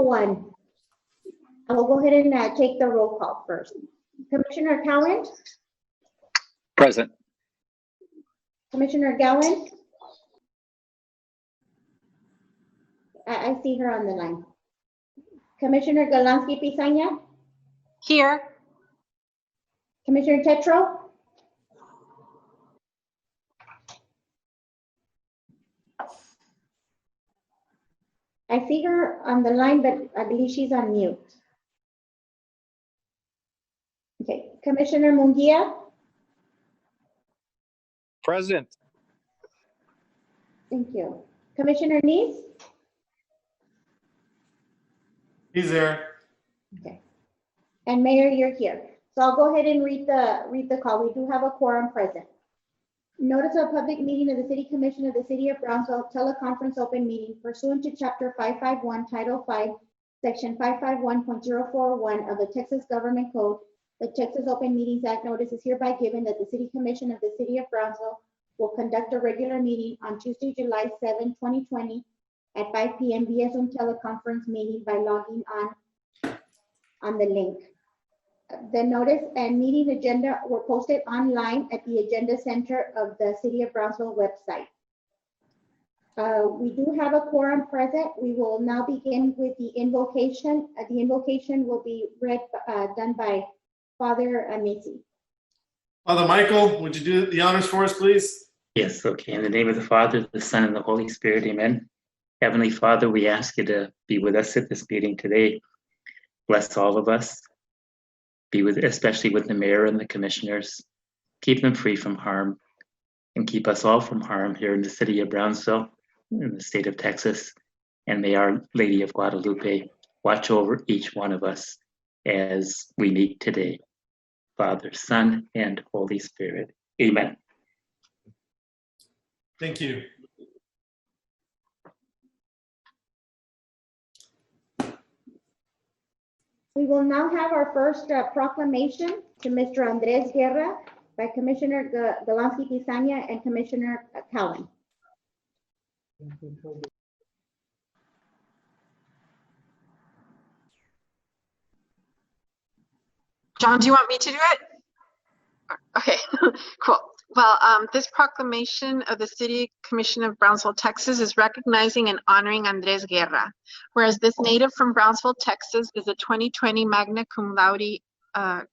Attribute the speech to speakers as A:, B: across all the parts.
A: 1. I will go ahead and take the roll call first. Commissioner Cowan?
B: Present.
A: Commissioner Gowan? I see her on the line. Commissioner Galansky Pisanya?
C: Here.
A: Commissioner Tetro? I see her on the line, but I believe she's on mute. Okay, Commissioner Munguia?
B: Present.
A: Thank you. Commissioner Neese?
D: He's there.
A: Okay. And Mayor, you're here. So I'll go ahead and read the call. We do have a quorum present. Notice of public meeting of the City Commission of the City of Brownsville, teleconference open meeting pursuant to Chapter 551, Title 5, Section 551.041 of the Texas Government Code. The Texas Open Meetings Act notice is hereby given that the City Commission of the City of Brownsville will conduct a regular meeting on Tuesday, July 7, 2020 at 5 p.m. via Zoom teleconference meeting by logging on the link. The notice and meeting agenda were posted online at the Agenda Center of the City of Brownsville website. We do have a quorum present. We will now begin with the invocation. The invocation will be done by Father Macy.
D: Father Michael, would you do the honors for us, please?
E: Yes, okay. In the name of the Father, the Son, and the Holy Spirit, amen. Heavenly Father, we ask you to be with us at this meeting today. Bless all of us. Be with, especially with the mayor and the commissioners. Keep them free from harm and keep us all from harm here in the city of Brownsville, in the state of Texas. And may Our Lady of Guadalupe watch over each one of us as we meet today. Father, Son, and Holy Spirit. Amen.
D: Thank you.
A: We will now have our first proclamation to Mr. Andres Guerra by Commissioner Galansky Pisanya and Commissioner Cowan.
C: John, do you want me to do it? Okay, cool. Well, this proclamation of the City Commission of Brownsville, Texas is recognizing and honoring Andres Guerra. Whereas this native from Brownsville, Texas is a 2020 magna cum laude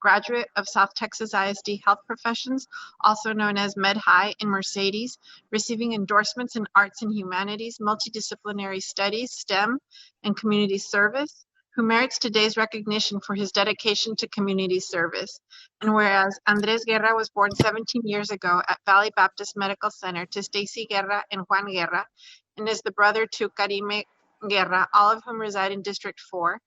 C: graduate of South Texas ISD Health Professions, also known as Med-Hi in Mercedes, receiving endorsements in arts and humanities, multidisciplinary studies, STEM, and community service, who merits today's recognition for his dedication to community service. And whereas Andres Guerra was born 17 years ago at Valley Baptist Medical Center to Stacy Guerra and Juan Guerra, and is the brother to Karime Guerra, all of whom reside in District 4.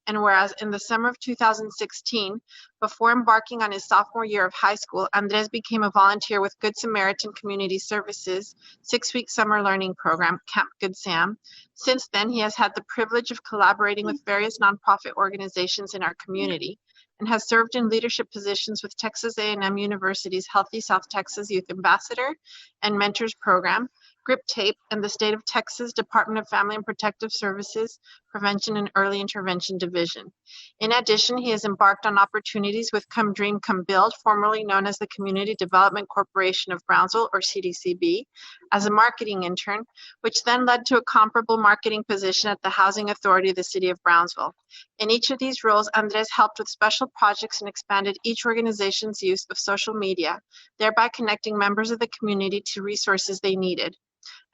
C: And whereas in the summer of 2016, before embarking on his sophomore year of high school, Andres became a volunteer with Good Samaritan Community Services 6-week summer learning program, Camp Good Sam. Since then, he has had the privilege of collaborating with various nonprofit organizations in our community and has served in leadership positions with Texas A&M University's Healthy South Texas Youth Ambassador and Mentors Program, Grip Tape, and the State of Texas Department of Family and Protective Services Prevention and Early Intervention Division. In addition, he has embarked on opportunities with Come Dream, Come Build, formerly known as the Community Development Corporation of Brownsville, or CDCB, as a marketing intern, which then led to a comparable marketing position at the Housing Authority of the City of Brownsville. In each of these roles, Andres helped with special projects and expanded each organization's use of social media, thereby connecting members of the community to resources they needed.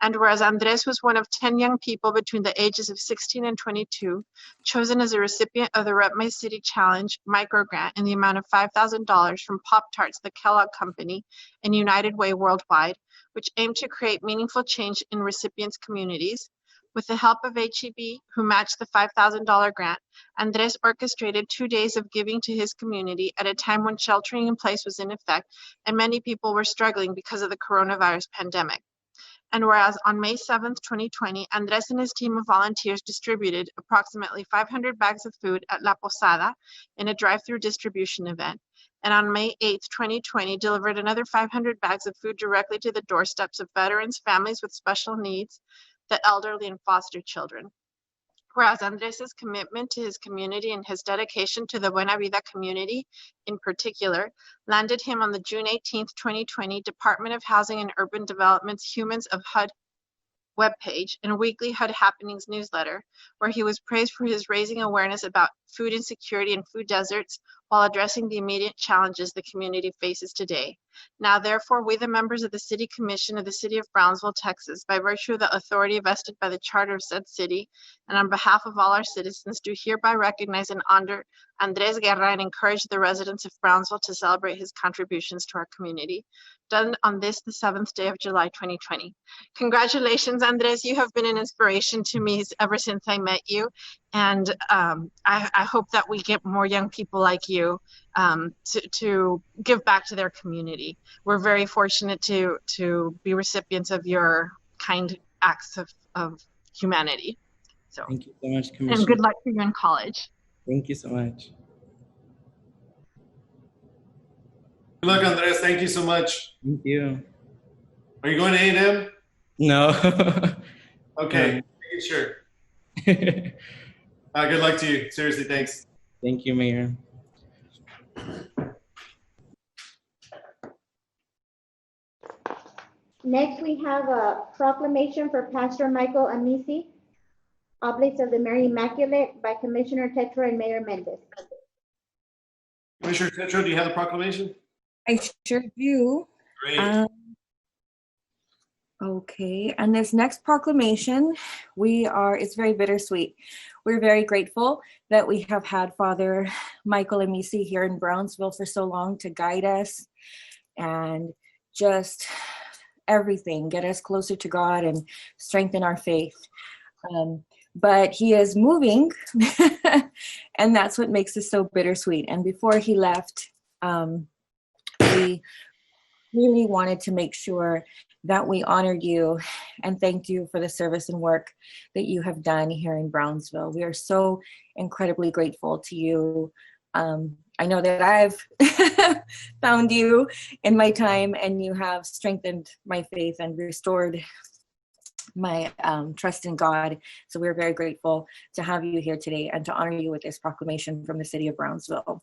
C: And whereas Andres was one of 10 young people between the ages of 16 and 22, chosen as a recipient of the Rep My City Challenge micro grant in the amount of $5,000 from Pop-Tarts, the Kellogg Company, and United Way Worldwide, which aimed to create meaningful change in recipients' communities. With the help of HEB, who matched the $5,000 grant, Andres orchestrated 2 days of giving to his community at a time when sheltering in place was in effect and many people were struggling because of the coronavirus pandemic. And whereas on May 7th, 2020, Andres and his team of volunteers distributed approximately 500 bags of food at La Posada in a drive-through distribution event. And on May 8th, 2020, delivered another 500 bags of food directly to the doorsteps of veterans, families with special needs, the elderly, and foster children. Whereas Andres's commitment to his community and his dedication to the Buena Vida community in particular landed him on the June 18th, 2020 Department of Housing and Urban Development's Humans of HUD webpage and weekly HUD Happenings newsletter, where he was praised for his raising awareness about food insecurity and food deserts while addressing the immediate challenges the community faces today. Now, therefore, we, the members of the City Commission of the City of Brownsville, Texas, by virtue of the authority vested by the Charter of said city, and on behalf of all our citizens, do hereby recognize and honor Andres Guerra and encourage the residents of Brownsville to celebrate his contributions to our community. Done on this, the 7th day of July, 2020. Congratulations, Andres. You have been an inspiration to me ever since I met you. And I hope that we get more young people like you to give back to their community. We're very fortunate to be recipients of your kind acts of humanity. So,
F: Thank you so much, Commissioner.
C: and good luck for you in college.
F: Thank you so much.
D: Good luck, Andres. Thank you so much.
F: Thank you.
D: Are you going to A&M?
F: No.
D: Okay, making sure. Good luck to you. Seriously, thanks.
F: Thank you, Mayor.
A: Next, we have a proclamation for Pastor Michael Amisi, Oblates of the Mary Immaculate by Commissioner Tetro and Mayor Mendez.
D: Commissioner Tetro, do you have the proclamation?
G: I sure do.
D: Great.
G: Okay, and this next proclamation, it's very bittersweet. We're very grateful that we have had Father Michael Amisi here in Brownsville for so long to guide us and just everything, get us closer to God and strengthen our faith. But he is moving, and that's what makes this so bittersweet. And before he left, we really wanted to make sure that we honor you and thank you for the service and work that you have done here in Brownsville. We are so incredibly grateful to you. I know that I've found you in my time, and you have strengthened my faith and restored my trust in God. So we're very grateful to have you here today and to honor you with this proclamation from the City of Brownsville.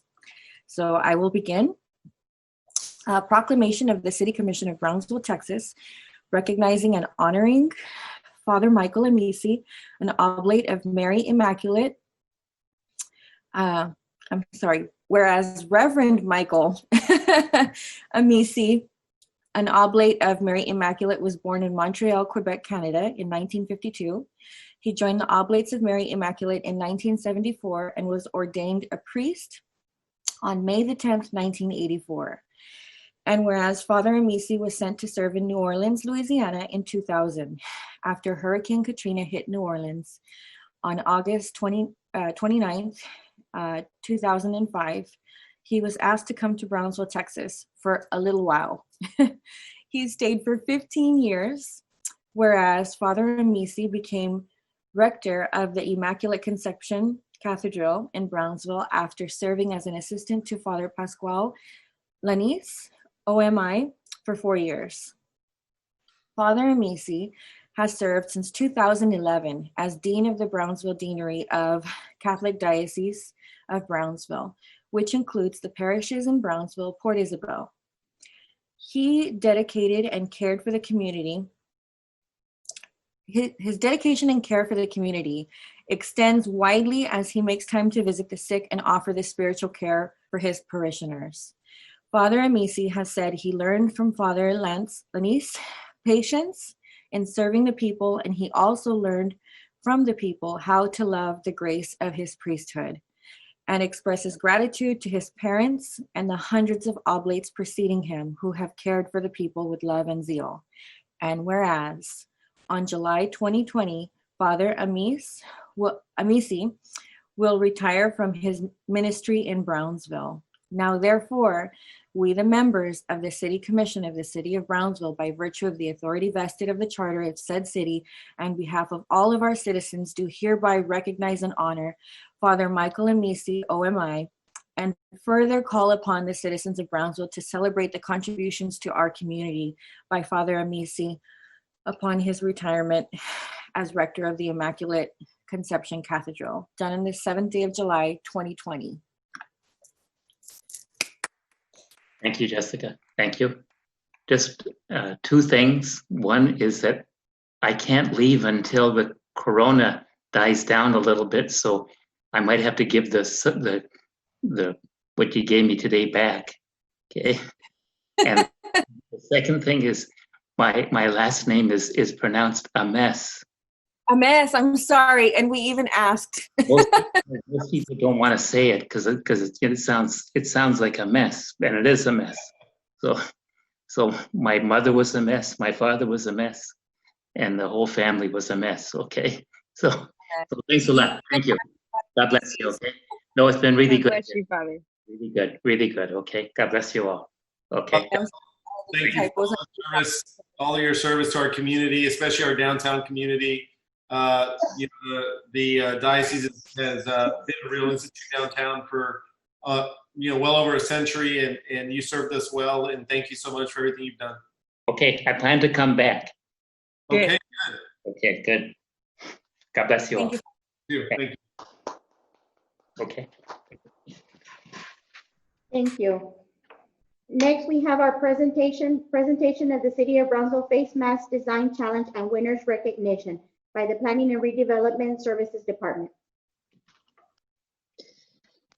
G: So I will begin. Proclamation of the City Commission of Brownsville, Texas, recognizing and honoring Father Michael Amisi, an oblate of Mary Immaculate. Whereas Reverend Michael Amisi, an oblate of Mary Immaculate, was born in Montreal, Quebec, Canada in 1952. He joined the Oblates of Mary Immaculate in 1974 and was ordained a priest on May the 10th, 1984. And whereas Father Amisi was sent to serve in New Orleans, Louisiana in 2000, after Hurricane Katrina hit New Orleans on August 29th, 2005, he was asked to come to Brownsville, Texas for a little while. He stayed for 15 years, whereas Father Amisi became rector of the Immaculate Conception Cathedral in Brownsville after serving as an assistant to Father Pascual Lanis, OMI, for 4 years. Father Amisi has served since 2011 as Dean of the Brownsville Deanery of Catholic Diocese of Brownsville, which includes the parishes in Brownsville, Port Isabel. He dedicated and cared for the community. His dedication and care for the community extends widely as he makes time to visit the sick and offer the spiritual care for his parishioners. Father Amisi has said he learned from Father Lanis patience in serving the people, and he also learned from the people how to love the grace of his priesthood, and expresses gratitude to his parents and the hundreds of oblates preceding him who have cared for the people with love and zeal. And whereas on July 2020, Father Amisi will retire from his ministry in Brownsville. Now, therefore, we, the members of the City Commission of the City of Brownsville, by virtue of the authority vested of the Charter of said city, and behalf of all of our citizens, do hereby recognize and honor Father Michael Amisi, OMI, and further call upon the citizens of Brownsville to celebrate the contributions to our community by Father Amisi upon his retirement as rector of the Immaculate Conception Cathedral, done on the 7th day of July, 2020.
E: Thank you, Jessica. Thank you. Just two things. One is that I can't leave until the corona dies down a little bit, so I might have to give the what you gave me today back. Okay. And the second thing is my last name is pronounced a mess.
G: A mess. I'm sorry, and we even asked.
E: Most people don't want to say it because it sounds like a mess, and it is a mess. So my mother was a mess, my father was a mess, and the whole family was a mess. Okay, so thanks a lot. Thank you. God bless you. Okay. No, it's been really good.
H: God bless you, Father.
E: Really good. Really good. Okay. God bless you all. Okay.
D: Thank you for all of your service to our community, especially our downtown community. The diocese has been a real institute downtown for well over a century, and you served us well. And thank you so much for everything you've done.
E: Okay, I plan to come back.
D: Okay, good.
E: Okay, good. God bless you all.
D: Thank you. Thank you.
E: Okay.
A: Thank you. Next, we have our presentation of the City of Brownsville Face Mask Design Challenge and Winners Recognition by the Planning and Redevelopment Services Department.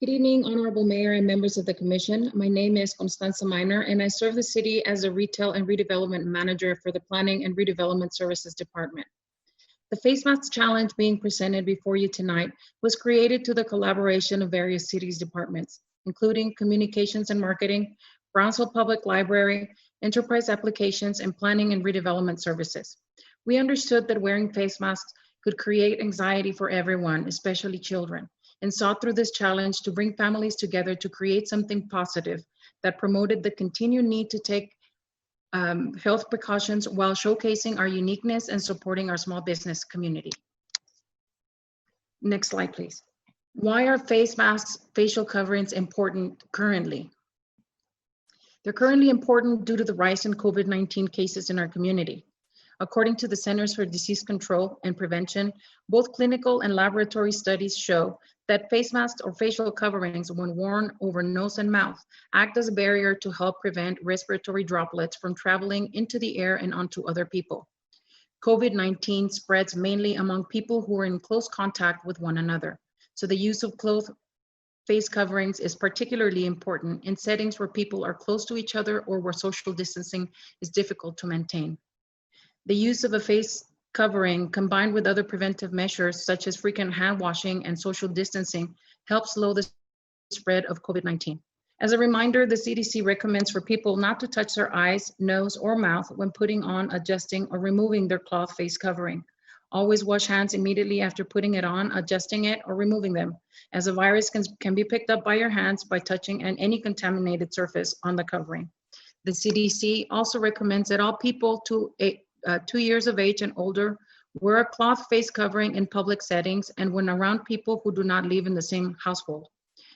H: Good evening, Honorable Mayor and members of the Commission. My name is Constanza Miner, and I serve the city as a Retail and Redevelopment Manager for the Planning and Redevelopment Services Department. The Face Mask Challenge being presented before you tonight was created to the collaboration of various cities departments, including Communications and Marketing, Brownsville Public Library, Enterprise Applications, and Planning and Redevelopment Services. We understood that wearing face masks could create anxiety for everyone, especially children, and sought through this challenge to bring families together to create something positive that promoted the continued need to take health precautions while showcasing our uniqueness and supporting our small business community. Next slide, please. Why are face masks, facial coverings important currently? They're currently important due to the rise in COVID-19 cases in our community. According to the Centers for Disease Control and Prevention, both clinical and laboratory studies show that face masks or facial coverings, when worn over nose and mouth, act as a barrier to help prevent respiratory droplets from traveling into the air and onto other people. COVID-19 spreads mainly among people who are in close contact with one another. So the use of cloth face coverings is particularly important in settings where people are close to each other or where social distancing is difficult to maintain. The use of a face covering combined with other preventive measures such as frequent hand washing and social distancing helps slow the spread of COVID-19. As a reminder, the CDC recommends for people not to touch their eyes, nose, or mouth when putting on, adjusting, or removing their cloth face covering. Always wash hands immediately after putting it on, adjusting it, or removing them, as a virus can be picked up by your hands by touching any contaminated surface on the covering. The CDC also recommends that all people 2 years of age and older wear a cloth face covering in public settings and when around people who do not live in the same household.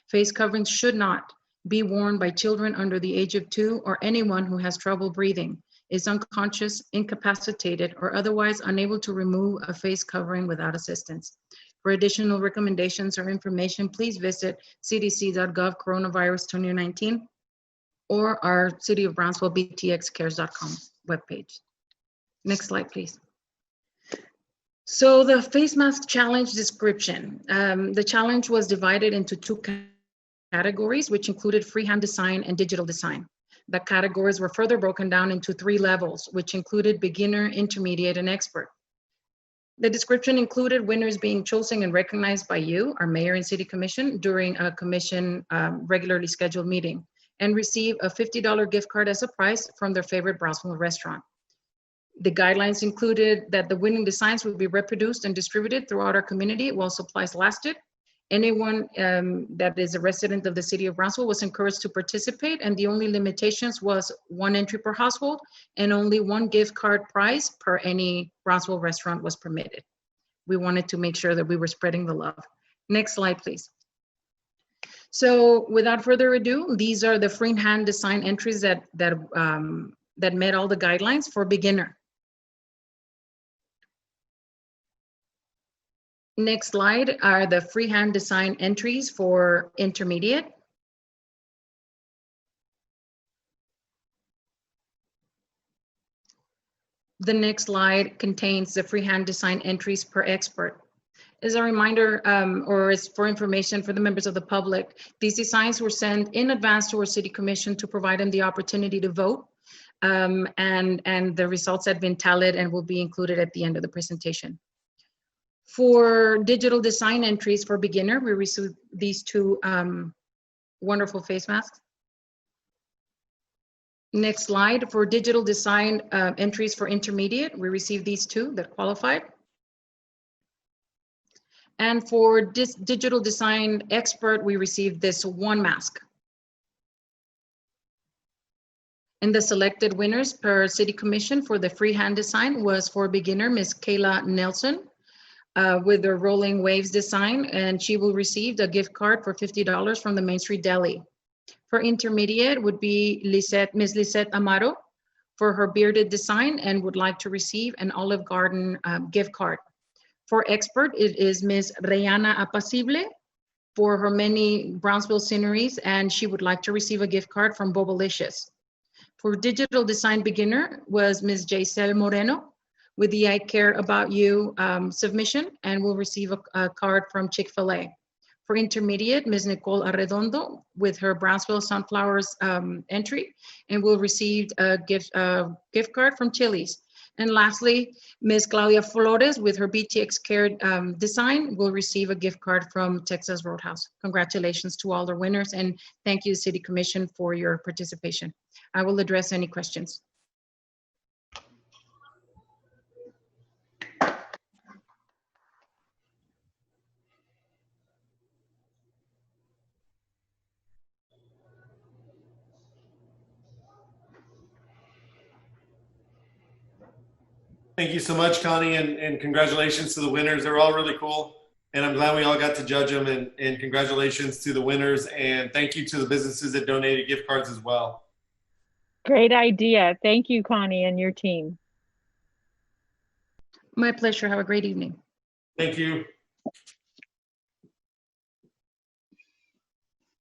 H: Face coverings should not be worn by children under the age of 2 or anyone who has trouble breathing, is unconscious, incapacitated, or otherwise unable to remove a face covering without assistance. For additional recommendations or information, please visit cdc.gov coronavirus 2019 or our City of Brownsville btxcares.com webpage. Next slide, please. So the face mask challenge description. The challenge was divided into 2 categories, which included freehand design and digital design. The categories were further broken down into 3 levels, which included beginner, intermediate, and expert. The description included winners being chosen and recognized by you, our mayor and city commission, during a commission regularly scheduled meeting, and receive a $50 gift card as a prize from their favorite Brownsville restaurant. The guidelines included that the winning designs would be reproduced and distributed throughout our community while supplies lasted. Anyone that is a resident of the city of Brownsville was encouraged to participate, and the only limitations was 1 entry per household and only 1 gift card prize per any Brownsville restaurant was permitted. We wanted to make sure that we were spreading the love. Next slide, please. So without further ado, these are the freehand design entries that met all the guidelines for beginner. Next slide are the freehand design entries for intermediate. The next slide contains the freehand design entries per expert. As a reminder, or as for information for the members of the public, these designs were sent in advance to our city commission to provide them the opportunity to vote. And the results have been tallied and will be included at the end of the presentation. For digital design entries for beginner, we received these two wonderful face masks. Next slide, for digital design entries for intermediate, we received these two that qualified. And for digital design expert, we received this one mask. And the selected winners per city commission for the freehand design was for beginner, Ms. Kayla Nelson, with the Rolling Waves design, and she will receive a gift card for $50 from the Main Street Deli. For intermediate would be Ms. Lisette Amaro for her bearded design and would like to receive an Olive Garden gift card. For expert, it is Ms. Rayana Apacible for her many Brownsville sceneries, and she would like to receive a gift card from Bobalicious. For digital design beginner was Ms. Jaisel Moreno with the I Care About You submission and will receive a card from Chick-fil-A. For intermediate, Ms. Nicole Arredondo with her Brownsville Sunflowers entry and will receive a gift card from Chili's. And lastly, Ms. Claudia Flores with her BTX Care design will receive a gift card from Texas Roadhouse. Congratulations to all the winners and thank you, City Commission, for your participation. I will address any questions.
D: Thank you so much, Connie, and congratulations to the winners. They're all really cool, and I'm glad we all got to judge them, and congratulations to the winners, and thank you to the businesses that donated gift cards as well.
I: Great idea. Thank you, Connie, and your team.
H: My pleasure. Have a great evening.
D: Thank you.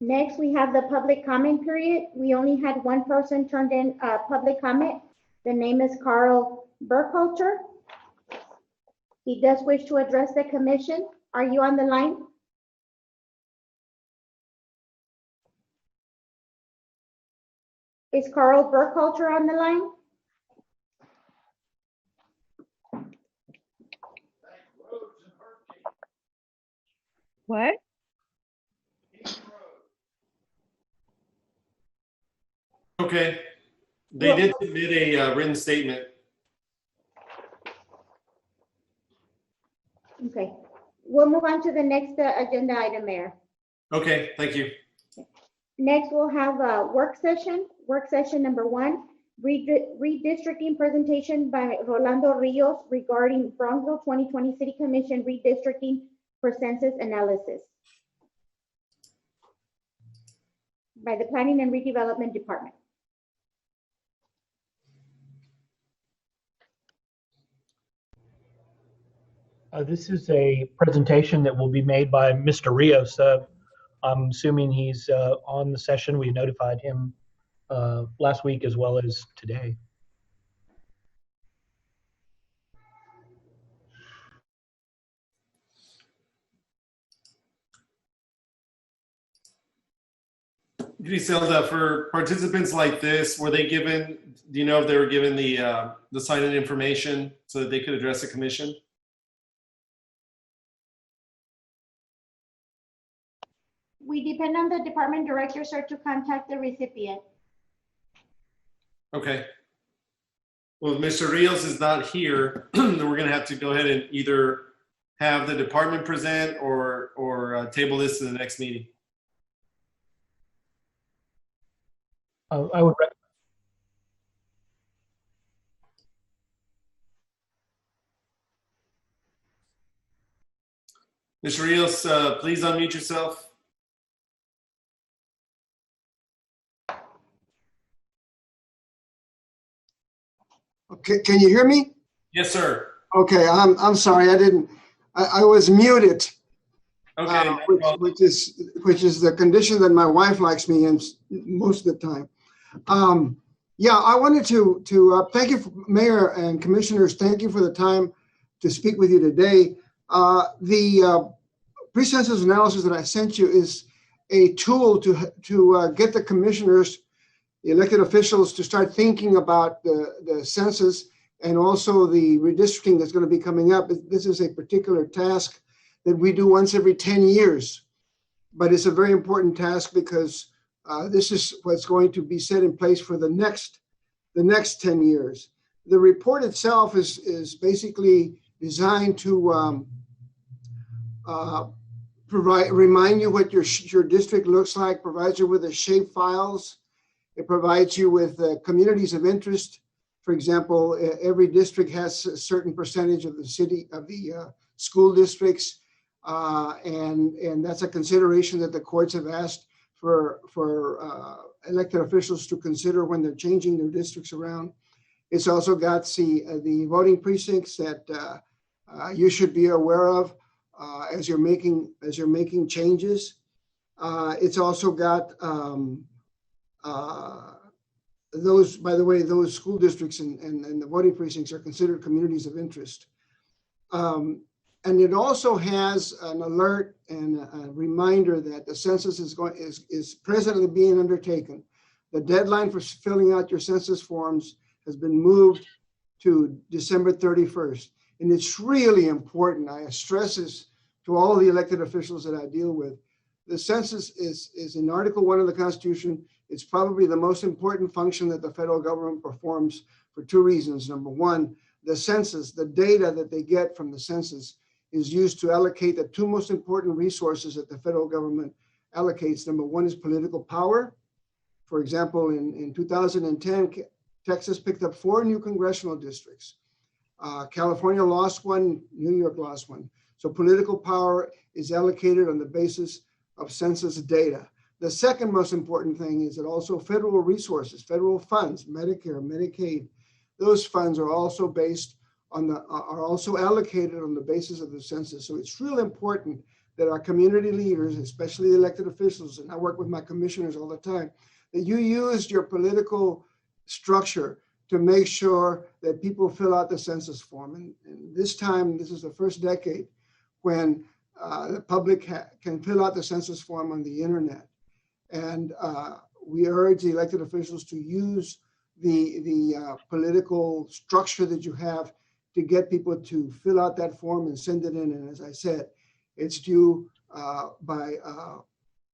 A: Next, we have the public comment period. We only had one person turned in public comment. The name is Carl Burkhalter. He does wish to address the commission. Are you on the line? Is Carl Burkhalter on the line?
I: What?
D: Okay. They did submit a written statement.
A: Okay. We'll move on to the next agenda item, Mayor.
D: Okay, thank you.
A: Next, we'll have a work session number 1, redistricting presentation by Rolando Rios regarding Brownsville 2020 City Commission redistricting for census analysis by the Planning and Redevelopment Department.
J: This is a presentation that will be made by Mr. Rios. I'm assuming he's on the session. We notified him last week as well as today.
D: Griselda, for participants like this, were they given, do you know if they were given the sign-in information so that they could address the commission?
A: We depend on the department director, sir, to contact the recipient.
D: Okay. Well, if Mr. Rios is not here, then we're going to have to go ahead and either have the department present or table this to the next meeting.
J: I would recommend.
D: Mr. Rios, please unmute yourself.
K: Okay, can you hear me?
D: Yes, sir.
K: Okay, I'm sorry, I didn't. I was muted,
D: Okay. no
K: which
D: problem.
K: is the condition that my wife likes me in most of the time. Yeah, I wanted to thank you, Mayor and Commissioners. Thank you for the time to speak with you today. The pre-census analysis that I sent you is a tool to get the commissioners, the elected officials, to start thinking about the census and also the redistricting that's going to be coming up. This is a particular task that we do once every 10 years, but it's a very important task because this is what's going to be set in place for the next 10 years. The report itself is basically designed to remind you what your district looks like, provides you with the shape files. It provides you with communities of interest. For example, every district has a certain percentage of the school districts, and that's a consideration that the courts have asked for elected officials to consider when they're changing their districts around. It's also got the voting precincts that you should be aware of as you're making changes. It's also got those, by the way, those school districts and the voting precincts are considered communities of interest. And it also has an alert and a reminder that the census is presently being undertaken. The deadline for filling out your census forms has been moved to December 31st. And it's really important. I stress this to all the elected officials that I deal with. The census is in Article 1 of the Constitution. It's probably the most important function that the federal government performs for two reasons. Number one, the census, the data that they get from the census is used to allocate the two most important resources that the federal government allocates. Number one is political power. For example, in 2010, Texas picked up 4 new congressional districts. California lost one, New York lost one. So political power is allocated on the basis of census data. The second most important thing is that also federal resources, federal funds, Medicare, Medicaid, those funds are also also allocated on the basis of the census. So it's really important that our community leaders, especially the elected officials, and I work with my commissioners all the time, that you use your political structure to make sure that people fill out the census form. And this time, this is the first decade when the public can fill out the census form on the internet. And we urge the elected officials to use the political structure that you have to get people to fill out that form and send it in. And as I said, it's due by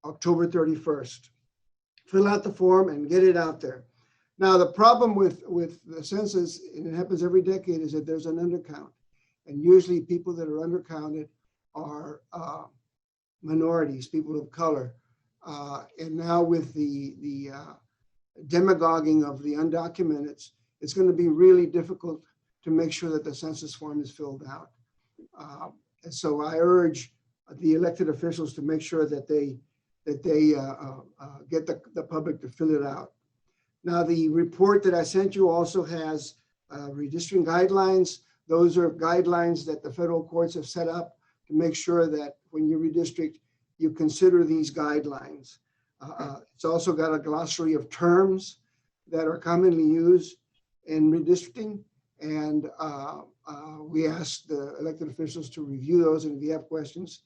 K: October 31st. Fill out the form and get it out there. Now, the problem with the census, and it happens every decade, is that there's an undercount. And usually people that are undercounted are minorities, people of color. And now with the demagoguing of the undocumented, it's going to be really difficult to make sure that the census form is filled out. And so I urge the elected officials to make sure that they get the public to fill it out. Now, the report that I sent you also has redistricting guidelines. Those are guidelines that the federal courts have set up to make sure that when you redistrict, you consider these guidelines. It's also got a glossary of terms that are commonly used in redistricting. And we ask the elected officials to review those. And if you have questions,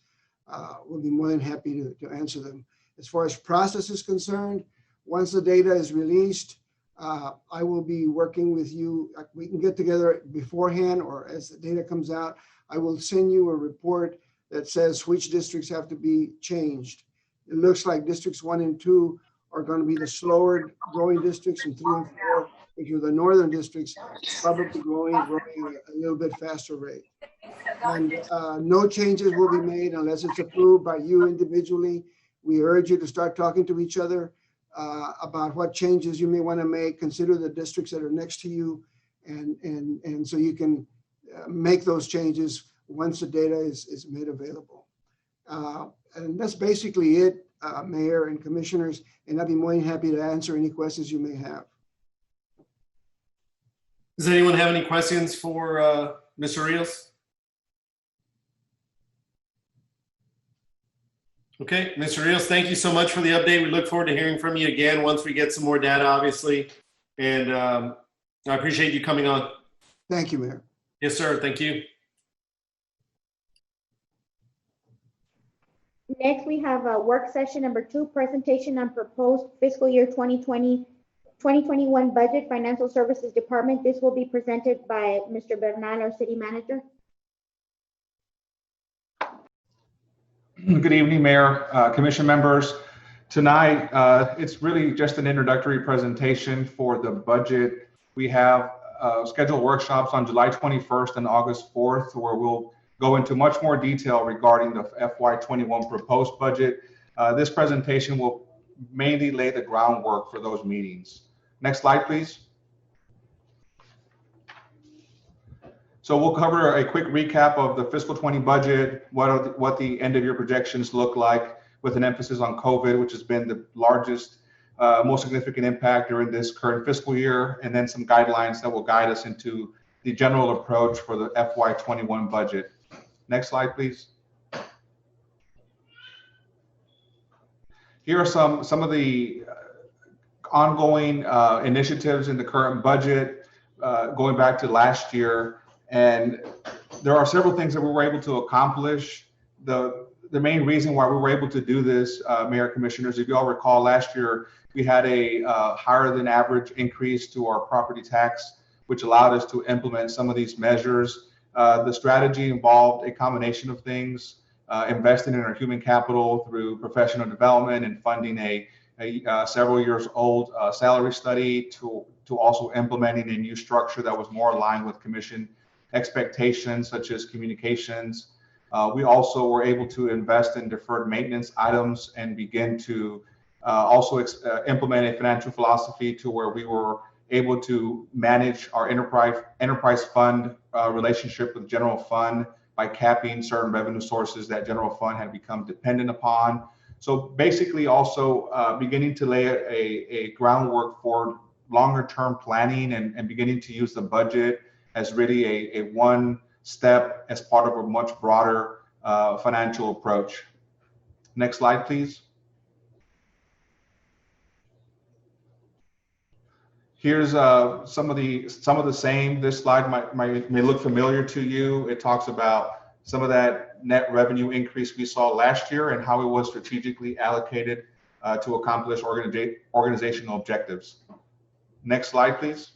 K: we'll be more than happy to answer them. As far as process is concerned, once the data is released, I will be working with you. We can get together beforehand or as the data comes out. I will send you a report that says which districts have to be changed. It looks like districts 1 and 2 are going to be the slower growing districts, and 3 and 4, which are the northern districts, probably growing at a little bit faster rate. And no changes will be made unless it's approved by you individually. We urge you to start talking to each other about what changes you may want to make. Consider the districts that are next to you, and so you can make those changes once the data is made available. And that's basically it, Mayor and Commissioners, and I'd be more than happy to answer any questions you may have.
D: Does anyone have any questions for Mr. Rios? Okay, Mr. Rios, thank you so much for the update. We look forward to hearing from you again once we get some more data, obviously. And I appreciate you coming on.
K: Thank you, Mayor.
D: Yes, sir. Thank you.
A: Next, we have work session number 2, presentation on proposed fiscal year 2021 budget, Financial Services Department. This will be presented by Mr. Bernal, our city manager.
L: Good evening, Mayor, Commission members. Tonight, it's really just an introductory presentation for the budget. We have scheduled workshops on July 21st and August 4th, where we'll go into much more detail regarding the FY21 proposed budget. This presentation will mainly lay the groundwork for those meetings. Next slide, please. So we'll cover a quick recap of the fiscal 20 budget, what the end of year projections look like, with an emphasis on COVID, which has been the largest, most significant impact during this current fiscal year, and then some guidelines that will guide us into the general approach for the FY21 budget. Next slide, please. Here are some of the ongoing initiatives in the current budget, going back to last year. And there are several things that we were able to accomplish. The main reason why we were able to do this, Mayor, Commissioners, if you all recall, last year we had a higher than average increase to our property tax, which allowed us to implement some of these measures. The strategy involved a combination of things, investing in our human capital through professional development and funding a several years old salary study, to also implementing a new structure that was more aligned with Commission expectations, such as communications. We also were able to invest in deferred maintenance items and begin to also implement a financial philosophy to where we were able to manage our enterprise fund relationship with general fund by capping certain revenue sources that general fund had become dependent upon. So basically also beginning to lay a groundwork for longer term planning and beginning to use the budget as really a one step as part of a much broader financial approach. Next slide, please. Here's some of the same. This slide may look familiar to you. It talks about some of that net revenue increase we saw last year and how it was strategically allocated to accomplish organizational objectives. Next slide, please.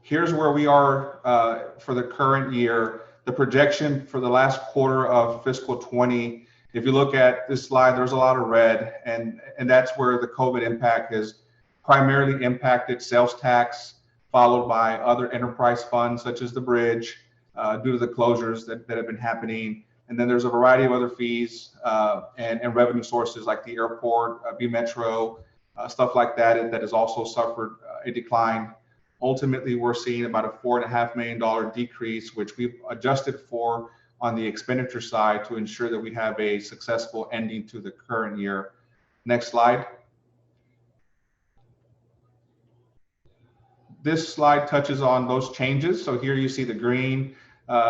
L: Here's where we are for the current year. The projection for the last quarter of fiscal 20. If you look at this slide, there's a lot of red, and that's where the COVID impact has primarily impacted sales tax, followed by other enterprise funds such as the bridge, due to the closures that have been happening. And then there's a variety of other fees and revenue sources like the airport, B Metro, stuff like that has also suffered a decline. Ultimately, we're seeing about a $4.5 million decrease, which we've adjusted for on the expenditure side to ensure that we have a successful ending to the current year. Next slide. This slide touches on those changes. So here you see the green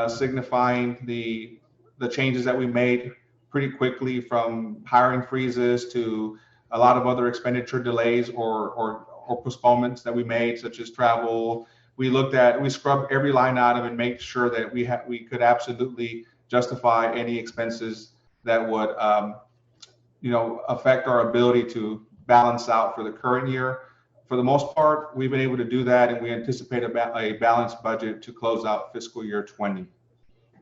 L: signifying the changes that we made pretty quickly, from hiring freezes to a lot of other expenditure delays or postponements that we made, such as travel. We scrubbed every line item and make sure that we could absolutely justify any expenses that would affect our ability to balance out for the current year. For the most part, we've been able to do that, and we anticipate a balanced budget to close out fiscal year 20.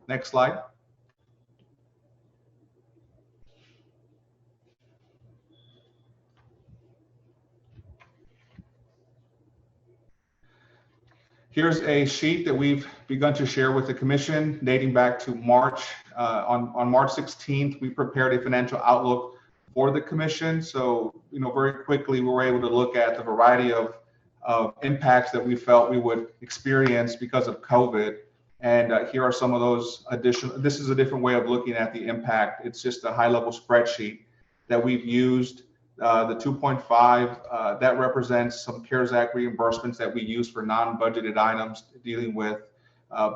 L: Next slide. Here's a sheet that we've begun to share with the Commission dating back to March. On March 16th, we prepared a financial outlook for the Commission. So, very quickly, we were able to look at the variety of impacts that we felt we would experience because of COVID. And here are some of those this is a different way of looking at the impact. It's just a high-level spreadsheet that we've used. The 2.5, that represents some CARES Act reimbursements that we use for non-budgeted items dealing with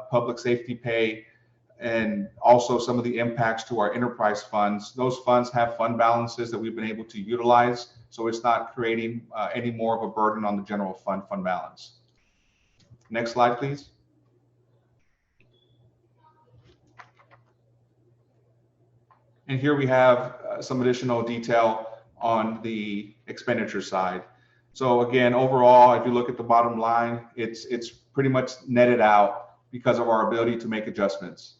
L: public safety pay, and also some of the impacts to our enterprise funds. Those funds have fund balances that we've been able to utilize, so it's not creating any more of a burden on the general fund balance. Next slide, please. And here we have some additional detail on the expenditure side. So again, overall, if you look at the bottom line, it's pretty much netted out because of our ability to make adjustments.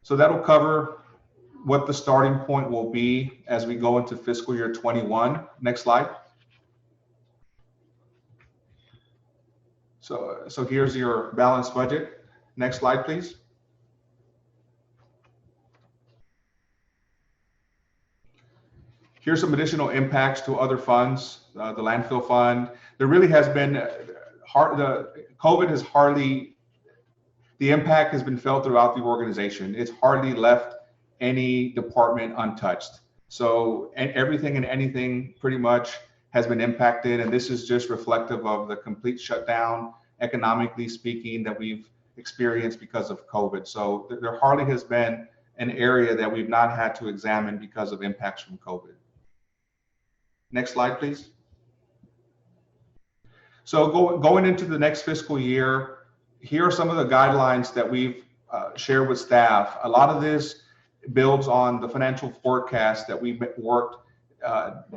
L: So that'll cover what the starting point will be as we go into fiscal year 21. Next slide. So here's your balanced budget. Next slide, please. Here's some additional impacts to other funds, the landfill fund. There really has been COVID has hardly, the impact has been felt throughout the organization. It's hardly left any department untouched. So everything and anything pretty much has been impacted, and this is just reflective of the complete shutdown, economically speaking, that we've experienced because of COVID. So there hardly has been an area that we've not had to examine because of impacts from COVID. Next slide, please. So going into the next fiscal year, here are some of the guidelines that we've shared with staff. A lot of this builds on the financial forecast that we've worked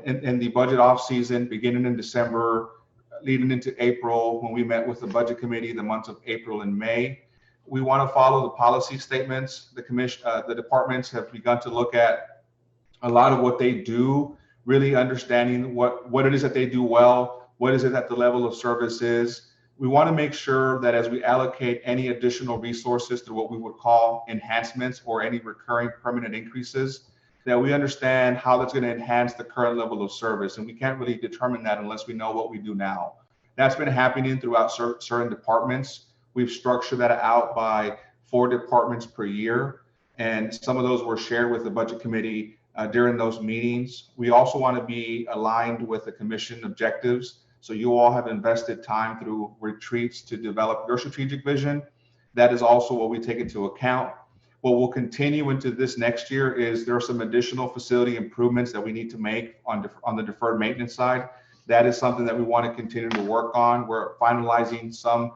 L: in the budget off season, beginning in December, leading into April, when we met with the budget committee the months of April and May. We want to follow the policy statements. The departments have begun to look at a lot of what they do, really understanding what it is that they do well, what is it that the level of service is. We want to make sure that as we allocate any additional resources to what we would call enhancements or any recurring permanent increases, that we understand how that's going to enhance the current level of service. And we can't really determine that unless we know what we do now. That's been happening throughout certain departments. We've structured that out by 4 departments per year, and some of those were shared with the budget committee during those meetings. We also want to be aligned with the commission objectives. So you all have invested time through retreats to develop your strategic vision. That is also what we take into account. What we'll continue into this next year is there are some additional facility improvements that we need to make on the deferred maintenance side. That is something that we want to continue to work on. We're finalizing some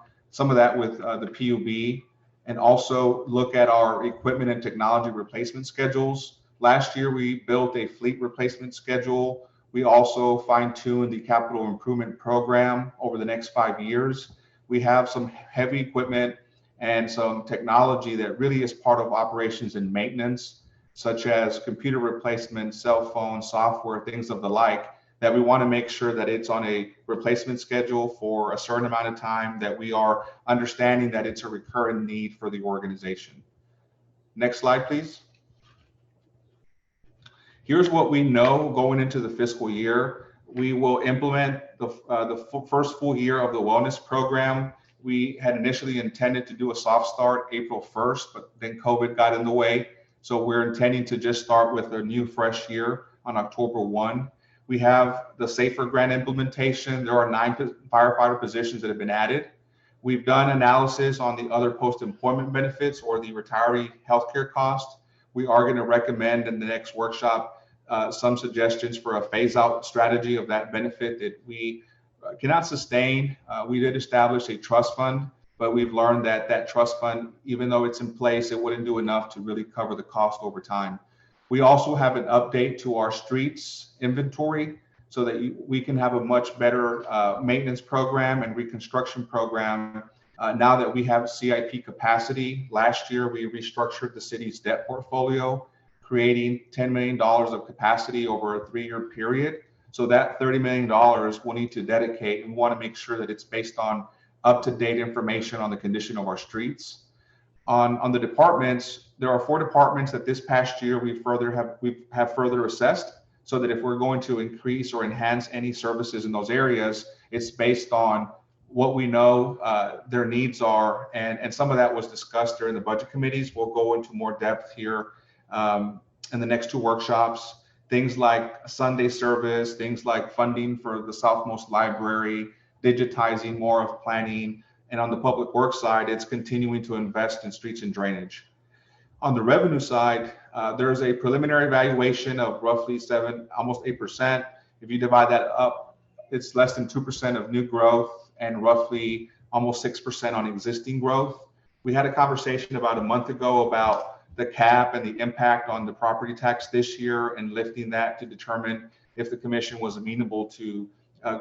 L: of that with the PUB, and also look at our equipment and technology replacement schedules. Last year, we built a fleet replacement schedule. We also fine-tuned the capital improvement program over the next 5 years. We have some heavy equipment and some technology that really is part of operations and maintenance, such as computer replacement, cell phone, software, things of the like, that we want to make sure that it's on a replacement schedule for a certain amount of time, that we are understanding that it's a recurring need for the organization. Next slide, please. Here's what we know going into the fiscal year. We will implement the first full year of the wellness program. We had initially intended to do a soft start April 1st, but then COVID got in the way. So we're intending to just start with a new fresh year on October 1. We have the SAFER grant implementation. There are 9 firefighter positions that have been added. We've done analysis on the other post-employment benefits or the retiree healthcare cost. We are going to recommend in the next workshop some suggestions for a phase-out strategy of that benefit that we cannot sustain. We did establish a trust fund, but we've learned that that trust fund, even though it's in place, it wouldn't do enough to really cover the cost over time. We also have an update to our streets inventory so that we can have a much better maintenance program and reconstruction program now that we have CIP capacity. Last year, we restructured the city's debt portfolio, creating $10 million of capacity over a 3-year period. So that $30 million we'll need to dedicate, and we want to make sure that it's based on up-to-date information on the condition of our streets. On the departments, there are 4 departments that this past year we have further assessed, so that if we're going to increase or enhance any services in those areas, it's based on what we know their needs are, and some of that was discussed during the budget committees. We'll go into more depth here in the next 2 workshops. Things like Sunday service, things like funding for the Southmost Library, digitizing more of planning, And on the public works side, it's continuing to invest in streets and drainage. On the revenue side, there's a preliminary valuation of roughly almost 8%. If you divide that up, it's less than 2% of new growth and roughly almost 6% on existing growth. We had a conversation about a month ago about the cap and the impact on the property tax this year and lifting that to determine if the commission was amenable to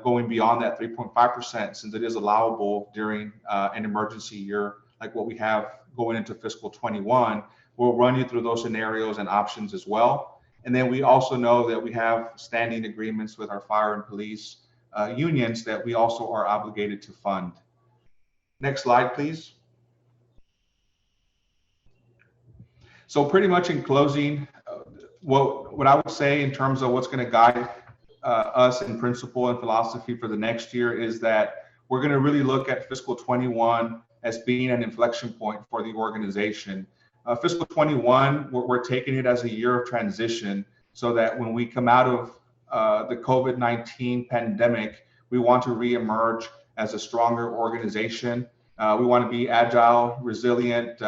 L: going beyond that 3.5%, since it is allowable during an emergency year like what we have going into fiscal 21. We'll run you through those scenarios and options as well. And then we also know that we have standing agreements with our fire and police unions that we also are obligated to fund. Next slide, please. So pretty much in closing, what I would say in terms of what's going to guide us in principle and philosophy for the next year is that we're going to really look at fiscal 21 as being an inflection point for the organization. Fiscal 21, we're taking it as a year of transition so that when we come out of the COVID-19 pandemic, we want to reemerge as a stronger organization. We want to be agile, resilient,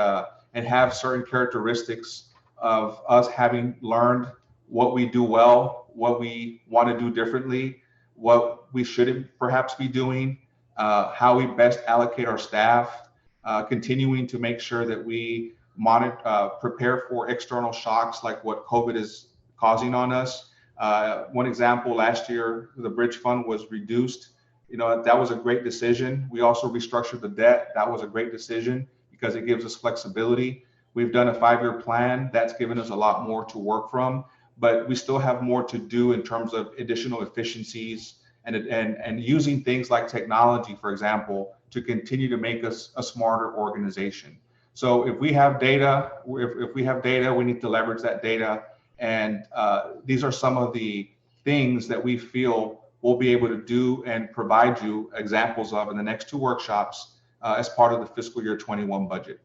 L: and have certain characteristics of us having learned what we do well, what we want to do differently, what we should perhaps be doing, how we best allocate our staff, continuing to make sure that we prepare for external shocks like what COVID is causing on us. One example, last year, the bridge fund was reduced. That was a great decision. We also restructured the debt. That was a great decision because it gives us flexibility. We've done a 5-year plan. That's given us a lot more to work from, but we still have more to do in terms of additional efficiencies and using things like technology, for example, to continue to make us a smarter organization. So if we have data, we need to leverage that data. And these are some of the things that we feel we'll be able to do and provide you examples of in the next 2 workshops as part of the fiscal year 21 budget.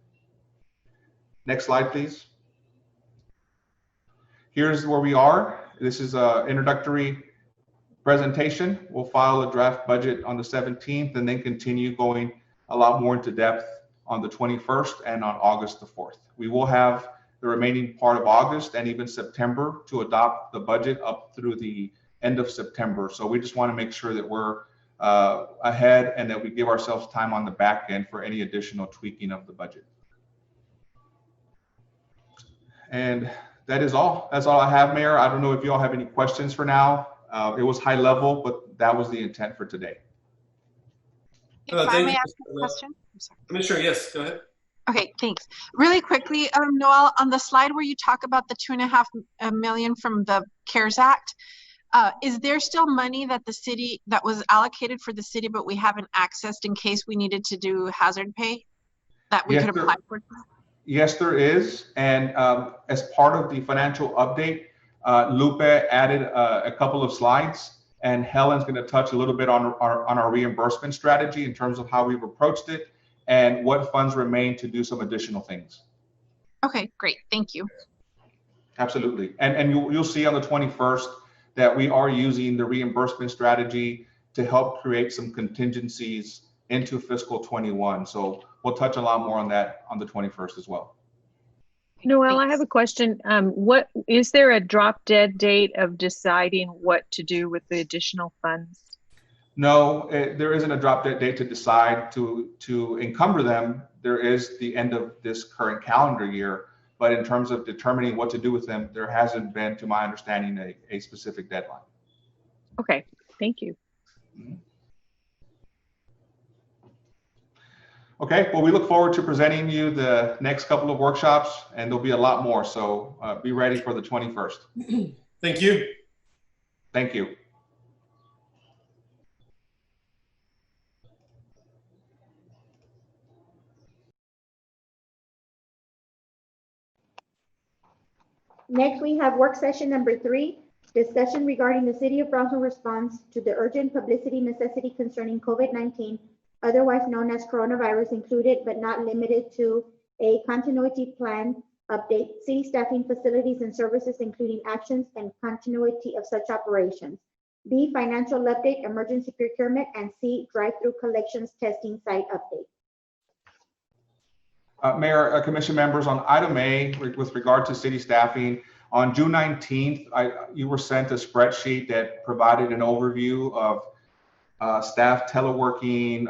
L: Next slide, please. Here's where we are. This is an introductory presentation. We'll file a draft budget on the 17th and then continue going a lot more into depth on the 21st and on August the 4th. We will have the remaining part of August and even September to adopt the budget up through the end of September. So we just want to make sure that we're ahead and that we give ourselves time on the back end for any additional tweaking of the budget. And that is all. That's all I have, Mayor. I don't know if you all have any questions for now. It was high level, but that was the intent for today.
C: If I may ask a question? I'm sorry.
D: Commissioner, yes, go ahead.
C: Okay, thanks. Really quickly, Noel, on the slide where you talk about the $2.5 million from the CARES Act, is there still money that that was allocated for the city, but we haven't accessed in case we needed to do hazard pay that we could apply for?
L: Yes, there is. And as part of the financial update, Lupe added a couple of slides, and Helen's going to touch a little bit on our reimbursement strategy in terms of how we've approached it and what funds remain to do some additional things.
C: Okay, great. Thank you.
L: Absolutely. And you'll see on the 21st that we are using the reimbursement strategy to help create some contingencies into fiscal 21. So we'll touch a lot more on that on the 21st as well.
I: Noel, I have a question. What is there a drop dead date of deciding what to do with the additional funds?
L: No, there isn't a drop dead date to decide to encumber them. There is the end of this current calendar year, but in terms of determining what to do with them, there hasn't been, to my understanding, a specific deadline.
I: Okay, thank you.
L: Mm-hmm. Okay, well, we look forward to presenting you the next couple of workshops, and there'll be a lot more, so be ready for the 21st.
D: Thank you.
L: Thank you.
A: Next, we have work session number 3, discussion regarding the City of Brownsville response to the urgent publicity necessity concerning COVID-19, otherwise known as coronavirus, included but not limited to a continuity plan update, city staffing, facilities and services, including actions and continuity of such operations. B, financial update, emergency procurement, and C, drive-through collections testing site update.
L: Mayor, Commission members, on item A with regard to city staffing, on June 19th, you were sent a spreadsheet that provided an overview of staff teleworking,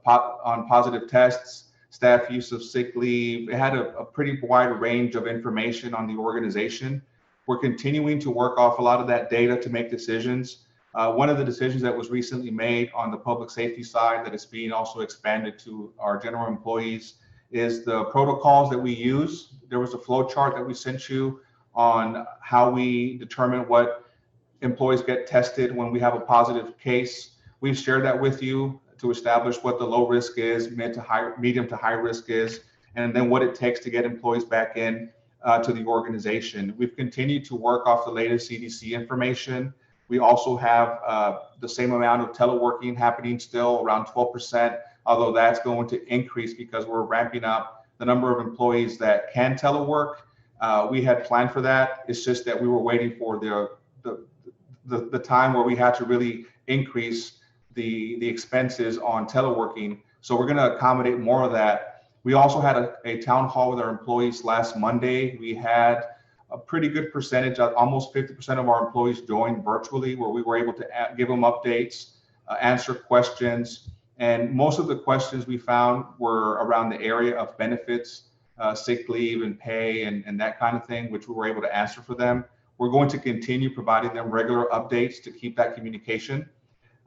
L: on positive tests, staff use of sick leave. It had a pretty wide range of information on the organization. We're continuing to work off a lot of that data to make decisions. One of the decisions that was recently made on the public safety side that is being also expanded to our general employees is the protocols that we use. There was a flow chart that we sent you on how we determine what employees get tested when we have a positive case. We've shared that with you to establish what the low risk is, medium to high risk is, and then what it takes to get employees back in to the organization. We've continued to work off the latest CDC information. We also have the same amount of teleworking happening still, around 12%, although that's going to increase because we're ramping up the number of employees that can telework. We had planned for that. It's just that we were waiting for the time where we had to really increase the expenses on teleworking. So we're going to accommodate more of that. We also had a town hall with our employees last Monday. We had a pretty good percentage, almost 50% of our employees joined virtually, where we were able to give them updates, answer questions. And most of the questions we found were around the area of benefits, sick leave and pay and that kind of thing, which we were able to answer for them. We're going to continue providing them regular updates to keep that communication.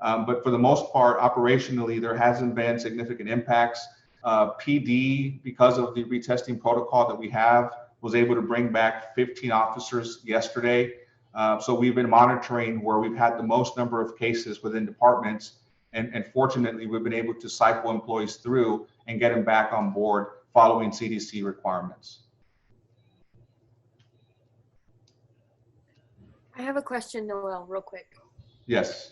L: But for the most part, operationally, there hasn't been significant impacts. PD, because of the retesting protocol that we have, was able to bring back 15 officers yesterday. So we've been monitoring where we've had the most number of cases within departments. And fortunately, we've been able to cycle employees through and get them back on board following CDC requirements.
G: I have a question, Noel, real quick.
L: Yes.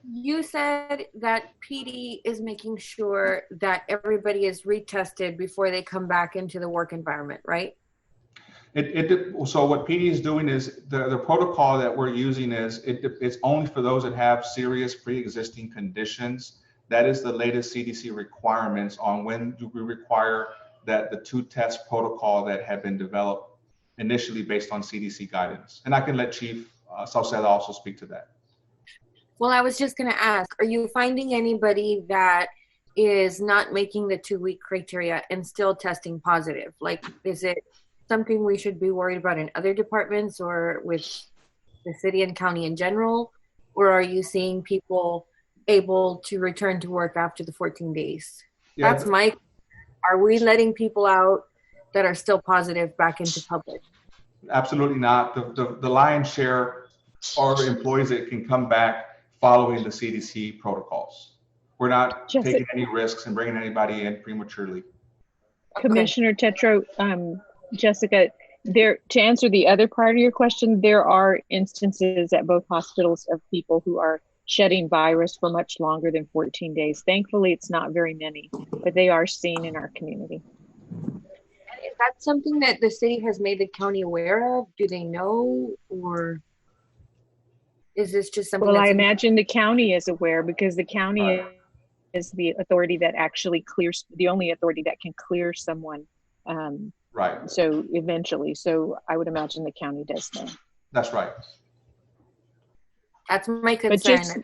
G: You said that PD is making sure that everybody is retested before they come back into the work environment, right?
L: So what PD is doing is the protocol that we're using is it's only for those that have serious pre-existing conditions. That is the latest CDC requirements on when do we require that the 2-test protocol that had been developed initially based on CDC guidance. And I can let Chief Sauceda also speak to that.
G: Well, I was just going to ask, are you finding anybody that is not making the 2-week criteria and still testing positive? Like, is it something we should be worried about in other departments or with the city and county in general? Or are you seeing people able to return to work after the 14 days?
L: Yeah.
G: That's my, are we letting people out that are still positive back into public?
L: Absolutely not. The lion's share are employees that can come back following the CDC protocols. We're not taking any risks and bringing anybody in prematurely.
I: Commissioner Tetro, Jessica, to answer the other part of your question, there are instances at both hospitals of people who are shedding virus for much longer than 14 days. Thankfully, it's not very many, but they are seen in our community.
G: Is that something that the city has made the county aware of? Do they know, or is this just something?
I: Well, I imagine the county is aware because the county is the authority that actually clears, the only authority that can clear someone.
L: Right.
I: So eventually, so I would imagine the county does know.
L: That's right.
G: That's my concern.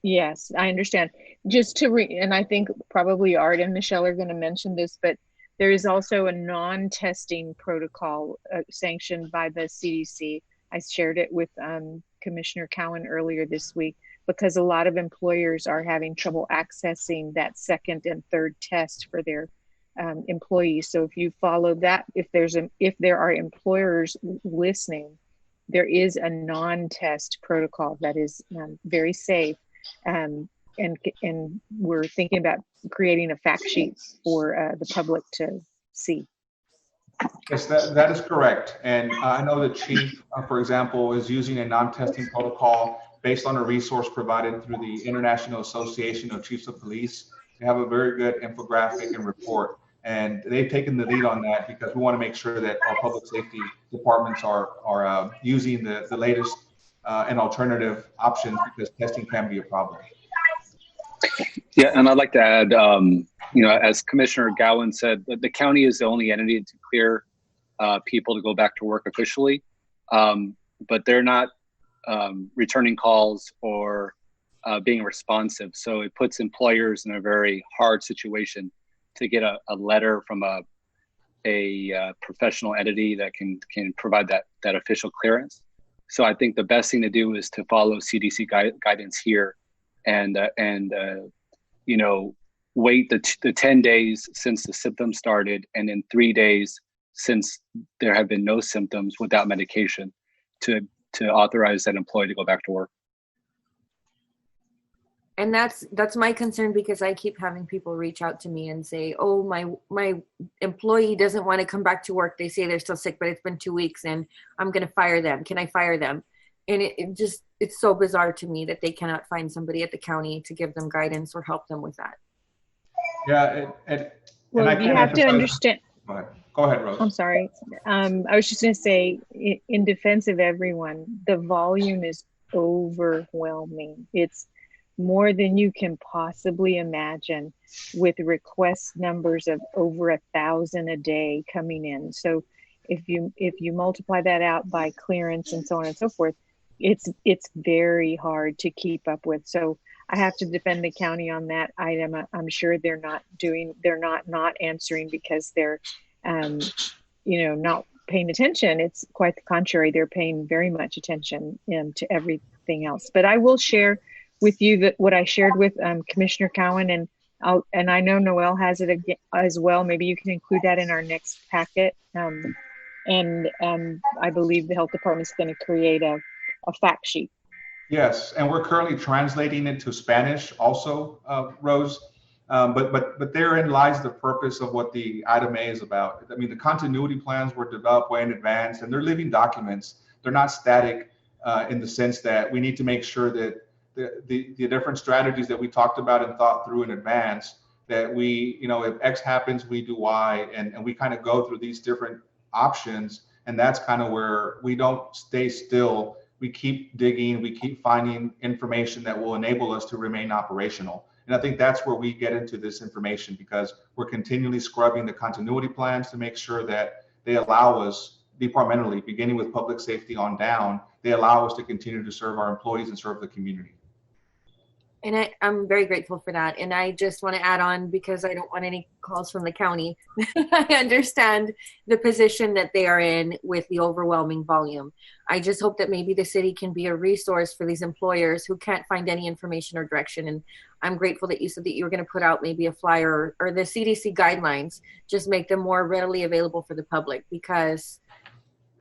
I: Yes, I understand. Just to and I think probably Art and Michelle are going to mention this, but there is also a non-testing protocol sanctioned by the CDC. I shared it with Commissioner Cowan earlier this week because a lot of employers are having trouble accessing that second and third test for their employees. So if you follow that, if there are employers listening, there is a non-test protocol that is very safe, and we're thinking about creating a fact sheet for the public to see.
L: Yes, that is correct. And I know the chief, for example, is using a non-testing protocol based on a resource provided through the International Association of Chiefs of Police. They have a very good infographic and report. And they've taken the lead on that because we want to make sure that our public safety departments are using the latest and alternative options because testing can be a problem.
B: Yeah, and I'd like to add, as Commissioner Gowan said, the county is the only entity to clear people to go back to work officially, but they're not returning calls or being responsive. So it puts employers in a very hard situation to get a letter from a professional entity that can provide that official clearance. So I think the best thing to do is to follow CDC guidance here, and wait the 10 days since the symptoms started, and then 3 days since there have been no symptoms without medication to authorize that employee to go back to work.
G: And that's my concern, because I keep having people reach out to me and say, oh, my employee doesn't want to come back to work. They say they're still sick, but it's been 2 weeks and I'm going to fire them. Can I fire them? And it's so bizarre to me that they cannot find somebody at the county to give them guidance or help them with that.
L: Yeah, and
I: Well,
L: I
I: you
L: can't
I: have to
L: emphasize-
I: understand.
L: Go ahead, Rose.
I: I'm sorry. I was just going to say, in defense of everyone, the volume is overwhelming. It's more than you can possibly imagine, with request numbers of over 1,000 a day coming in. So if you multiply that out by clearance and so on and so forth, it's very hard to keep up with. So I have to defend the county on that item. I'm sure they're not answering because they're not paying attention. It's quite the contrary. They're paying very much attention to everything else. But I will share with you what I shared with Commissioner Cowan, and I know Noel has it as well. Maybe you can include that in our next packet. I believe the health department is going to create a fact sheet.
L: Yes, and we're currently translating it to Spanish also, Rose. But therein lies the purpose of what the item A is about. I mean, the continuity plans were developed way in advance, and they're living documents. They're not static in the sense that we need to make sure that the different strategies that we talked about and thought through in advance, that we, if X happens, we do Y, and we kind of go through these different options. And that's kind of where we don't stay still. We keep digging, we keep finding information that will enable us to remain operational. And I think that's where we get into this information, because we're continually scrubbing the continuity plans to make sure that they allow us departmentally, beginning with public safety on down, they allow us to continue to serve our employees and serve the community.
G: And I'm very grateful for that. And I just want to add on, because I don't want any calls from the county. I understand the position that they are in with the overwhelming volume. I just hope that maybe the city can be a resource for these employers who can't find any information or direction. And I'm grateful that you said that you were going to put out maybe a flyer or the CDC guidelines, just make them more readily available for the public, because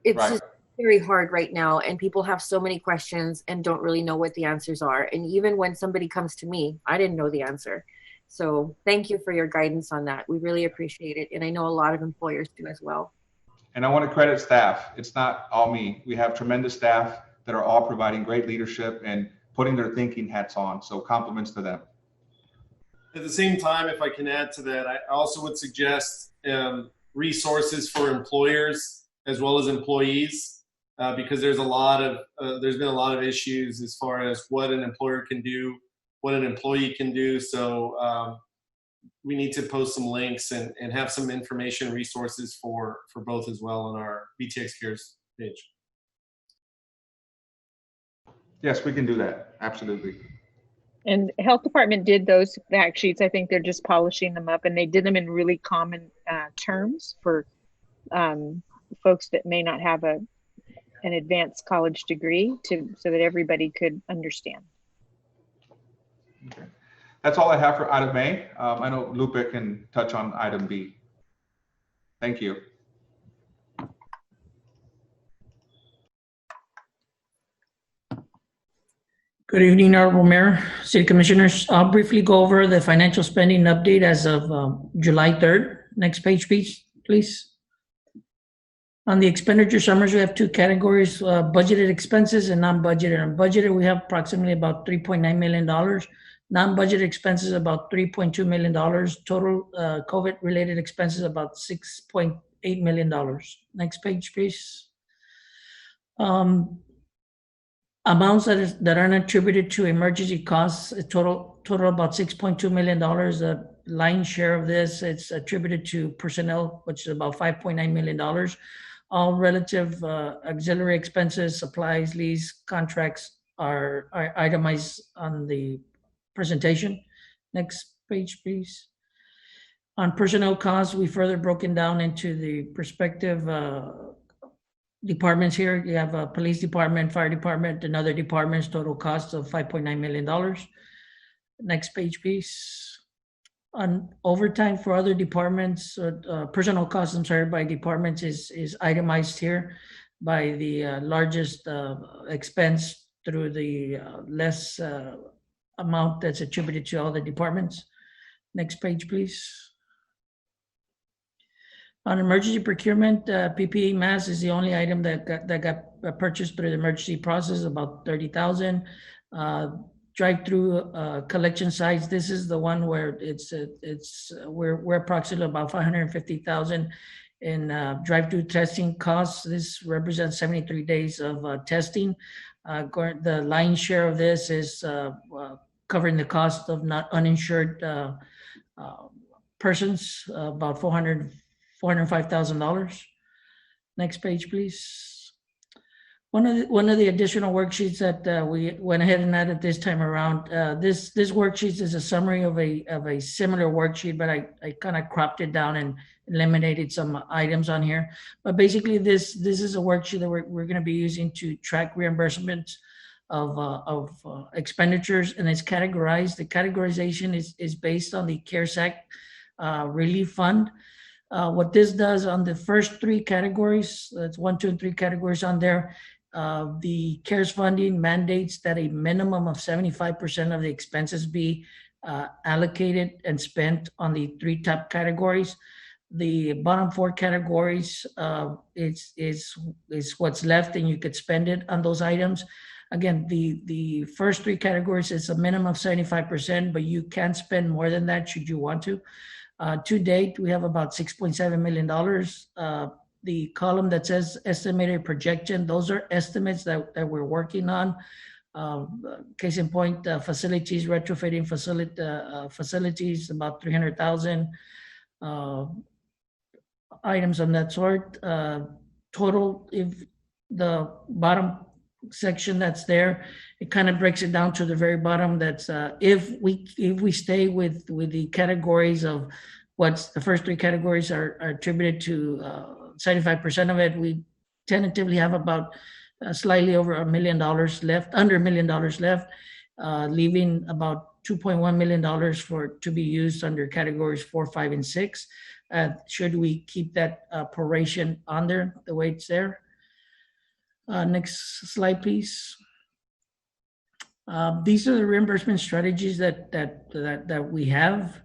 G: it's just very hard right now, and people have so many questions and don't really know what the answers are. And even when somebody comes to me, I didn't know the answer. So thank you for your guidance on that. We really appreciate it. And I know a lot of employers do as well.
L: And I want to credit staff. It's not all me. We have tremendous staff that are all providing great leadership and putting their thinking hats on. So compliments to them.
D: At the same time, if I can add to that, I also would suggest resources for employers as well as employees. Because there's been a lot of issues as far as what an employer can do, what an employee can do. So we need to post some links and have some information resources for both as well on our BTX Cares page.
L: Yes, we can do that. Absolutely.
I: And health department did those fact sheets. I think they're just polishing them up, and they did them in really common terms for folks that may not have an advanced college degree, so that everybody could understand.
L: Okay. That's all I have for item A. I know Lupe can touch on item B. Thank you.
M: Good evening, Honorable Mayor, City Commissioners. I'll briefly go over the financial spending update as of July 3rd. Next page, please. On the expenditure summaries, we have two categories, budgeted expenses and non-budgeted. On budgeted, we have approximately about $3.9 million. Non-budgeted expenses, about $3.2 million. Total COVID-related expenses, about $6.8 million. Next page, please. Amounts that aren't attributed to emergency costs, total about $6.2 million. lion's share of this, it's attributed to personnel, which is about $5.9 million. All relative auxiliary expenses, supplies, lease, contracts are itemized on the presentation. Next page, please. On personnel costs, we further broken down into the respective departments here. You have a police department, fire department, and other departments, total cost of $5.9 million. Next page, please. On overtime for other departments, personnel costs, I'm sorry, by departments is itemized here by the largest expense through the less amount that's attributed to all the departments. Next page, please. On emergency procurement, PPE masks is the only item that got purchased through the emergency process, about 30,000. Drive-through collection sites. This is the one where we're approximately about 550,000 in drive-through testing costs. This represents 73 days of testing. The lion's share of this is covering the cost of not uninsured persons, about $405,000. Next page, please. One of the additional worksheets that we went ahead and added this time around. This worksheet is a summary of a similar worksheet, but I kind of cropped it down and eliminated some items on here. But basically, this is a worksheet that we're going to be using to track reimbursements of expenditures, and it's categorized. The categorization is based on the CARES Act relief fund. What this does on the first three categories, that's 1, 2, and 3 categories on there, the CARES funding mandates that a minimum of 75% of the expenses be allocated and spent on the 3 top categories. The bottom 4 categories is what's left, and you could spend it on those items. Again, the first 3 categories is a minimum of 75%, but you can spend more than that should you want to. To date, we have about $6.7 million. The column that says estimated projection, those are estimates that we're working on. Case in point, facilities, retrofitting facilities, about 300,000 items on that sort. Total, if the bottom section that's there, it kind of breaks it down to the very bottom. That's if we stay with the categories of what's the first 3 categories are attributed to 75% of it, we tentatively have about slightly over $1 million left, under $1 million left, leaving about $2.1 million to be used under categories 4, 5, and 6. Should we keep that proration on there the way it's there? Next slide, please. These are the reimbursement strategies that we have.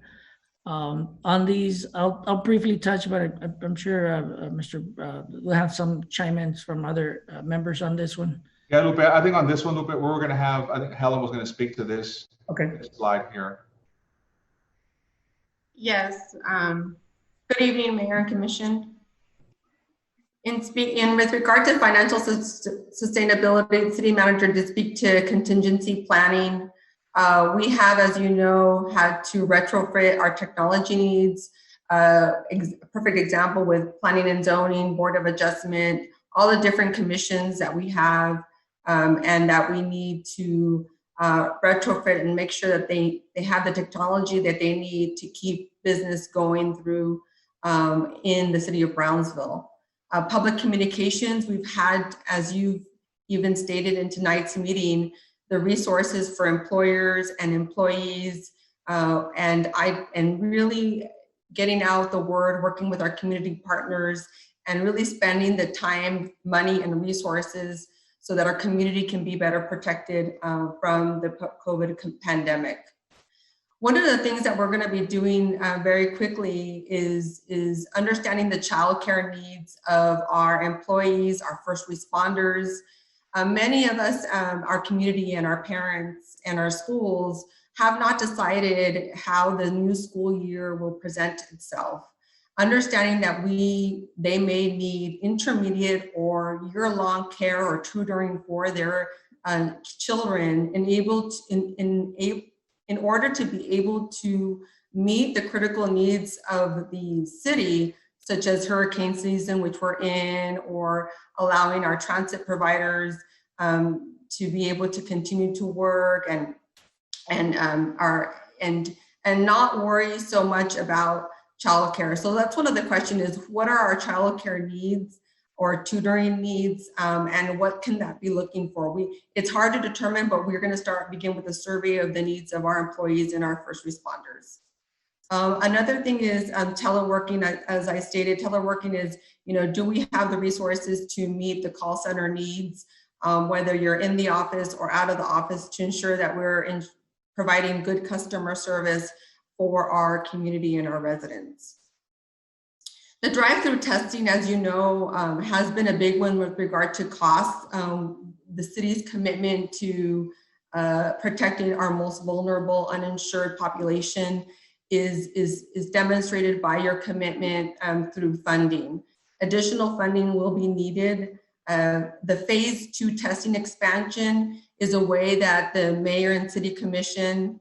M: On these, I'll briefly touch, but I'm sure we'll have some chime-ins from other members on this one.
L: Yeah, Lupe, I think on this one, Lupe, we're going to have, I think Helen was going to speak to this, this slide here.
N: Yes. Good evening, Mayor and Commission. With regard to financial sustainability, the city manager did speak to contingency planning. We have, as you know, had to retrofit our technology needs. Perfect example with planning and zoning, board of adjustment, all the different commissions that we have and that we need to retrofit and make sure that they have the technology that they need to keep business going through in the city of Brownsville. Public communications, we've had, as you've even stated in tonight's meeting, the resources for employers and employees, and really getting out the word, working with our community partners, and really spending the time, money, and resources so that our community can be better protected from the COVID pandemic. One of the things that we're going to be doing very quickly is understanding the childcare needs of our employees, our first responders. Many of us, our community and our parents and our schools have not decided how the new school year will present itself. Understanding that they may need intermediate or year-long care or tutoring for their children, in order to be able to meet the critical needs of the city, such as hurricane season, which we're in, or allowing our transit providers to be able to continue to work and not worry so much about childcare. So that's one of the questions is, what are our childcare needs or tutoring needs, and what can that be looking for? It's hard to determine, but we're going to begin with a survey of the needs of our employees and our first responders. Another thing is teleworking. As I stated, teleworking is, do we have the resources to meet the call center needs, whether you're in the office or out of the office, to ensure that we're providing good customer service for our community and our residents. The drive-through testing, as you know, has been a big one with regard to costs. The city's commitment to protecting our most vulnerable uninsured population is demonstrated by your commitment through funding. Additional funding will be needed. The phase 2 testing expansion is a way that the mayor and city commission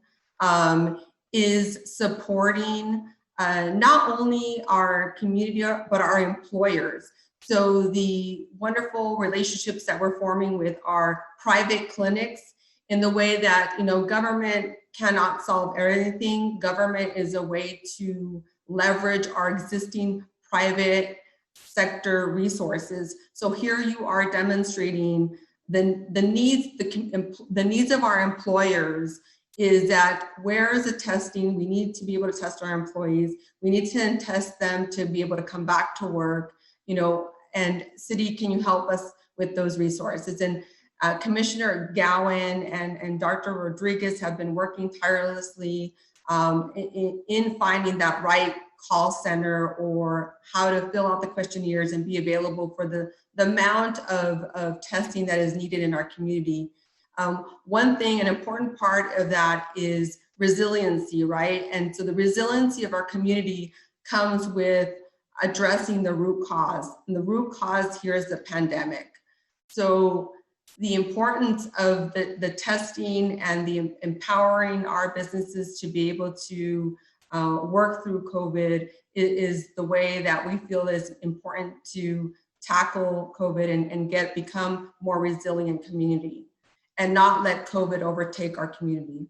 N: is supporting not only our community, but our employers. So the wonderful relationships that we're forming with our private clinics, in the way that, government cannot solve everything. Government is a way to leverage our existing private sector resources. So here you are demonstrating the needs of our employers is that, where is the testing? We need to be able to test our employees. We need to test them to be able to come back to work, and city, can you help us with those resources? And Commissioner Gowan and Dr. Rodriguez have been working tirelessly in finding that right call center, or how to fill out the questionnaires and be available for the amount of testing that is needed in our community. One thing, an important part of that is resiliency, right? And so the resiliency of our community comes with addressing the root cause. And the root cause here is the pandemic. So the importance of the testing and the empowering our businesses to be able to work through COVID is the way that we feel is important to tackle COVID and become more resilient community, and not let COVID overtake our community.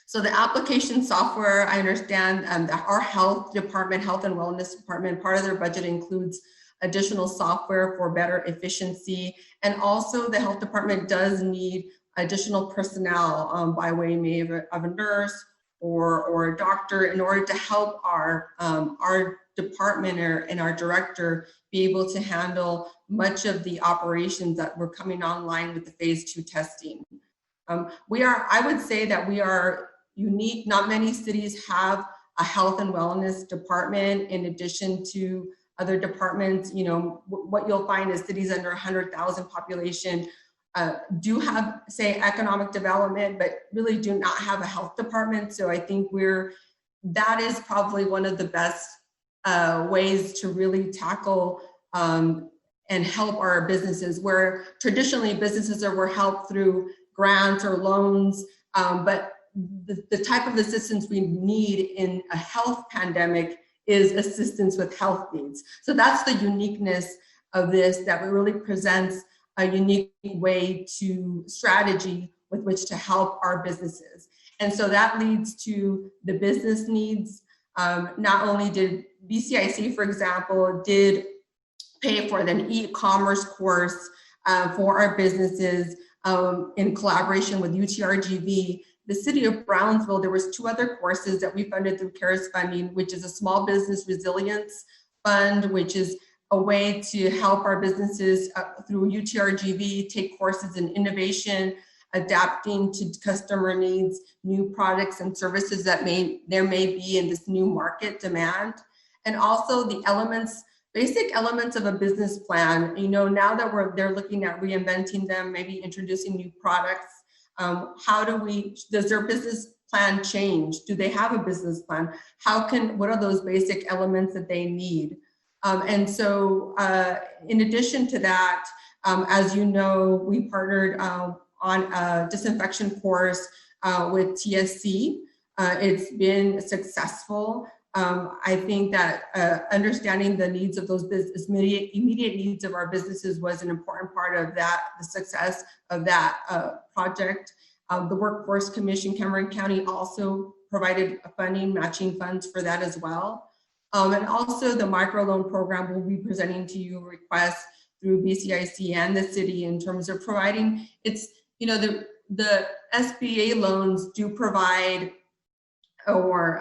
N: So the application software, I understand that our health department, health and wellness department, part of their budget includes additional software for better efficiency. And also the health department does need additional personnel by way maybe of a nurse or a doctor, in order to help our department and our director be able to handle much of the operations that were coming online with the phase 2 testing. I would say that we are unique. Not many cities have a health and wellness department in addition to other departments. What you'll find is cities under 100,000 population do have, say, economic development, but really do not have a health department. So I think that is probably one of the best ways to really tackle and help our businesses, where traditionally businesses were helped through grants or loans, but the type of assistance we need in a health pandemic is assistance with health needs. So that's the uniqueness of this, that it really presents a unique way to strategy with which to help our businesses. And so that leads to the business needs. Not only did BCIC, for example, did pay for an e-commerce course for our businesses in collaboration with UTRGV. The city of Brownsville, there was 2 other courses that we funded through CARES funding, which is a small business resilience fund, which is a way to help our businesses through UTRGV take courses in innovation, adapting to customer needs, new products and services that there may be in this new market demand. And also the basic elements of a business plan. Now that they're looking at reinventing them, maybe introducing new products, does their business plan change? Do they have a business plan? What are those basic elements that they need? And so in addition to that, as you know, we partnered on a disinfection course with TSC. It's been successful. I think that understanding the needs of those business, immediate needs of our businesses was an important part of that, the success of that project. The Workforce Commission, Cameron County also provided funding, matching funds for that as well. And also the microloan program will be presenting to you requests through BCIC and the city in terms of providing, it's, you know, the SBA loans do provide or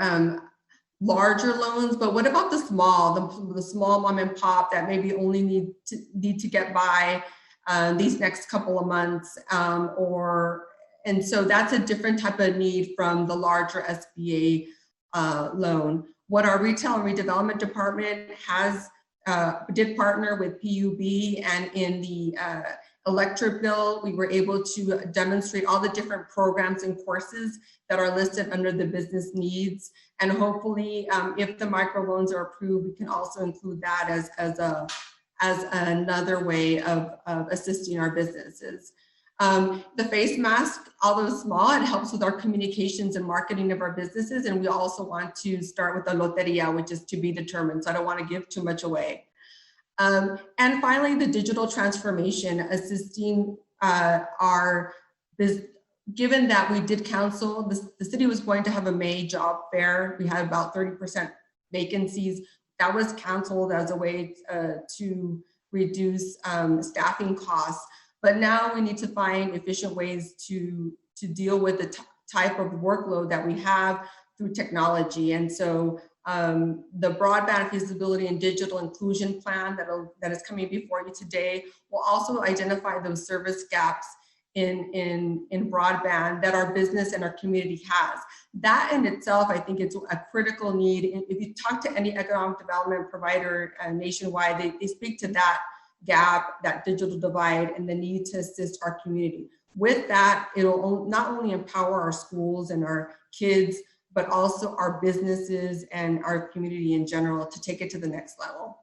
N: larger loans, but what about the small, the small mom and pop that maybe only need to get by these next couple of months, and so that's a different type of need from the larger SBA loan. What our retail and redevelopment department has did partner with PUB, and in the electric bill, we were able to demonstrate all the different programs and courses that are listed under the business needs. And hopefully, if the microloans are approved, we can also include that as another way of assisting our businesses. The face mask, although small, it helps with our communications and marketing of our businesses. And we also want to start with the loteria, which is to be determined. So I don't want to give too much away. And finally, the digital transformation, assisting our business. Given that we did counsel, the city was going to have a May job fair. We had about 30% vacancies. That was counseled as a way to reduce staffing costs. But now we need to find efficient ways to deal with the type of workload that we have through technology. And so the broadband feasibility and digital inclusion plan that is coming before you today will also identify those service gaps in broadband that our business and our community has. That in itself, I think it's a critical need. If you talk to any economic development provider nationwide, they speak to that gap, that digital divide, and the need to assist our community. With that, it'll not only empower our schools and our kids, but also our businesses and our community in general to take it to the next level.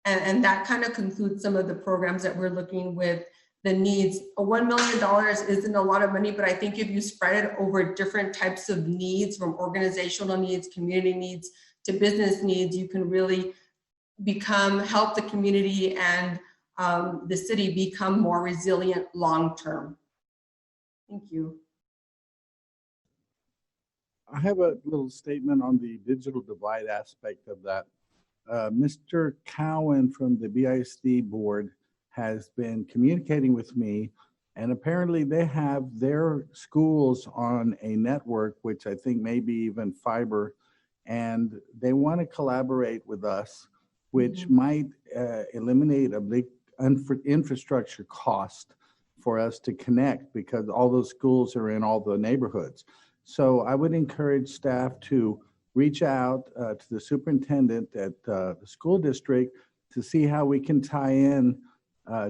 N: And that kind of concludes some of the programs that we're looking with the needs. $1 million isn't a lot of money, but I think if you spread it over different types of needs, from organizational needs, community needs, to business needs, you can really help the community and the city become more resilient long-term. Thank you.
O: I have a little statement on the digital divide aspect of that. Mr. Cowan from the BISD board has been communicating with me, and apparently they have their schools on a network, which I think maybe even fiber, and they want to collaborate with us, which might eliminate a big infrastructure cost for us to connect, because all those schools are in all the neighborhoods. So I would encourage staff to reach out to the superintendent at the school district to see how we can tie in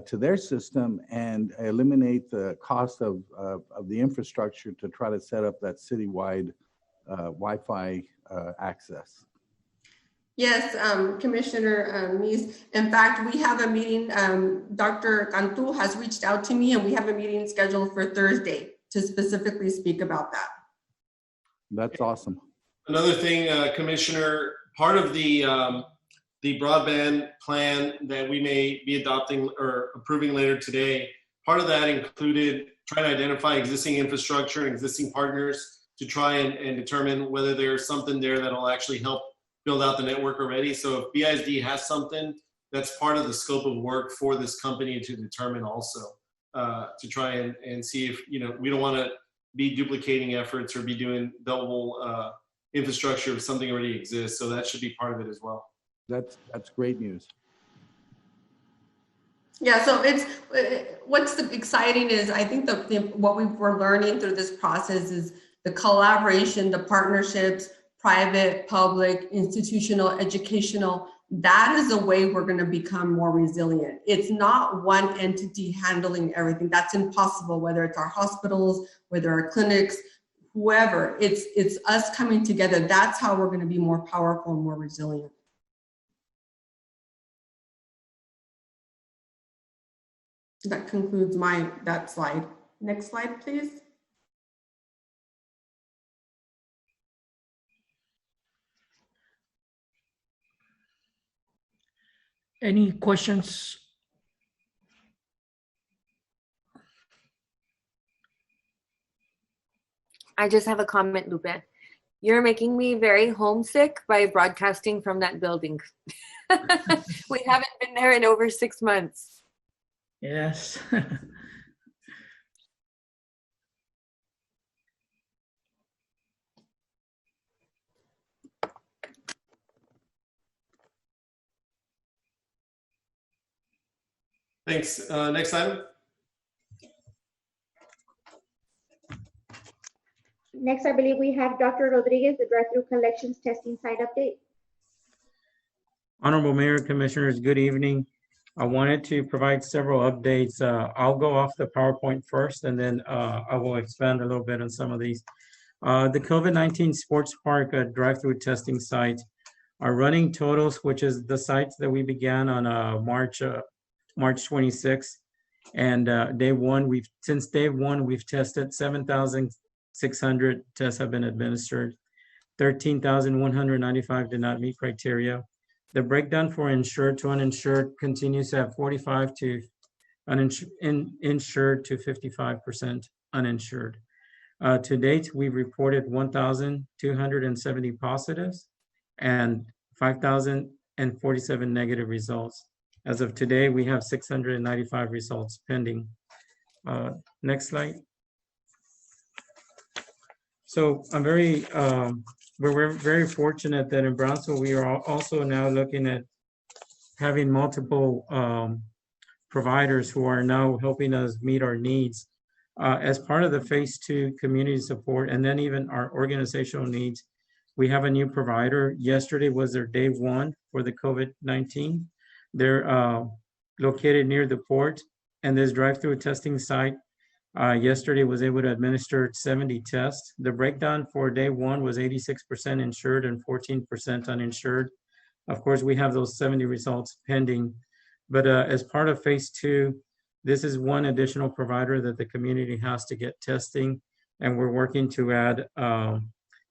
O: to their system and eliminate the cost of the infrastructure to try to set up that citywide Wi-Fi access.
N: Yes, Commissioner Mies. In fact, we have a meeting. Dr. Cantu has reached out to me, and we have a meeting scheduled for Thursday to specifically speak about that.
O: That's awesome.
D: Another thing, Commissioner, part of the broadband plan that we may be adopting or approving later today, part of that included trying to identify existing infrastructure and existing partners to try and determine whether there's something there that'll actually help build out the network already. So if BISD has something, that's part of the scope of work for this company to determine also, to try and see if, we don't want to be duplicating efforts or be doing double infrastructure if something already exists. So that should be part of it as well.
O: That's great news.
N: Yeah, so what's exciting is I think what we're learning through this process is the collaboration, the partnerships, private, public, institutional, educational. That is a way we're going to become more resilient. It's not one entity handling everything. That's impossible, whether it's our hospitals, whether our clinics, whoever. It's us coming together. That's how we're going to be more powerful and more resilient. That concludes that slide. Next slide, please.
M: Any questions?
G: I just have a comment, Lupe. You're making me very homesick by broadcasting from that building. We haven't been there in over 6 months.
M: Yes.
D: Thanks. Next item.
A: Next, I believe we have Dr. Rodriguez, the drive-through collections testing site update.
F: Honorable Mayor, Commissioners, good evening. I wanted to provide several updates. I'll go off the PowerPoint first, and then I will expand a little bit on some of these. The COVID-19 Sports Park drive-through testing site, our running totals, which is the sites that we began on March 26th, and since day one, we've tested 7,600 tests have been administered. 13,195 did not meet criteria. The breakdown for insured to uninsured continues to have 45 to insured to 55% uninsured. To date, we've reported 1,270 positives and 5,047 negative results. As of today, we have 695 results pending. Next slide. So we're very fortunate that in Brownsville, we are also now looking at having multiple providers who are now helping us meet our needs. As part of the phase 2 community support, and then even our organizational needs, we have a new provider. Yesterday was their day 1 for the COVID-19. They're located near the port, and this drive-through testing site yesterday was able to administer 70 tests. The breakdown for day 1 was 86% insured and 14% uninsured. Of course, we have those 70 results pending, but as part of phase 2, this is one additional provider that the community has to get testing, and we're working to add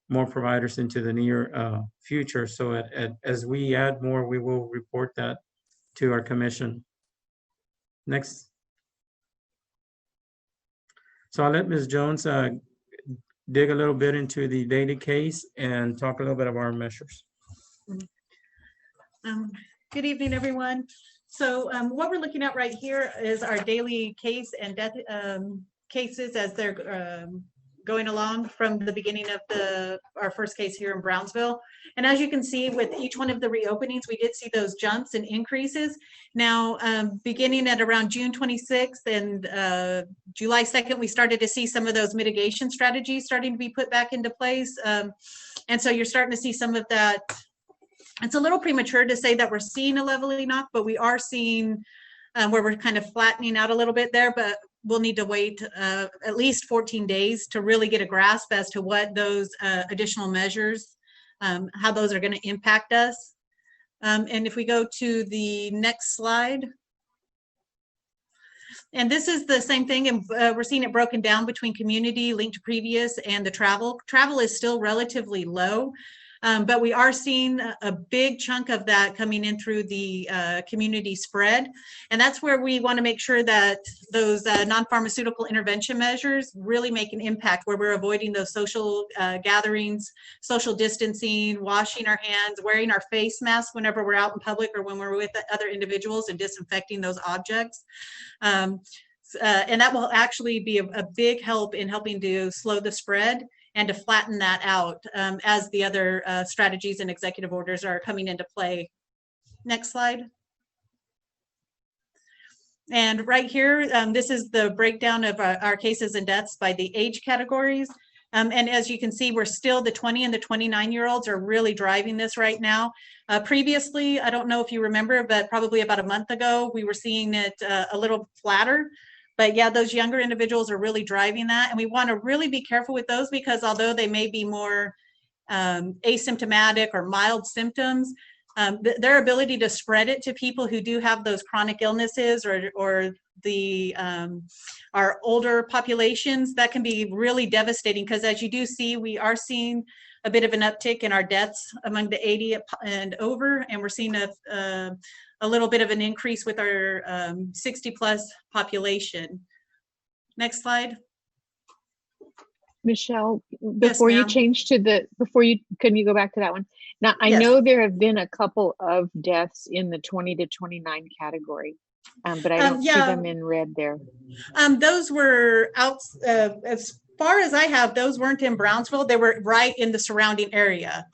F: more providers into the near future. So as we add more, we will report that to our commission. Next. So I'll let Ms. Jones dig a little bit into the data case and talk a little bit about our measures.
P: Good evening, everyone. So what we're looking at right here is our daily case and death cases as they're going along from the beginning of our first case here in Brownsville. And as you can see, with each one of the reopenings, we did see those jumps and increases. Now, beginning at around June 26th and July 2nd, we started to see some of those mitigation strategies starting to be put back into place. And so you're starting to see some of that. It's a little premature to say that we're seeing a leveling off, but we are seeing where we're kind of flattening out a little bit there, but we'll need to wait at least 14 days to really get a grasp as to what those additional measures, how those are going to impact us. And if we go to the next slide. And this is the same thing, and we're seeing it broken down between community, linked to previous, and the travel. Travel is still relatively low. But we are seeing a big chunk of that coming in through the community spread. And that's where we want to make sure that those non-pharmaceutical intervention measures really make an impact, where we're avoiding those social gatherings, social distancing, washing our hands, wearing our face masks whenever we're out in public or when we're with other individuals, and disinfecting those objects. And that will actually be a big help in helping to slow the spread and to flatten that out as the other strategies and executive orders are coming into play. Next slide. And right here, this is the breakdown of our cases and deaths by the age categories. And as you can see, we're still, the 20 and the 29-year-olds are really driving this right now. Previously, I don't know if you remember, but probably about a month ago, we were seeing it a little flatter. But yeah, those younger individuals are really driving that. And we want to really be careful with those, because although they may be more asymptomatic or mild symptoms, their ability to spread it to people who do have those chronic illnesses or the our older populations, that can be really devastating. Because as you do see, we are seeing a bit of an uptick in our deaths among the 80 and over, and we're seeing a little bit of an increase with our 60 plus population. Next slide.
I: Michelle, before you
P: ma'am.
I: change to can you go back to that one? Now, I
P: Yes.
I: know there have been a couple of deaths in the 20 to 29 category, but I don't see
P: yeah.
I: them in red there.
P: Those were out, as far as I have, those weren't in Brownsville. They were right in the surrounding area.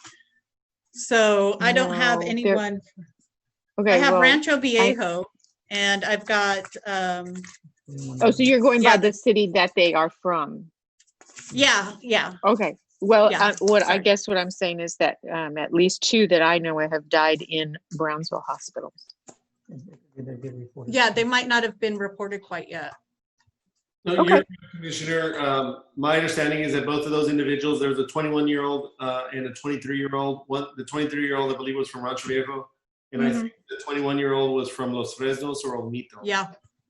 P: So I don't have
I: No,
P: anyone.
I: Okay,
P: I have
I: well,
P: Rancho Viejo, and I've got.
I: Oh, so you're going by the city that they are from?
P: Yeah, yeah.
I: Okay. Well,
P: Yeah,
I: I guess what I'm saying is that at least 2 that I know have died in Brownsville hospitals.
P: Yeah, they might not have been reported quite yet.
D: No,
I: Okay.
D: you're right, Commissioner. My understanding is that both of those individuals, there was a 21-year-old and a 23-year-old. The 23-year-old, I believe, was from Rancho Viejo, and I think the 21-year-old was from Los Fresnos or Olmito.
P: Yeah,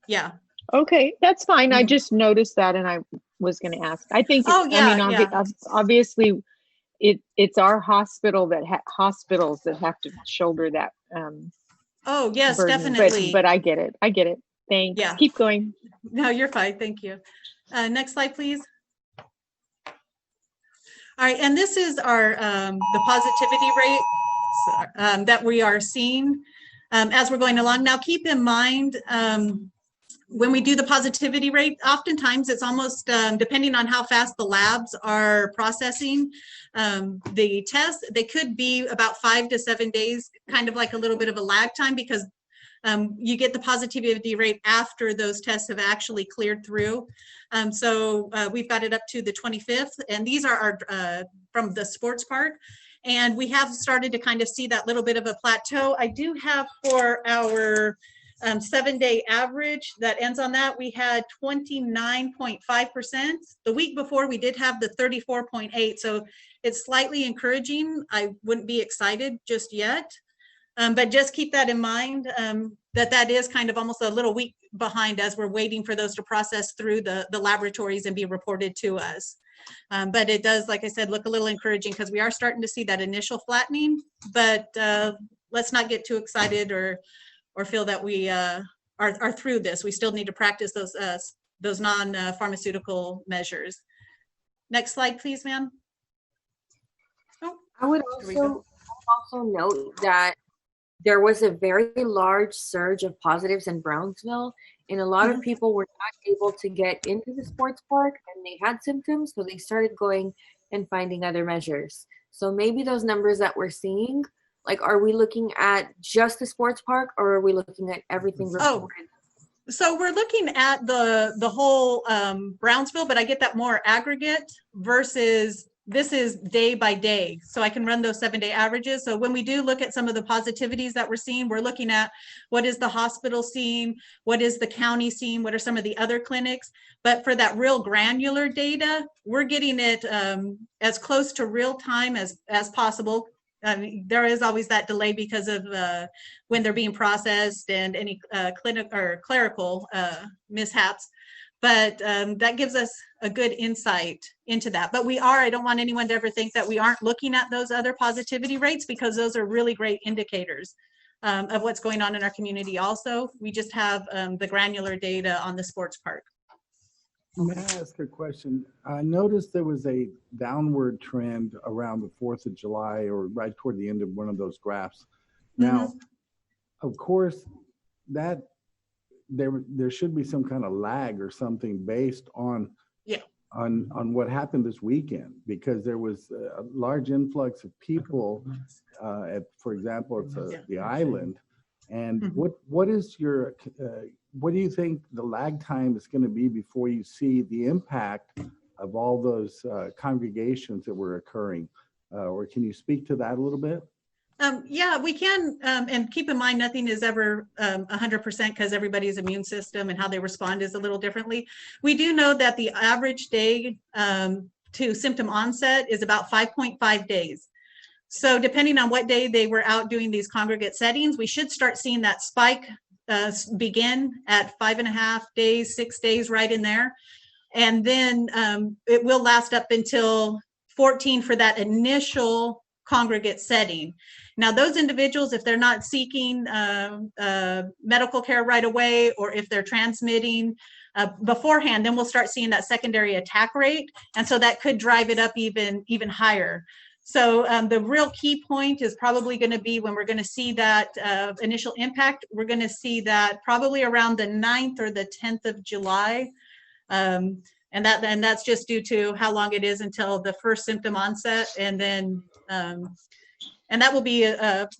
P: yeah.
I: Okay, that's fine. I just noticed that, and I was going to ask. I think.
P: Oh, yeah,
I: I mean,
P: yeah.
I: obviously, it's our hospitals that have to shoulder that.
P: Oh, yes,
I: burden.
P: definitely.
I: But I get it. Thanks.
P: Yeah.
I: Keep going.
P: No, you're fine. Thank you. Next slide, please. All right, and this is our the positivity rate that we are seeing as we're going along. Now, keep in mind, when we do the positivity rate, oftentimes it's almost, depending on how fast the labs are processing the test, they could be about 5 to 7 days, kind of like a little bit of a lag time, because you get the positivity rate after those tests have actually cleared through. So we've got it up to the 25th, and these are our from the sports park. And we have started to kind of see that little bit of a plateau. I do have for our 7-day average that ends on that, we had 29.5%. The week before we did have the 34.8, so it's slightly encouraging. I wouldn't be excited just yet, but just keep that in mind, that is kind of almost a little week behind as we're waiting for those to process through the laboratories and be reported to us. But it does, like I said, look a little encouraging because we are starting to see that initial flattening, but let's not get too excited or feel that we are through this. We still need to practice those non-pharmaceutical measures. Next slide, please, ma'am. Oh,
G: I would also note that there was a very large surge of positives in Brownsville, and a lot of people were not able to get into the sports park, and they had symptoms, so they started going and finding other measures. So maybe those numbers that we're seeing, like, are we looking at just the sports park, or are we looking at everything reported?
P: So we're looking at the whole Brownsville, but I get that more aggregate versus this is day by day. So I can run those 7-day averages. So when we do look at some of the positivities that we're seeing, we're looking at what is the hospital seeing, what is the county seeing, what are some of the other clinics. But for that real granular data, we're getting it as close to real time as possible. There is always that delay because of when they're being processed and any clinic or clerical mishaps. But that gives us a good insight into that. But I don't want anyone to ever think that we aren't looking at those other positivity rates, because those are really great indicators of what's going on in our community also. We just have the granular data on the sports park.
O: May I ask a question? I noticed there was a downward trend around the 4th of July or right toward the end of one of those graphs. Now, of course, that there should be some kind of lag or something based on on what happened this weekend, because there was a large influx of people for example, it's the island. And what is your what do you think the lag time is going to be before you see the impact of all those congregations that were occurring? Or can you speak to that a little bit?
P: Yeah, we can, and keep in mind, nothing is ever 100% because everybody's immune system and how they respond is a little differently. We do know that the average day to symptom onset is about 5.5 days. So depending on what day they were out doing these congregate settings, we should start seeing that spike begin at 5.5 days, 6 days, right in there. And then it will last up until 14 for that initial congregate setting. Now, those individuals, if they're not seeking medical care right away, or if they're transmitting beforehand, then we'll start seeing that secondary attack rate. And so that could drive it up even higher. So the real key point is probably going to be when we're going to see that initial impact. We're going to see that probably around the 9th or the 10th of July. And that's just due to how long it is until the first symptom onset. And then and that will be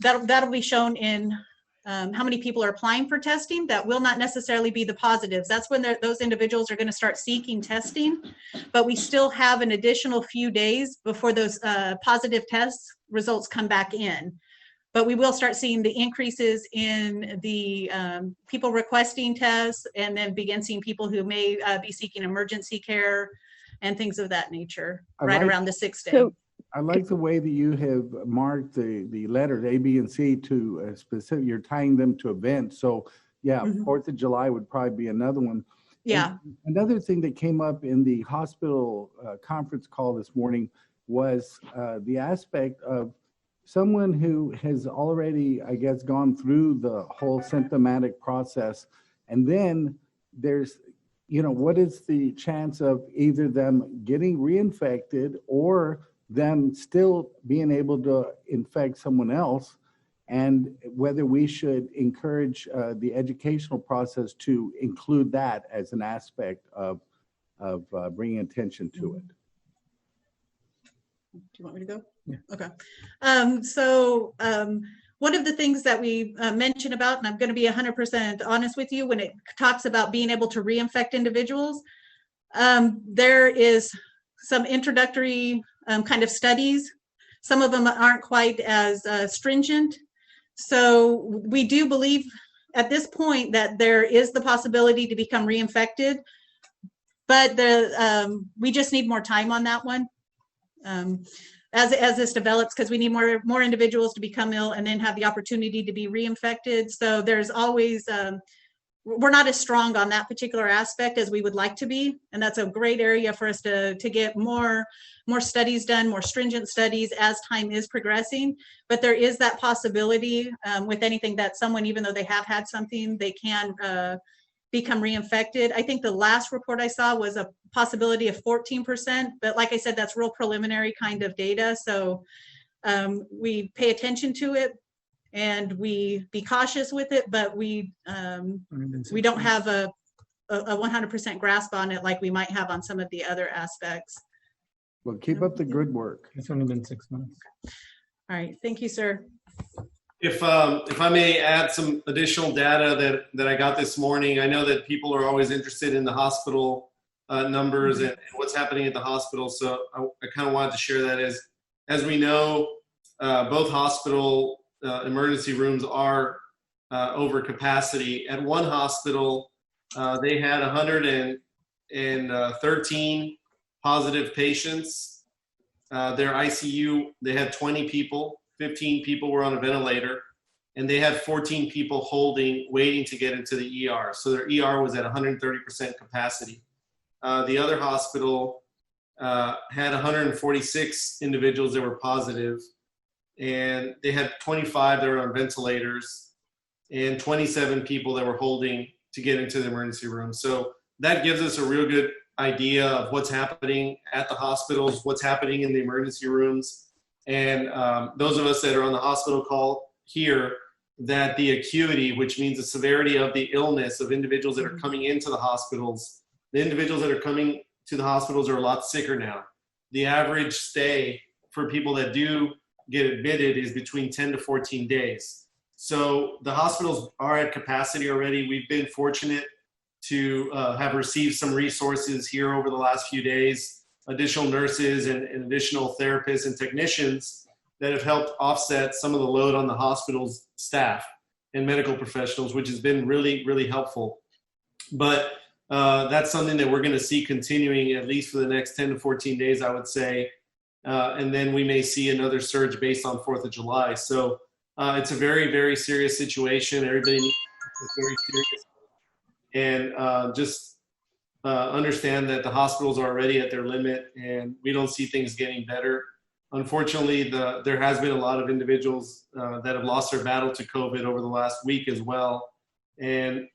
P: that'll be shown in how many people are applying for testing. That will not necessarily be the positives. That's when those individuals are going to start seeking testing, but we still have an additional few days before those positive test results come back in. But we will start seeing the increases in the people requesting tests, and then begin seeing people who may be seeking emergency care and things of that nature around the 6th day.
O: So, I like the way that you have marked the letters A, B, and C to a specific, you're tying them to events. So yeah, 4th of July would probably be another one.
P: Yeah.
O: And another thing that came up in the hospital conference call this morning was the aspect of someone who has already, I guess, gone through the whole symptomatic process. And then there's, what is the chance of either them getting reinfected or them still being able to infect someone else, and whether we should encourage the educational process to include that as an aspect of bringing attention to it.
P: Do you want me to go? Yeah. Okay. So one of the things that we mentioned about, and I'm going to be 100% honest with you, when it talks about being able to reinfect individuals, there is some introductory kind of studies. Some of them aren't quite as stringent. So we do believe at this point that there is the possibility to become reinfected, but we just need more time on that one as this develops, because we need more individuals to become ill and then have the opportunity to be reinfected. So there's always we're not as strong on that particular aspect as we would like to be, and that's a great area for us to get more studies done, more stringent studies as time is progressing. But there is that possibility with anything that someone, even though they have had something, they can become reinfected. I think the last report I saw was a possibility of 14%, but like I said, that's real preliminary kind of data. So we pay attention to it, and we be cautious with it, but we don't have a 100% grasp on it like we might have on some of the other aspects.
O: Well, keep up the good work.
F: It's only been 6 months.
P: All right, thank you, sir.
D: If I may add some additional data that I got this morning, I know that people are always interested in the hospital numbers and what's happening at the hospital. So I kind of wanted to share that. As we know, both hospital emergency rooms are over capacity. At one hospital, they had 113 positive patients. Their ICU, they had 20 people, 15 people were on a ventilator, and they had 14 people waiting to get into the ER. So their ER was at 130% capacity. The other hospital had 146 individuals that were positive, and they had 25 that were on ventilators and 27 people that were holding to get into the emergency room. So that gives us a real good idea of what's happening at the hospitals, what's happening in the emergency rooms. And those of us that are on the hospital call hear that the acuity, which means the severity of the illness of individuals that are coming into the hospitals, the individuals that are coming to the hospitals are a lot sicker now. The average stay for people that do get admitted is between 10 to 14 days. So the hospitals are at capacity already. We've been fortunate to have received some resources here over the last few days, additional nurses and additional therapists and technicians that have helped offset some of the load on the hospital's staff and medical professionals, which has been really, really helpful. But that's something that we're going to see continuing at least for the next 10 to 14 days, I would say. And then we may see another surge based on 4th of July. So it's a very, very serious situation. Everybody needs to take it very serious. And just understand that the hospitals are already at their limit, and we don't see things getting better. unfortunately, there has been a lot of individuals that have lost their battle to COVID over the last week as well. And,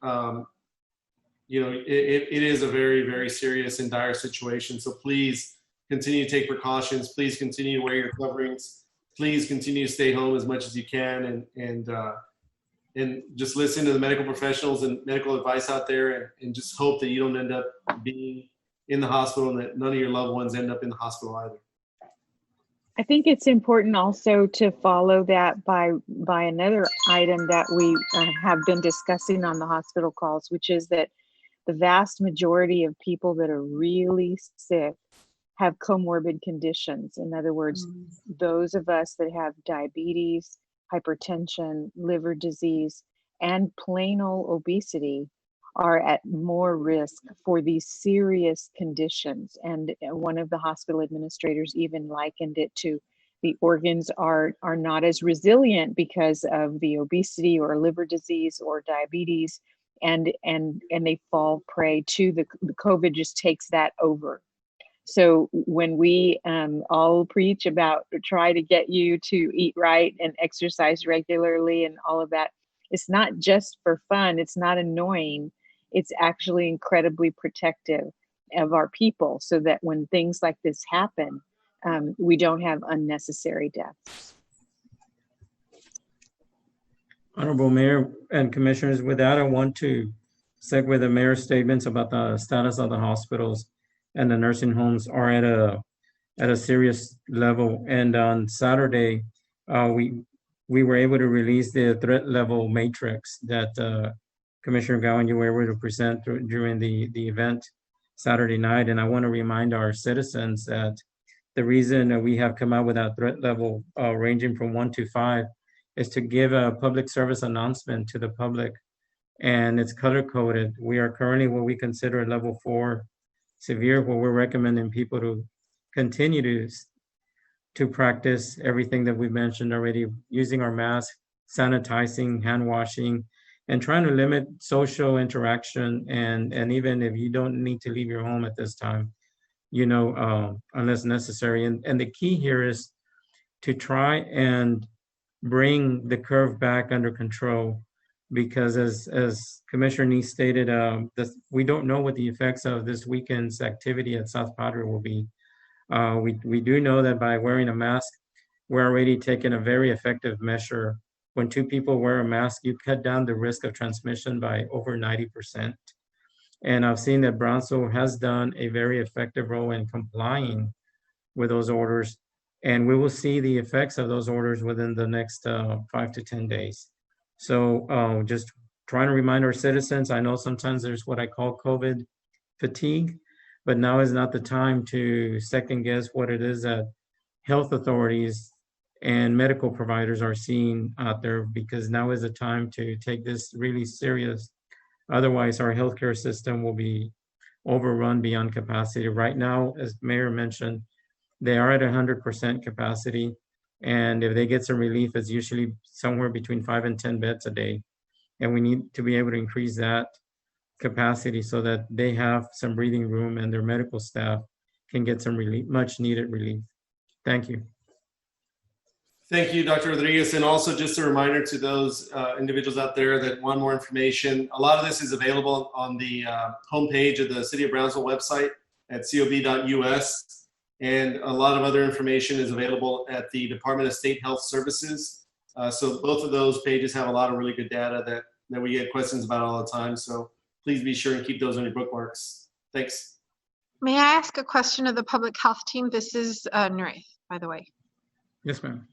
D: it is a very, very serious and dire situation. So please continue to take precautions. Please continue to wear your coverings. Please continue to stay home as much as you can, and just listen to the medical professionals and medical advice out there, and just hope that you don't end up being in the hospital and that none of your loved ones end up in the hospital either.
I: I think it's important also to follow that by another item that we have been discussing on the hospital calls, which is that the vast majority of people that are really sick have comorbid conditions. In other words, those of us that have diabetes, hypertension, liver disease, and plain old obesity are at more risk for these serious conditions. And one of the hospital administrators even likened it to the organs are not as resilient because of the obesity or liver disease or diabetes, and they fall prey to the COVID just takes that over. So when we all preach about try to get you to eat right and exercise regularly and all of that, it's not just for fun. It's not annoying. It's actually incredibly protective of our people so that when things like this happen, we don't have unnecessary deaths.
F: Honorable Mayor and Commissioners, with that, I want to segue the mayor's statements about the status of the hospitals and the nursing homes are at a serious level. And on Saturday, we were able to release the threat level matrix that Commissioner Gowan, you were able to present during the event Saturday night. And I want to remind our citizens that the reason that we have come out with that threat level ranging from 1 to 5 is to give a public service announcement to the public, and it's color coded. We are currently what we consider level 4 severe, where we're recommending people to continue to practice everything that we've mentioned already, using our mask, sanitizing, hand washing, and trying to limit social interaction. And even if you don't need to leave your home at this time, unless necessary. And the key here is to try and bring the curve back under control, because as Commissioner Neese stated, we don't know what the effects of this weekend's activity at South Padre will be. We do know that by wearing a mask, we're already taking a very effective measure. When 2 people wear a mask, you cut down the risk of transmission by over 90%. And I've seen that Brownsville has done a very effective role in complying with those orders. And we will see the effects of those orders within the next 5 to 10 days. So just trying to remind our citizens, I know sometimes there's what I call COVID fatigue, but now is not the time to second guess what it is that health authorities and medical providers are seeing out there, because now is the time to take this really serious. Otherwise, our healthcare system will be overrun beyond capacity. Right now, as Mayor mentioned, they are at 100% capacity. And if they get some relief, it's usually somewhere between 5 and 10 beds a day. And we need to be able to increase that capacity so that they have some breathing room and their medical staff can get some relief, much needed relief. Thank you.
D: Thank you, Dr. Rodriguez. And also just a reminder to those individuals out there that want more information. A lot of this is available on the homepage of the City of Brownsville website at cob.us. And a lot of other information is available at the Department of State Health Services. So both of those pages have a lot of really good data that we get questions about all the time. So please be sure and keep those on your bookmarks. Thanks.
C: May I ask a question of the public health team? This is Nurith, by the way.
F: Yes, ma'am.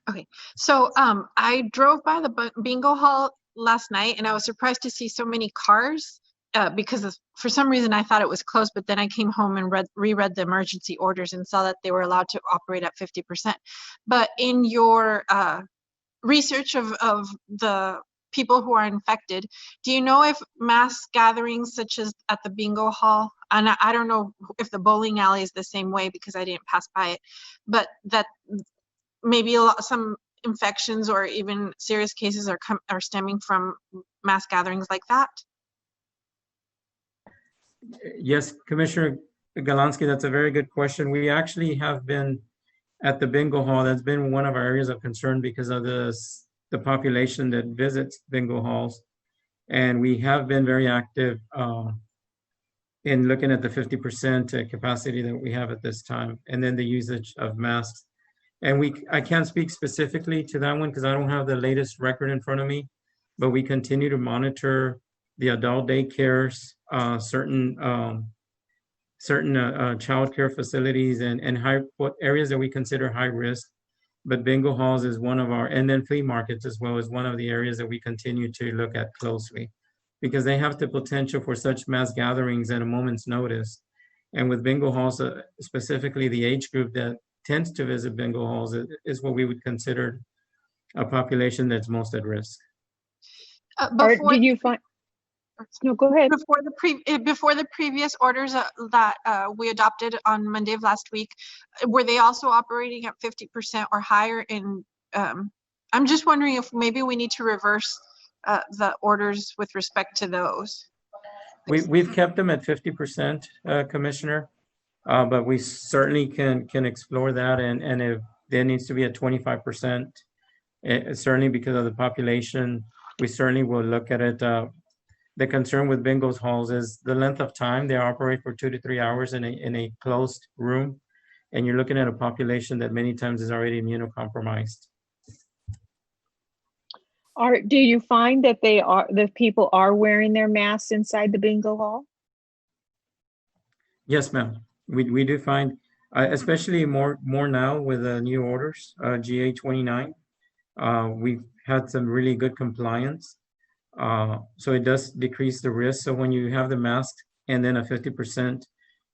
C: Okay, so I drove by the bingo hall last night and I was surprised to see so many cars because for some reason I thought it was closed, but then I came home and reread the emergency orders and saw that they were allowed to operate at 50%. But in your research of the people who are infected, do you know if mass gatherings such as at the bingo hall, and I don't know if the bowling alley is the same way because I didn't pass by it, but that maybe some infections or even serious cases are stemming from mass gatherings like that?
F: Yes, Commissioner Galansky, that's a very good question. We actually have been at the bingo hall, that's been one of our areas of concern because of the population that visits bingo halls. And we have been very active in looking at the 50% capacity that we have at this time, and then the usage of masks. And I can't speak specifically to that one because I don't have the latest record in front of me, but we continue to monitor the adult daycares, certain childcare facilities and what areas that we consider high risk. But bingo halls is one of our, and then flea markets as well, is one of the areas that we continue to look at closely because they have the potential for such mass gatherings at a moment's notice. And with bingo halls, specifically the age group that tends to visit bingo halls is what we would consider a population that's most at risk.
I: Art, did you find? No, go ahead.
C: Before the previous orders that we adopted on Monday of last week, were they also operating at 50% or higher? In I'm just wondering if maybe we need to reverse the orders with respect to those.
F: We've kept them at 50%, Commissioner, but we certainly can explore that, and if there needs to be a 25%, certainly because of the population, we certainly will look at it. The concern with bingo halls is the length of time. They operate for 2 to 3 hours in a closed room, and you're looking at a population that many times is already immunocompromised.
I: Do you find that the people are wearing their masks inside the bingo hall?
F: Yes, ma'am. We do find, especially more now with the new orders, GA 29. We've had some really good compliance. So it does decrease the risk. So when you have the mask and then a 50%,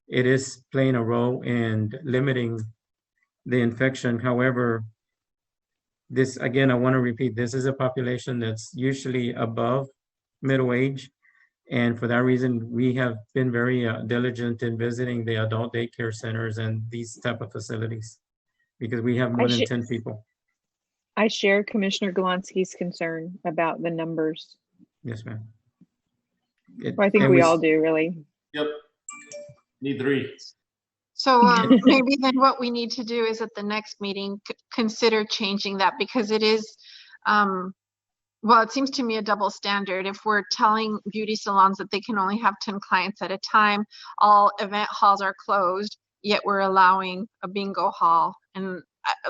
F: it is playing a role in limiting the infection. However, this, again, I want to repeat, this is a population that's usually above middle age. And for that reason, we have been very diligent in visiting the adult daycare centers and these type of facilities because we have more than 10 people.
I: I share Commissioner Galansky's concern about the numbers.
F: Yes, ma'am.
I: I think we all do, really.
D: Yep. Need 3.
C: So maybe then what we need to do is at the next meeting, consider changing that because it is, well, it seems to me a double standard. If we're telling beauty salons that they can only have 10 clients at a time, all event halls are closed, yet we're allowing a bingo hall and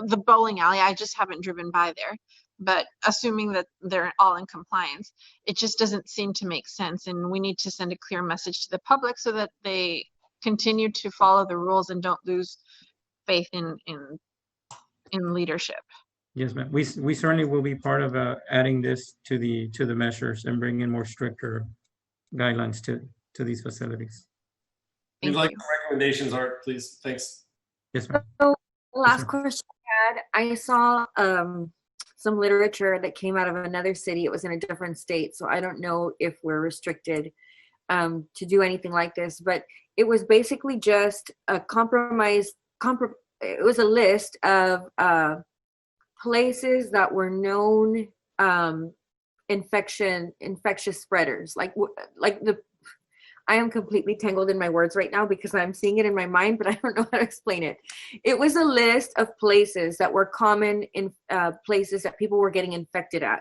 C: the bowling alley, I just haven't driven by there. But assuming that they're all in compliance, it just doesn't seem to make sense. And we need to send a clear message to the public so that they continue to follow the rules and don't lose faith in leadership.
F: Yes, ma'am. We certainly will be part of adding this to the measures and bringing more stricter guidelines to these facilities.
D: We'd like recommendations, Art, please. Thanks.
F: Yes, ma'am.
G: So last question I had, I saw some literature that came out of another city. It was in a different state, so I don't know if we're restricted to do anything like this, but it was basically just a it was a list of places that were known infectious spreaders. I am completely tangled in my words right now because I'm seeing it in my mind, but I don't know how to explain it. It was a list of places that were common in places that people were getting infected at.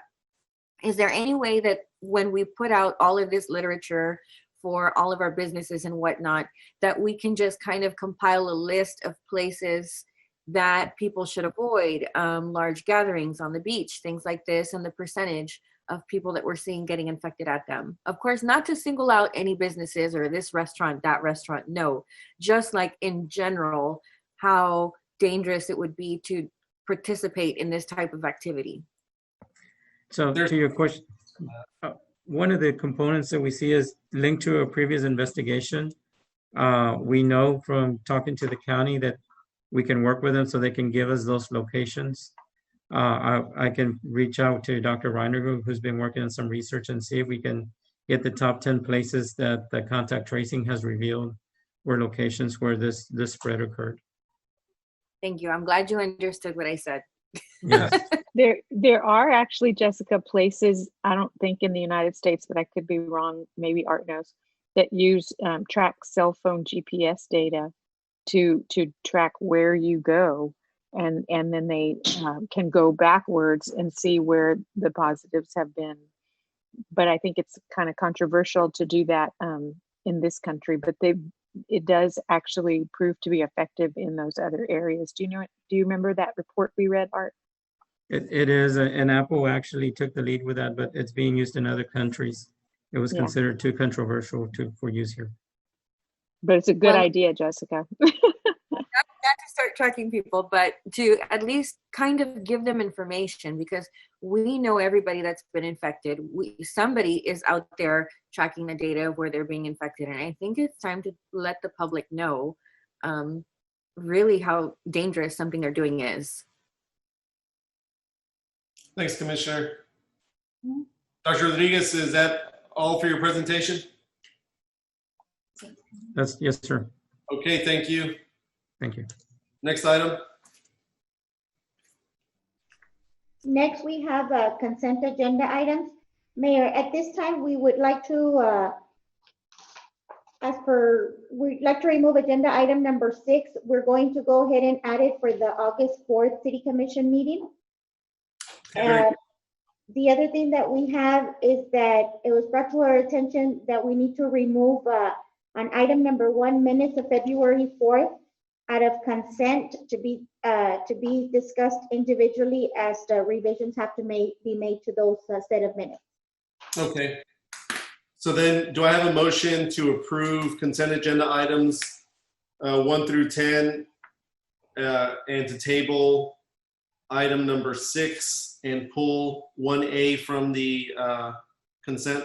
G: Is there any way that when we put out all of this literature for all of our businesses and whatnot, that we can just kind of compile a list of places that people should avoid, large gatherings on the beach, things like this, and the percentage of people that we're seeing getting infected at them? Of course, not to single out any businesses or this restaurant, that restaurant, no. Just like in general, how dangerous it would be to participate in this type of activity.
F: So to your question, one of the components that we see is linked to a previous investigation. We know from talking to the county that we can work with them so they can give us those locations. I can reach out to Dr. Reiniger, who's been working on some research, and see if we can get the top 10 places that the contact tracing has revealed were locations where this spread occurred.
G: Thank you. I'm glad you understood what I said.
F: Yes.
I: There are actually, Jessica, places, I don't think in the United States, but I could be wrong, maybe Art knows, that use track cell phone GPS data to track where you go and then they can go backwards and see where the positives have been. But I think it's kind of controversial to do that in this country, but it does actually prove to be effective in those other areas. Do you remember that report we read, Art?
F: It is, and Apple actually took the lead with that, but it's being used in other countries. It was
I: Yeah.
F: considered too controversial for use here.
I: But it's a good
G: Well-
I: idea, Jessica.
G: Not to start tracking people, but to at least kind of give them information, because we know everybody that's been infected. Somebody is out there tracking the data of where they're being infected, and I think it's time to let the public know really how dangerous something they're doing is.
D: Thanks, Commissioner. Dr. Rodriguez, is that all for your presentation?
F: Yes, sir.
D: Okay, thank you.
F: Thank you.
D: Next item.
A: Next, we have consent agenda items. Mayor, at this time, we would like to, we'd like to remove agenda item number 6. We're going to go ahead and add it for the August 4th City Commission meeting. And the other thing that we have is that it was brought to our attention that we need to remove on item number 1, minutes of February 4th out of consent to be discussed individually, as the revisions have to be made to those set of minutes.
D: Okay. So then, do I have a motion to approve consent agenda items 1 through 10 and to table item number 6 and pull 1A from the consent?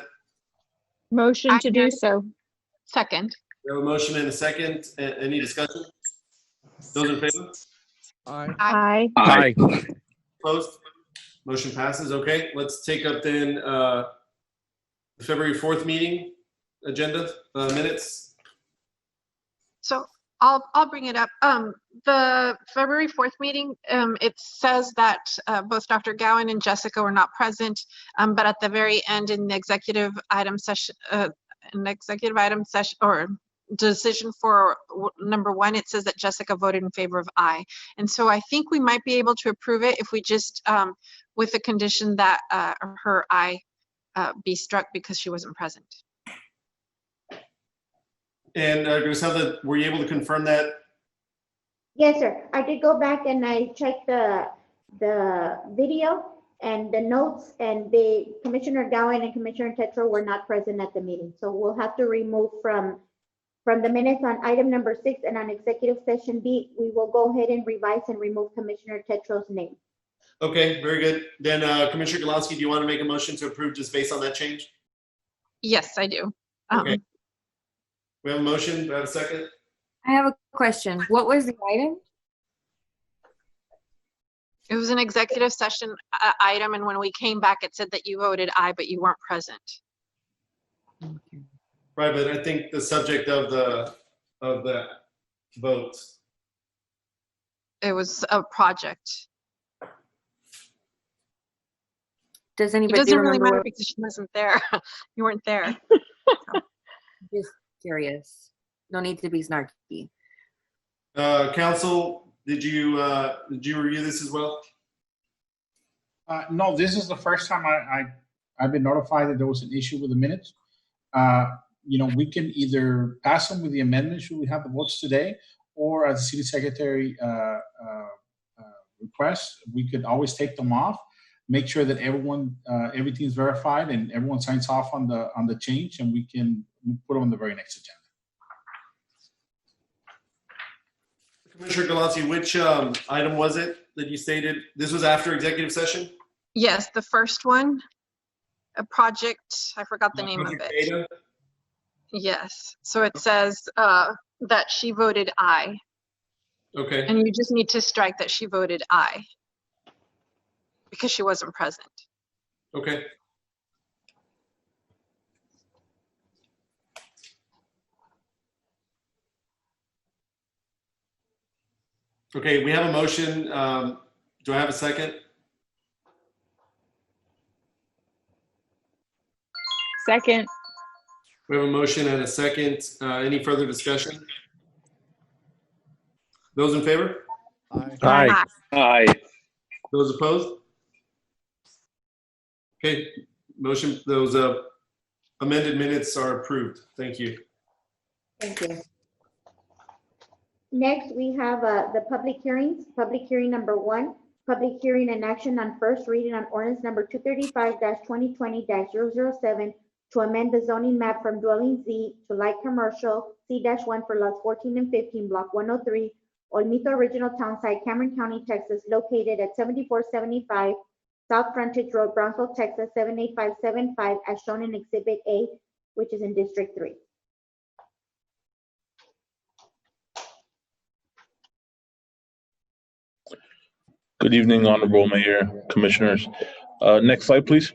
I: Motion to do so.
C: Second.
D: We have a motion and a second. Any discussion? Those in favor?
I: Aye.
B: Aye.
D: Opposed? Motion passes. Okay, let's take up then the February 4th meeting agenda minutes.
C: So I'll bring it up. The February 4th meeting, it says that both Dr. Gowan and Jessica were not present, but at the very end in the executive item session, or decision for number 1, it says that Jessica voted in favor of aye. And so I think we might be able to approve it if we just, with the condition that her aye be struck because she wasn't present.
D: And Griselda, were you able to confirm that?
A: Yes, sir. I did go back and I checked the video and the notes, and Commissioner Gowan and Commissioner Tetro were not present at the meeting. So we'll have to remove from the minutes on item number 6 and on executive session B, we will go ahead and revise and remove Commissioner Tetro's name.
D: Okay, very good. Then Commissioner Galowski, do you want to make a motion to approve just based on that change?
C: Yes, I do.
D: Okay. We have a motion. Do I have a second?
G: I have a question. What was the item?
C: It was an executive session item, and when we came back, it said that you voted aye, but you weren't present.
D: Right, but I think the subject of the vote.
C: It was a project.
G: Does
C: It
G: anybody
C: doesn't really
G: remember?
C: matter because she wasn't there. You weren't there.
G: Just curious. No need to be snarky.
D: Council, did you review this as well?
Q: No, this is the first time I've been notified that there was an issue with the minutes. We can either pass them with the amendment should we have the votes today, or as the city secretary requests, we could always take them off, make sure that everything's verified and everyone signs off on the change, and we can put them on the very next agenda.
D: Commissioner Galazzi, which item was it that you stated? This was after executive session?
C: Yes, the first one, a project, I forgot the name of
D: Project
C: it.
D: Beta?
C: Yes, so it says that she voted aye.
D: Okay.
C: And you just need to strike that she voted aye because she wasn't present.
D: Okay. Okay, we have a motion. Do I have a second?
I: Second.
D: We have a motion and a second. Any further discussion? Those in favor? Aye.
B: Aye.
D: Those opposed? Okay, motion, those amended minutes are approved. Thank you.
A: Thank you. Next, we have the public hearings. Public hearing number 1, public hearing and action on first reading on ordinance number 235-2020-007 to amend the zoning map from dwelling Z to light commercial C-1 for lots 14 and 15, block 103, Olmito Original Town Site, Cameron County, Texas, located at 7475 South Frontage Road, Brownsville, Texas, 78575, as shown in Exhibit A, which is in District 3.
R: Good evening, Honorable Mayor, Commissioners. Next slide, please.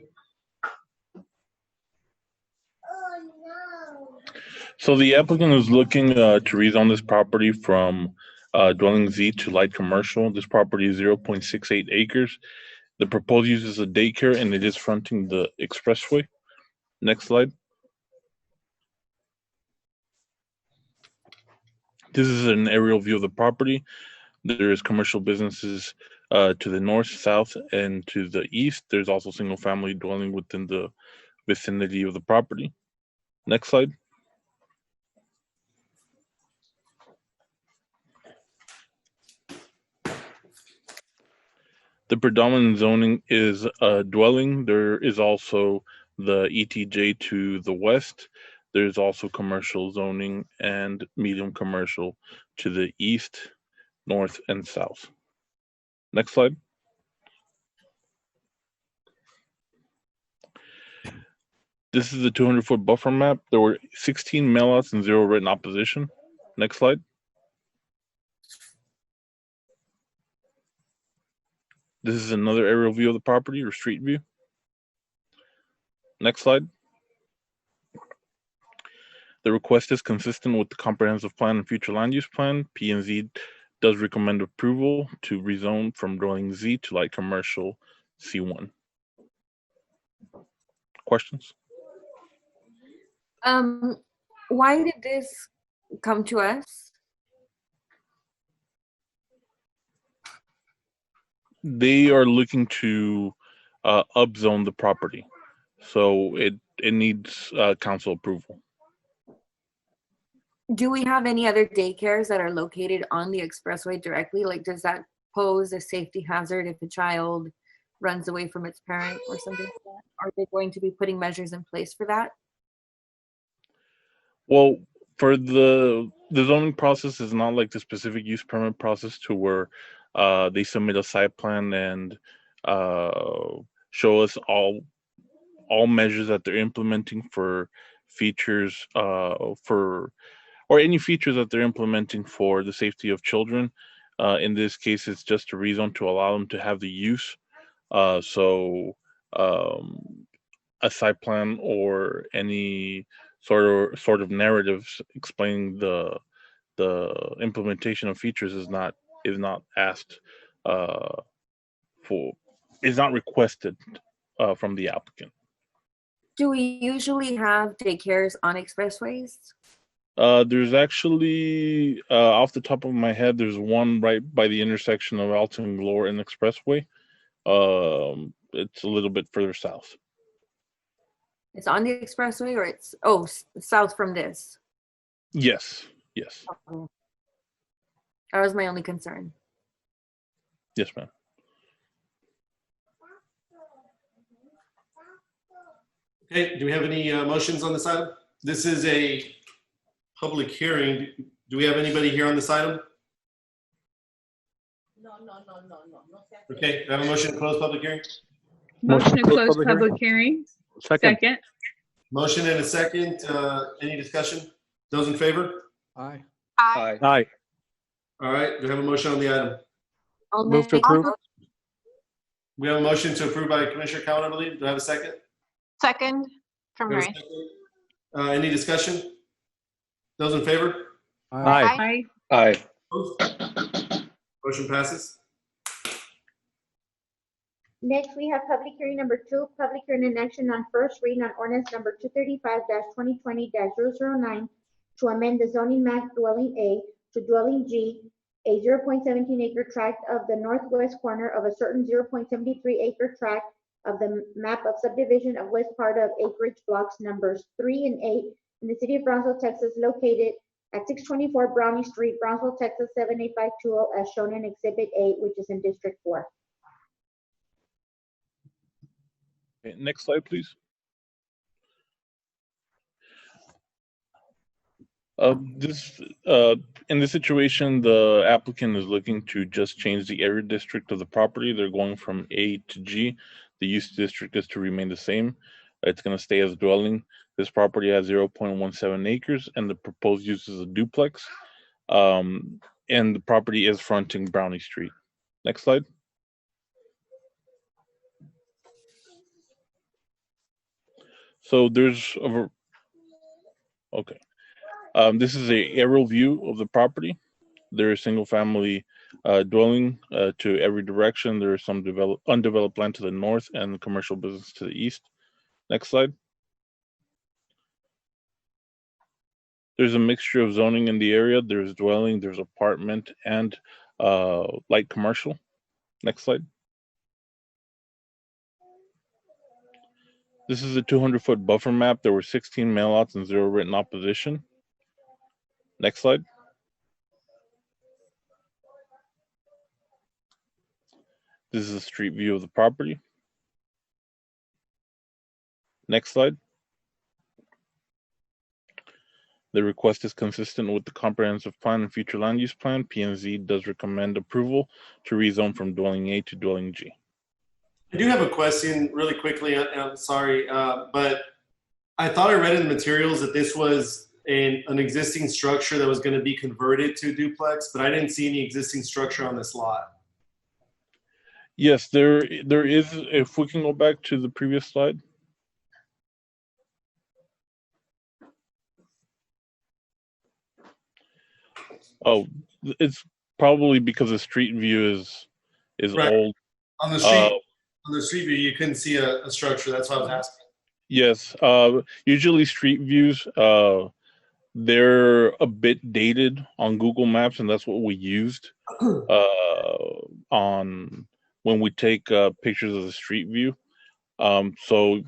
R: So the applicant is looking to rezone this property from dwelling Z to light commercial. This property is 0.68 acres. The proposed use is a daycare and it is fronting the expressway. Next slide. This is an aerial view of the property. There is commercial businesses to the north, south, and to the east. There's also single family dwelling within the vicinity of the property. Next slide. The predominant zoning is dwelling. There is also the ETJ to the west. There's also commercial zoning and medium commercial to the east, north, and south. Next slide. This is the 200-foot buffer map. There were 16 mailouts and 0 written opposition. Next slide. This is another aerial view of the property or street view. Next slide. The request is consistent with the comprehensive plan and future land use plan. P&Z does recommend approval to rezone from dwelling Z to light commercial C1. Questions?
G: Why did this come to us?
R: They are looking to upzone the property, so it needs council approval.
G: Do we have any other daycares that are located on the expressway directly? Like, does that pose a safety hazard if a child runs away from its parent or something like that? Are they going to be putting measures in place for that?
R: Well, for the zoning process is not like the specific use permit process to where they submit a site plan and show us all measures that they're implementing for features or any features that they're implementing for the safety of children. In this case, it's just a rezone to allow them to have the use. So a site plan or any sort of narratives explaining the implementation of features is not asked is not requested from the applicant.
G: Do we usually have daycares on expressways?
R: There's actually, off the top of my head, there's one right by the intersection of Alton and Glory and Expressway. It's a little bit further south.
G: It's on the expressway, or it's south from this?
R: Yes.
G: That was my only concern.
R: Yes, ma'am.
D: Okay, do we have any motions on this item? This is a public hearing. Do we have anybody here on this item?
S: No.
D: Okay, do I have a motion to close public hearing?
I: Motion to close public hearing. Second.
D: Motion and a second. Any discussion? Those in favor?
O: Aye.
B: Aye.
D: All right, do we have a motion on the item?
G: I'll
B: Move to
G: make-
B: approve.
D: We have a motion to approve by Commissioner Cowan, I believe. Do I have a second?
C: Second from
D: Do I have a
C: Ray.
D: second? Any discussion? Those in favor?
B: Aye.
I: Aye.
B: Aye.
D: Opposed? Motion passes.
A: Next, we have public hearing number 2, public hearing and action on first reading on ordinance number 235-2020-009 to amend the zoning map dwelling A to dwelling G a 0.17 acre tract of the northwest corner of a certain 0.73 acre tract of the map of subdivision of west part of acreage blocks numbers 3 and 8 in the city of Brownsville, Texas, located at 624 Brownie Street, Brownsville, Texas 78520, as shown in Exhibit A, which is in District 4.
R: Okay, next slide, please. In this situation, the applicant is looking to just change the area district of the property. They're going from A to G. The use district is to remain the same. It's going to stay as a dwelling. This property has 0.17 acres, and the proposed use is a duplex. And the property is fronting Brownie Street. Next slide. So there's okay. This is a aerial view of the property. There is single family dwelling to every direction. There is some undeveloped land to the north and commercial business to the east. Next slide. There's a mixture of zoning in the area. There's dwelling, there's apartment, and light commercial. Next slide. This is a 200-foot buffer map. There were 16 mailouts and 0 written opposition. Next slide. This is a street view of the property. Next slide. The request is consistent with the comprehensive plan and future land use plan. P&Z does recommend approval to rezone from dwelling A to dwelling G.
D: I do have a question really quickly. I'm sorry, but I thought I read in the materials that this was an existing structure that was going to be converted to duplex, but I didn't see any existing structure on this lot.
R: Yes, there is. If we can go back to the previous slide. Oh, it's probably because the street view is
D: Right.
R: old.
D: On the street view, you couldn't see a structure. That's why I was asking.
R: Yes, usually street views, they're a bit dated on Google Maps, and that's what we used on when we take pictures of the street view. So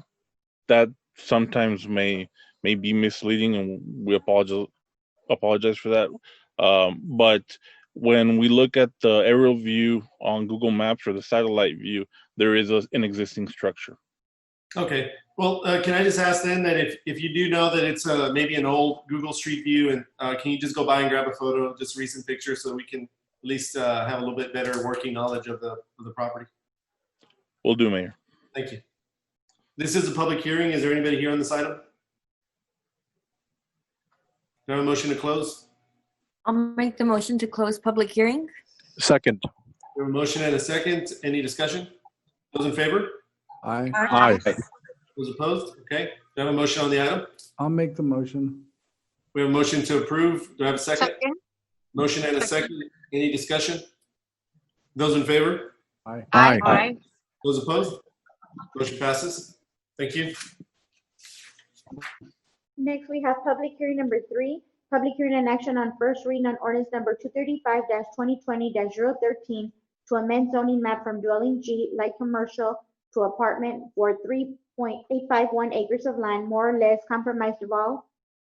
R: that sometimes may be misleading, and we apologize for that. But when we look at the aerial view on Google Maps or the satellite view, there is an existing structure.
D: Okay. Well, can I just ask then that if you do know that it's maybe an old Google Street View, and can you just go by and grab a photo, just a recent picture, so we can at least have a little bit better working knowledge of the property?
R: Will do, Mayor.
D: Thank you. This is a public hearing. Is there anybody here on this item? Do I have a motion to close?
G: I'll make the motion to close public hearing.
S: Second.
D: We have a motion and a second. Any discussion? Those in favor?
O: Aye.
S: Aye.
D: Those opposed? Okay. Do I have a motion on the item?
O: I'll make the motion.
D: We have a motion to approve. Do I have a second?
C: Second.
D: Motion and a second. Any discussion? Those in favor?
O: Aye.
S: Aye.
D: Those opposed? Motion passes. Thank you.
A: Next, we have public hearing number 3, public hearing and action on first reading on ordinance number 235-2020-013 to amend zoning map from dwelling G light commercial to apartment for 3.851 acres of land, more or less compromised of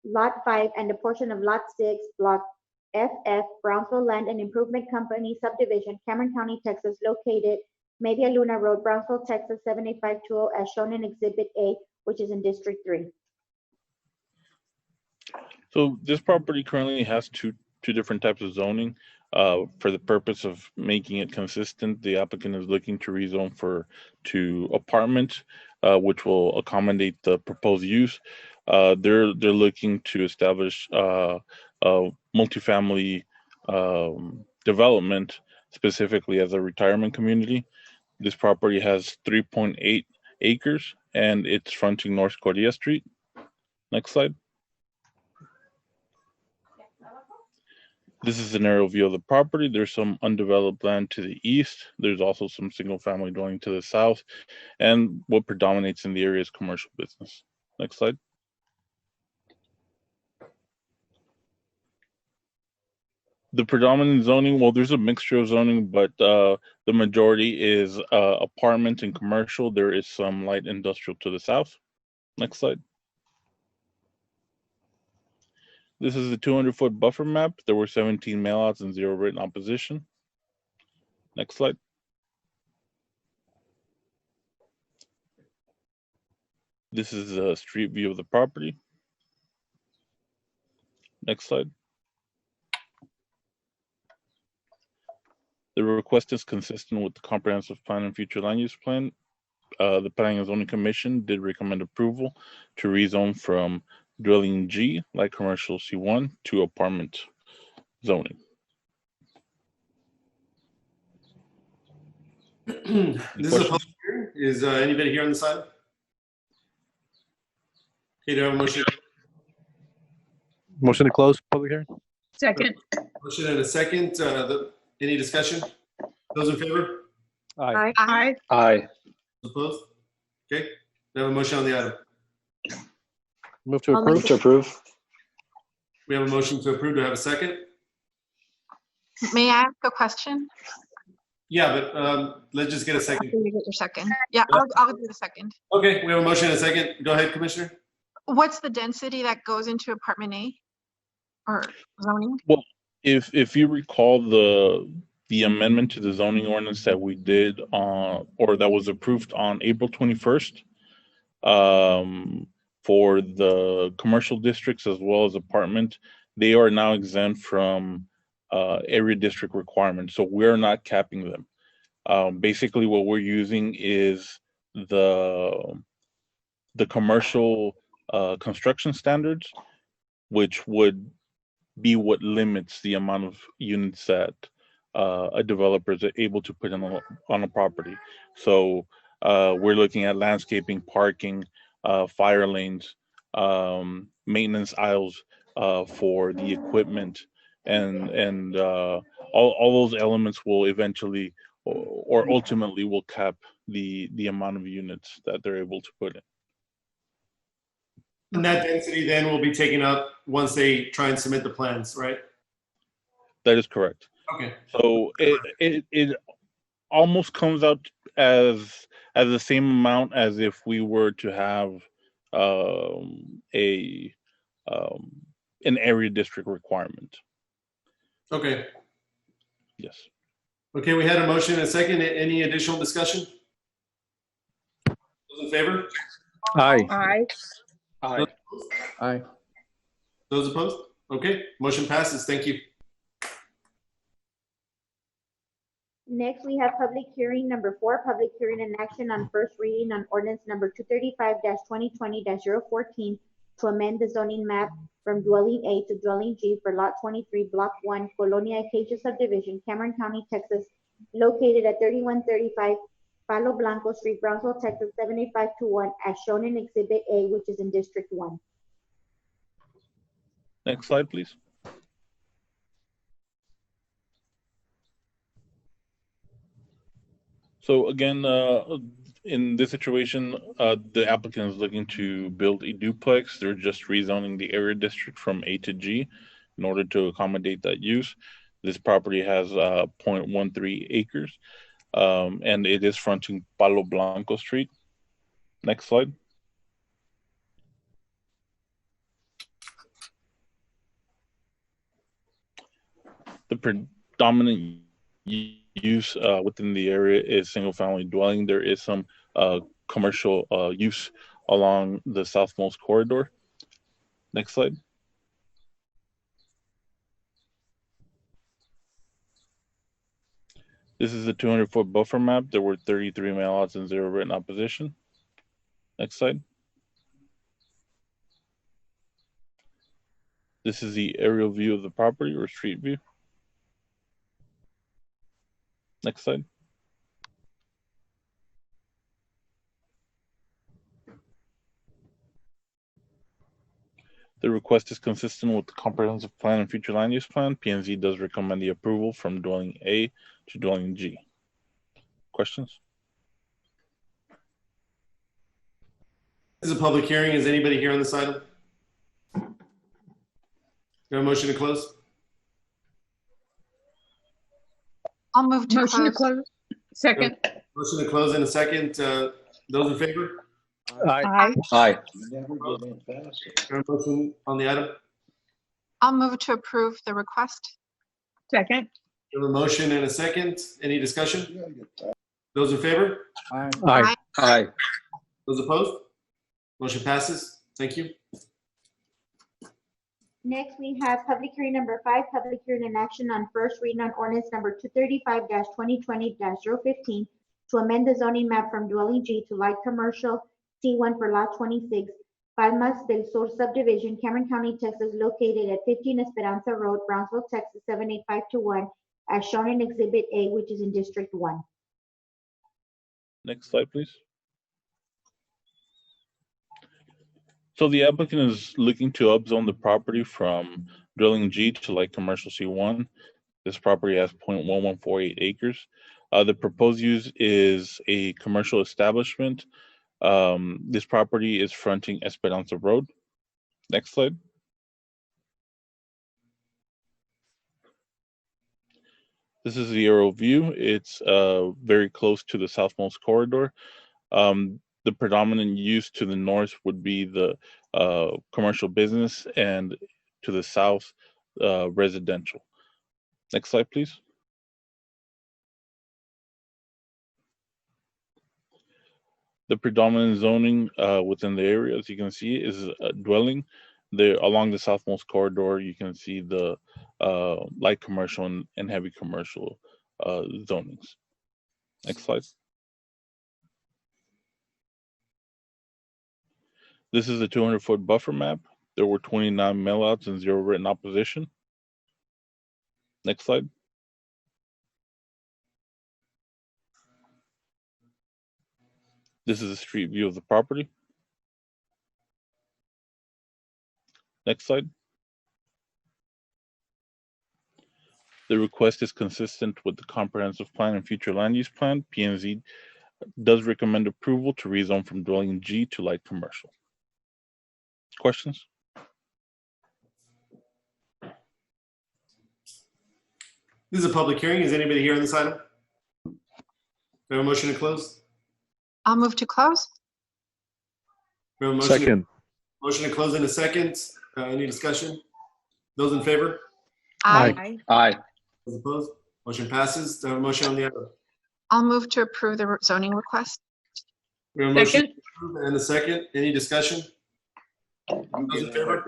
A: Lot 5 and a portion of Lot 6, Block FF, Brownsville Land and Improvement Company subdivision, Cameron County, Texas, located Media Luna Road, Brownsville, Texas 78520, as shown in Exhibit A, which is in District 3.
R: So this property currently has two different types of zoning. For the purpose of making it consistent, the applicant is looking to rezone to apartment, which will accommodate the proposed use. They're looking to establish a multifamily development, specifically as a retirement community. This property has 3.8 acres and it's fronting North Cordia Street. Next slide. This is an aerial view of the property. There's some undeveloped land to the east. There's also some single family dwelling to the south. And what predominates in the area is commercial business. Next slide. The predominant zoning, well, there's a mixture of zoning, but the majority is apartment and commercial. There is some light industrial to the south. Next slide. This is the 200-foot buffer map. There were 17 mailouts and 0 written opposition. Next slide. This is a street view of the property. Next slide. The request is consistent with the comprehensive plan and future land use plan. The Planning and Zoning Commission did recommend approval to rezone from dwelling G, light commercial C1, to apartment zoning.
D: This is a public hearing. Is anybody here on the side? Okay, do I have a motion?
S: Motion to close public hearing?
I: Second.
D: Motion and a second. Any discussion? Those in favor?
S: Aye.
I: Aye.
B: Aye.
D: Opposed? Okay, we have a motion on the item.
S: Move to
G: I'll make
S: approve?
B: To approve.
D: We have a motion to approve. Do I have a second?
C: May I ask a question?
D: Yeah, but let's just get a second.
C: After you get your second. Yeah, I'll do the second.
D: Okay, we have a motion and a second. Go ahead, Commissioner.
C: What's the density that goes into apartment A or zoning?
R: Well, if you recall the amendment to the zoning ordinance that we did or that was approved on April 21st, for the commercial districts as well as apartment, they are now exempt from area district requirements. So we're not capping them. Basically, what we're using is the commercial construction standards, which would be what limits the amount of units that a developer is able to put on a property. So we're looking at landscaping, parking, fire lanes, maintenance aisles for the equipment, and all those elements will eventually or ultimately will cap the amount of units that they're able to put in.
D: And that density then will be taken up once they try and submit the plans, right?
R: That is correct.
D: Okay.
R: So it almost comes out as the same amount as if we were to have an area district requirement.
D: Okay.
R: Yes.
D: Okay, we had a motion and a second. Any additional discussion? Those in favor?
S: Aye.
I: Aye.
B: Aye.
S: Aye.
D: Those opposed? Okay, motion passes. Thank you.
A: Next, we have public hearing number 4, public hearing and action on first reading on ordinance number 235-2020-014 to amend the zoning map from dwelling A to dwelling G for lot 23, block 1, Colonia Acacia subdivision, Cameron County, Texas, located at 3135 Palo Blanco Street, Brownsville, Texas, 78521, as shown in Exhibit A, which is in District 1.
R: Next slide, please. So again, in this situation, the applicant is looking to build a duplex. They're just rezoning the area district from A to G in order to accommodate that use. This property has 0.13 acres, and it is fronting Palo Blanco Street. Next slide. The predominant use within the area is single-family dwelling. There is some commercial use along the southmost corridor. Next slide. This is the 200-foot buffer map. There were 33 mailouts and 0 written opposition. Next slide. This is the aerial view of the property or street view. Next slide. The request is consistent with the comprehensive plan and future land use plan. P&Z does recommend the approval from dwelling A to dwelling G. Questions?
D: This is a public hearing. Is anybody here on this item? Do you have a motion to close?
C: I'll move to
I: Motion to
C: close.
I: close. Second.
D: Motion to close in a second. Those in favor?
I: Aye.
B: Aye.
D: Motion on the item.
C: I'll move to approve the request.
I: Second.
D: We have a motion and a second. Any discussion? Those in favor?
S: Aye.
B: Aye. Aye.
D: Those opposed? Motion passes. Thank you.
A: Next, we have public hearing number 5, public hearing and action on first reading on ordinance number 235-2020-015 to amend the zoning map from dwelling G to light commercial C1 for lot 26, Palmas del Sur subdivision, Cameron County, Texas, located at 15 Esperanza Road, Brownsville, Texas, 78521, as shown in Exhibit A, which is in District 1.
R: Next slide, please. So the applicant is looking to upzone the property from dwelling G to light commercial C1. This property has 0.1148 acres. The proposed use is a commercial establishment. This property is fronting Esperanza Road. Next slide. This is the aerial view. It's very close to the southmost corridor. The predominant use to the north would be the commercial business, and to the south, residential. Next slide, please. The predominant zoning within the area, as you can see, is a dwelling. There, along the southmost corridor, you can see the light commercial and heavy commercial zonings. Next slide. This is a 200-foot buffer map. There were 29 mailouts and 0 written opposition. Next slide. This is a street view of the property. Next slide. The request is consistent with the comprehensive plan and future land use plan. P&Z does recommend approval to rezone from dwelling G to light commercial. Questions?
D: This is a public hearing. Is anybody here on this item? Do we have a motion to close?
C: I'll move to close.
D: We have a motion
S: Second.
D: Motion to close in a second. Any discussion? Those in favor?
C: Aye.
B: Aye.
D: Those opposed? Motion passes. Do we have a motion on the item?
C: I'll move to approve the zoning request.
D: We have a motion
I: Second.
D: to approve and a second. Any discussion? Those in favor?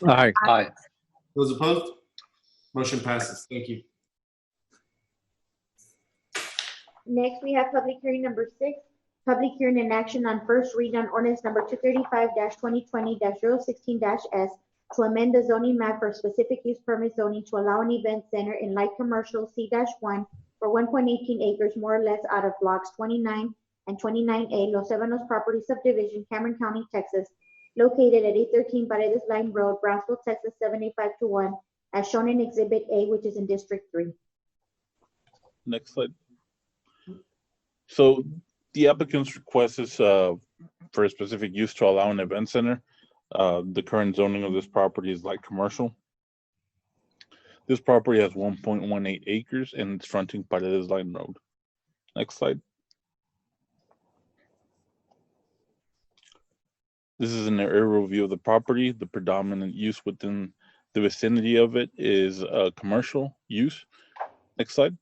S: Aye.
B: Aye.
D: Those opposed? Motion passes. Thank you.
A: Next, we have public hearing number 6, public hearing and action on first reading on ordinance number 235-2020-016-S to amend the zoning map for specific use permit zoning to allow an event center in light commercial C-1 for 1.18 acres more or less out of blocks 29 and 29A Los Ebanos property subdivision, Cameron County, Texas, located at 813 Paredes Line Road, Brownsville, Texas, 78521, as shown in Exhibit A, which is in District 3.
R: Next slide. So the applicant's request is for a specific use to allow an event center. The current zoning of this property is light commercial. This property has 1.18 acres and it's fronting Paredes Line Road. Next slide. This is an aerial view of the property. The predominant use within the vicinity of it is commercial use. Next slide.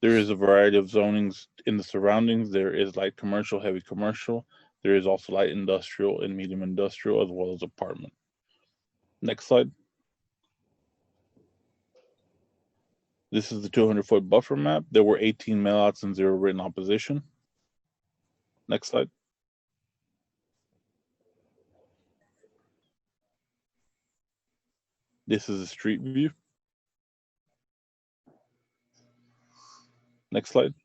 R: There is a variety of zonings in the surroundings. There is light commercial, heavy commercial. There is also light industrial and medium industrial, as well as apartment. Next slide. This is the 200-foot buffer map. There were 18 mailouts and 0 written opposition. Next slide. This is a street view. Next slide.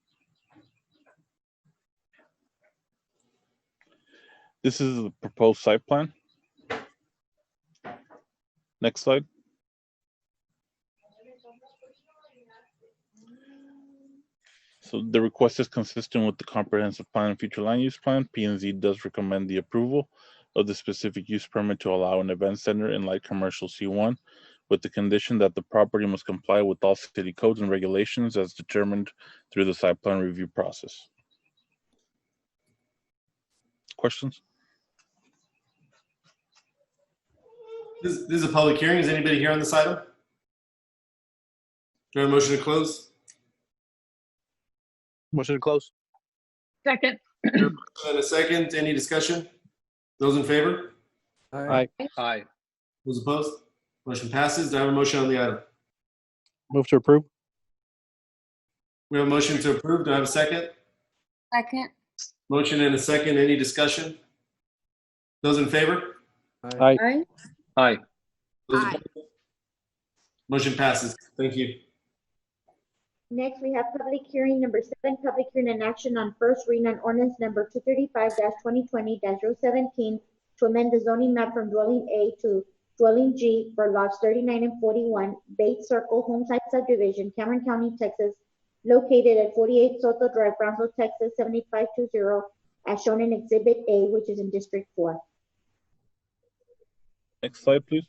R: This is the proposed site plan. Next slide. So the request is consistent with the comprehensive plan and future land use plan. P&Z does recommend the approval. of the specific use permit to allow an event center in light commercial C1, with the condition that the property must comply with all city codes and regulations as determined through the site plan review process. Questions?
D: This is a public hearing. Is anybody here on this item? Do I have a motion to close?
S: Motion to close.
I: Second.
D: And a second. Any discussion? Those in favor?
S: Aye.
B: Aye.
D: Those opposed? Motion passes. Do I have a motion on the item?
S: Move to approve.
D: We have a motion to approve. Do I have a second?
G: Second.
D: Motion and a second. Any discussion? Those in favor?
S: Aye.
G: Aye.
B: Aye.
D: Those
C: Aye.
D: opposed? Motion passes. Thank you.
A: Next, we have public hearing number 7, public hearing and action on first reading on ordinance number 235-2020-017 to amend the zoning map from dwelling A to dwelling G for lots 39 and 41, Bates Circle Homesite Subdivision, Cameron County, Texas, located at 48 Soto Drive, Brownsville, Texas, 78520, as shown in Exhibit A, which is in District 4.
R: Next slide, please.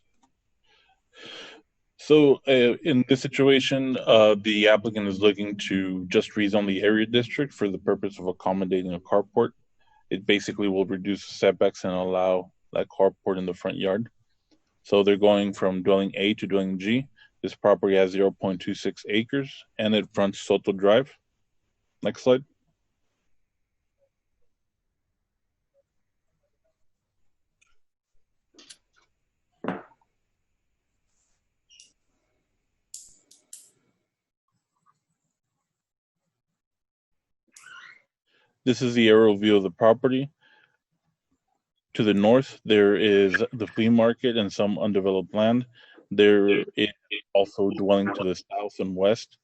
R: So in this situation, the applicant is looking to just rezone the area district for the purpose of accommodating a carport. It basically will reduce setbacks and allow that carport in the front yard. So they're going from dwelling A to dwelling G. This property has 0.26 acres and it fronts Soto Drive. Next slide. This is the aerial view of the property. To the north, there is the flea market and some undeveloped land. There is also dwelling to the south and west,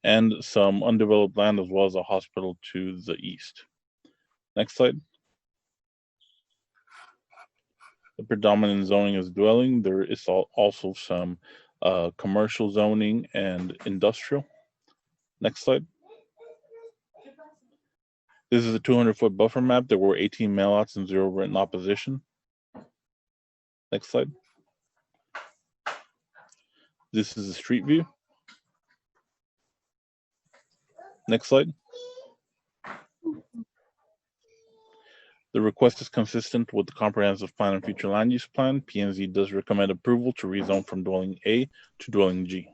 R: and some undeveloped land as well as a hospital to the east. Next slide. The predominant zoning is dwelling. There is also some commercial zoning and industrial. Next slide. This is a 200-foot buffer map. There were 18 mailouts and 0 written opposition. Next slide. This is a street view. Next slide. The request is consistent with the comprehensive plan and future land use plan. P&Z does recommend approval to rezone from dwelling A to dwelling G.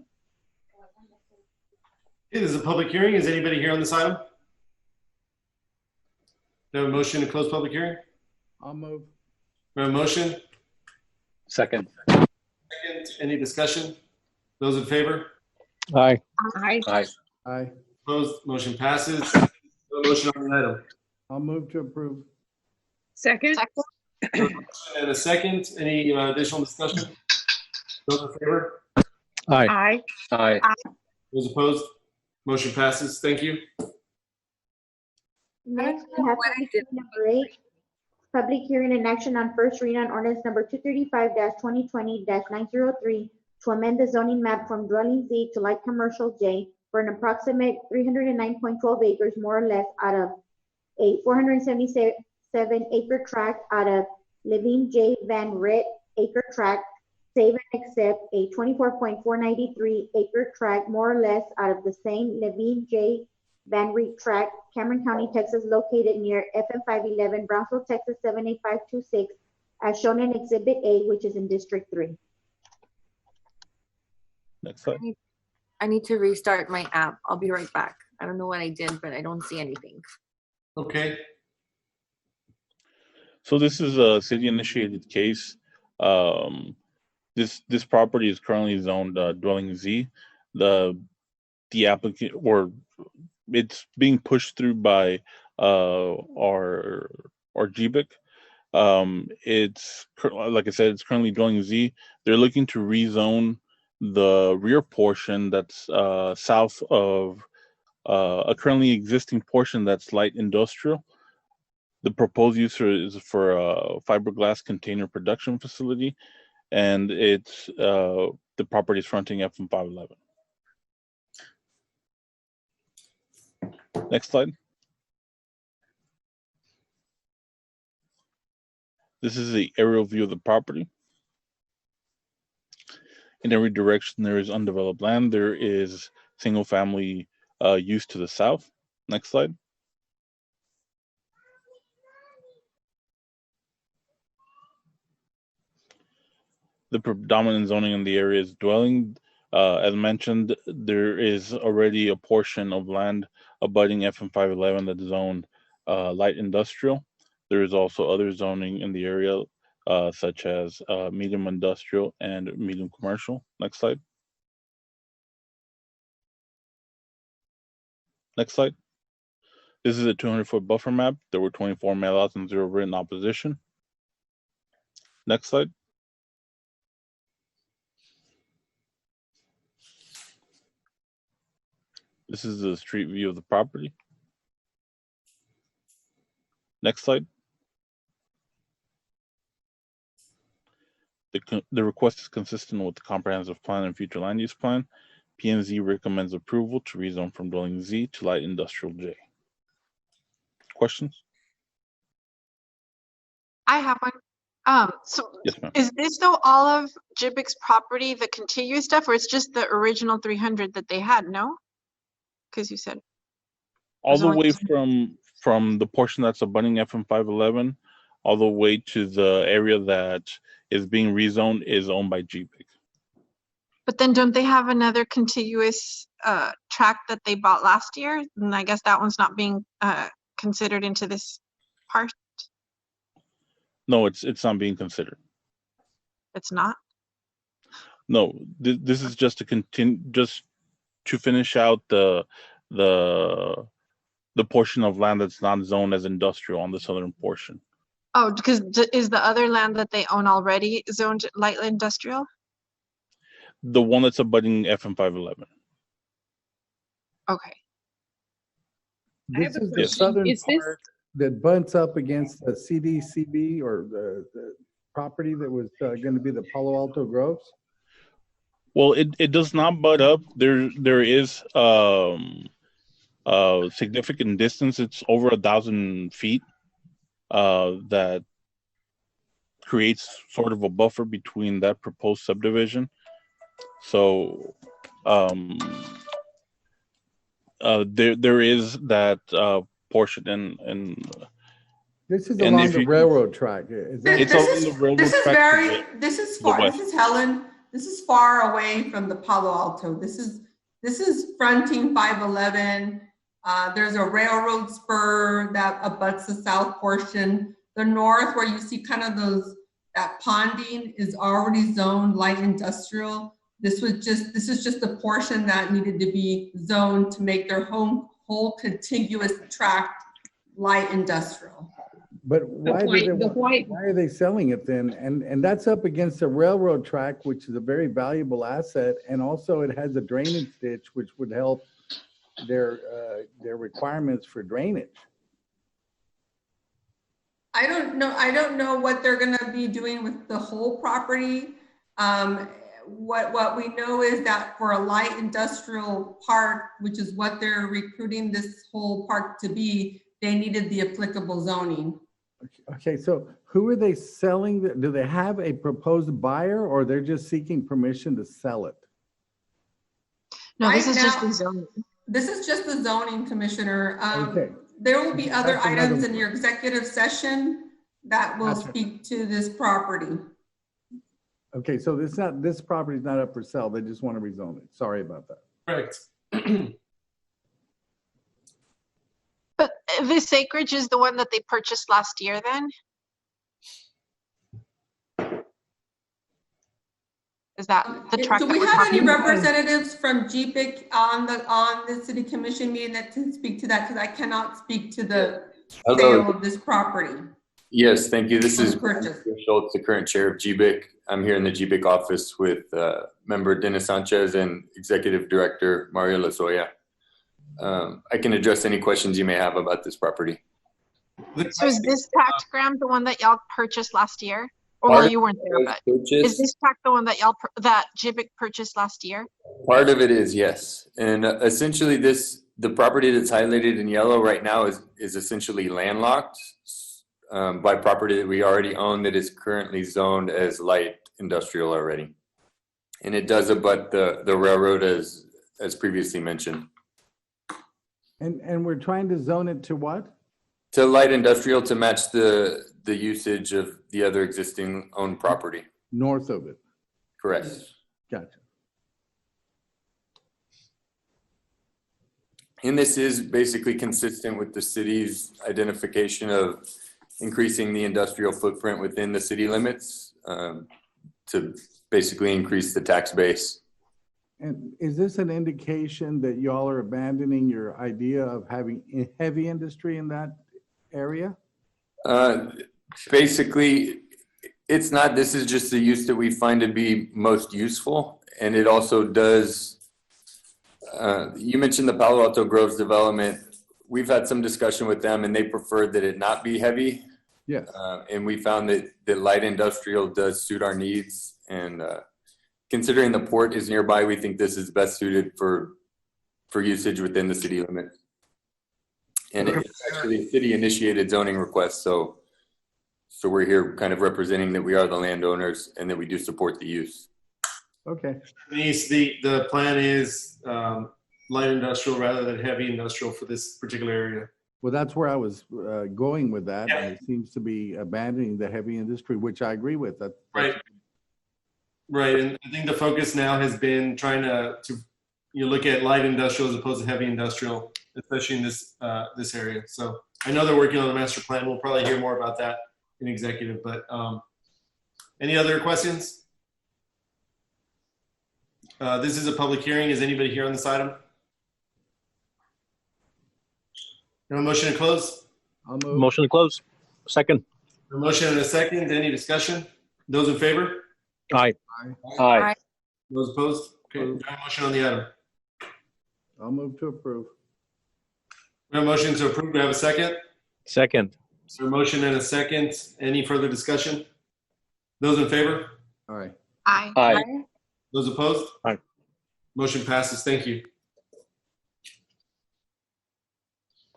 D: Okay, this is a public hearing. Is anybody here on this item? Do I have a motion to close public hearing?
O: I'll move.
D: We have a motion.
B: Second.
D: Second. Any discussion? Those in favor?
S: Aye.
I: Aye.
B: Aye.
O: Aye.
D: Opposed? Motion passes. We have a motion on the item.
O: I'll move to approve.
I: Second.
D: And a second. Any additional discussion? Those in favor?
S: Aye.
I: Aye.
B: Aye.
D: Those opposed? Motion passes. Thank you.
A: Next, we have public hearing number 8, public hearing and action on first reading on ordinance number 235-2020-903 to amend the zoning map from dwelling Z to light commercial J for an approximate 309.12 acres, more or less, out of a 477-acre tract out of Levine J. Van Ritt acre tract, save and accept a 24.493 acre tract, more or less, out of the same Levine J. Van Ritt tract, Cameron County, Texas, located near FM 511, Brownsville, Texas, 78526, as shown in Exhibit A, which is in District 3.
R: Next slide.
G: I need to restart my app. I'll be right back. I don't know what I did, but I don't see anything.
D: Okay.
R: So this is a city-initiated case. This property is currently zoned dwelling Z. The applicant, or it's being pushed through by our GBIC. It's, like I said, it's currently dwelling Z. They're looking to rezone the rear portion that's south of a currently existing portion that's light industrial. The proposed use is for a fiberglass container production facility, and it's the property is fronting FM 511. Next slide. This is the aerial view of the property. In every direction, there is undeveloped land. There is single family use to the south. Next slide. The predominant zoning in the area is dwelling. As mentioned, there is already a portion of land abutting FM 511 that's zoned light industrial. There is also other zoning in the area, such as medium industrial and medium commercial. Next slide. Next slide. This is a 200-foot buffer map. There were 24 mailouts and 0 written opposition. Next slide. This is the street view of the property. Next slide. The request is consistent with the comprehensive plan and future land use plan. P&Z recommends approval to rezone from dwelling Z to light industrial J. Questions?
C: I have one. So
R: Yes, ma'am.
C: is this though all of Jibic's property, the contiguous stuff, or it's just the original 300 that they had? No, because you said
R: All the
C: only
R: way from the portion that's abutting FM 511, all the way to the area that is being rezoned is owned by GBIC.
C: But then don't they have another contiguous tract that they bought last year? And I guess that one's not being considered into this part.
R: No, it's not being considered.
C: It's not.
R: No, this is just just to finish out the portion of land that's not zoned as industrial on the southern portion.
C: Oh, because is the other land that they own already zoned light industrial?
R: The one that's abutting FM 511.
C: Okay.
O: This is the southern part that butts up against the CDCB or the property that was going to be the Palo Alto Groves.
R: Well, it does not butt up. There is significant distance. It's over 1,000 feet that creates sort of a buffer between that proposed subdivision. So there is that portion and
O: this is along the railroad track.
N: This is far. This is Helen. This is far away from the Palo Alto. This is fronting 511. There's a railroad spur that abuts the south portion. The north, where you see kind of that ponding, is already zoned light industrial. This is just the portion that needed to be zoned to make their whole contiguous tract light industrial.
O: But why are they selling it then? And that's up against a railroad track, which is a very valuable asset, and also it has a drainage ditch, which would help their requirements for drainage.
N: I don't know what they're going to be doing with the whole property. What we know is that for a light industrial park, which is what they're recruiting this whole park to be, they needed the applicable zoning.
O: Okay, so who are they selling? Do they have a proposed buyer, or they're just seeking permission to sell it?
C: No, this is just the zoning.
N: This is just the zoning, Commissioner.
O: Okay.
N: There will be other
O: That's
N: items
O: another
N: in your executive session that will
O: Gotcha.
N: speak to this property.
O: Okay, so this property is not up for sale. They just want to rezone it. Sorry about that.
D: Correct.
C: But this acreage is the one that they purchased last year then? Is that the track?
N: Do we have any representatives from GBIC on the city commission meeting that can speak to that? Because I cannot speak to the sale of this property.
T: Yes, thank you. This is
N: Purchase.
T: Schultz, the current chair of GBIC. I'm here in the GBIC office with member Dennis Sanchez and executive director Mario Lozoya. I can address any questions you may have about this property.
C: So is this tract, Graham, the one that y'all purchased last year? Or well, you weren't there, but is this tract the one that that GBIC purchased last year?
T: Part of it is, yes. And essentially the property that's highlighted in yellow right now is essentially landlocked. by property that we already own that is currently zoned as light industrial already. And it does abut the railroad as previously mentioned.
O: And we're trying to zone it to what?
T: To light industrial to match the usage of the other existing owned property.
O: North of it.
T: Correct.
O: Gotcha.
T: And this is basically consistent with the city's identification of increasing the industrial footprint within the city limits to basically increase the tax base.
O: And is this an indication that y'all are abandoning your idea of having heavy industry in that area?
T: Basically, it's not. This is just the use that we find to be most useful. And it also does, you mentioned the Palo Alto Groves development. We've had some discussion with them and they preferred that it not be heavy.
O: Yes.
T: And we found that light industrial does suit our needs. And considering the port is nearby, we think this is best suited for usage within the city limits. And it's actually a city-initiated zoning request, so we're here kind of representing that we are the landowners and that we do support the use.
O: Okay.
D: Denise, the plan is light industrial rather than heavy industrial for this particular area.
O: Well, that's where I was going with that.
D: Yeah.
O: And it seems to be abandoning the heavy industry, which I agree with.
D: Right. Right, and I think the focus now has been trying to look at light industrial as opposed to heavy industrial, especially in this this area. So I know they're working on the master plan. We'll probably hear more about that in executive. But any other questions? This is a public hearing. Is anybody here on this item? No motion to close?
O: I'll move.
S: Motion to close. Second.
D: A motion and a second. Any discussion? Those in favor?
S: Aye.
D: Aye. Those opposed? Okay, we have a motion on the item.
O: I'll move to approve.
D: We have a motion to approve. Do we have a second?
S: Second.
D: So a motion and a second. Any further discussion? Those in favor?
O: Aye.
C: Aye.
S: Aye.
D: Those opposed?
S: Aye.
D: Motion passes. Thank you.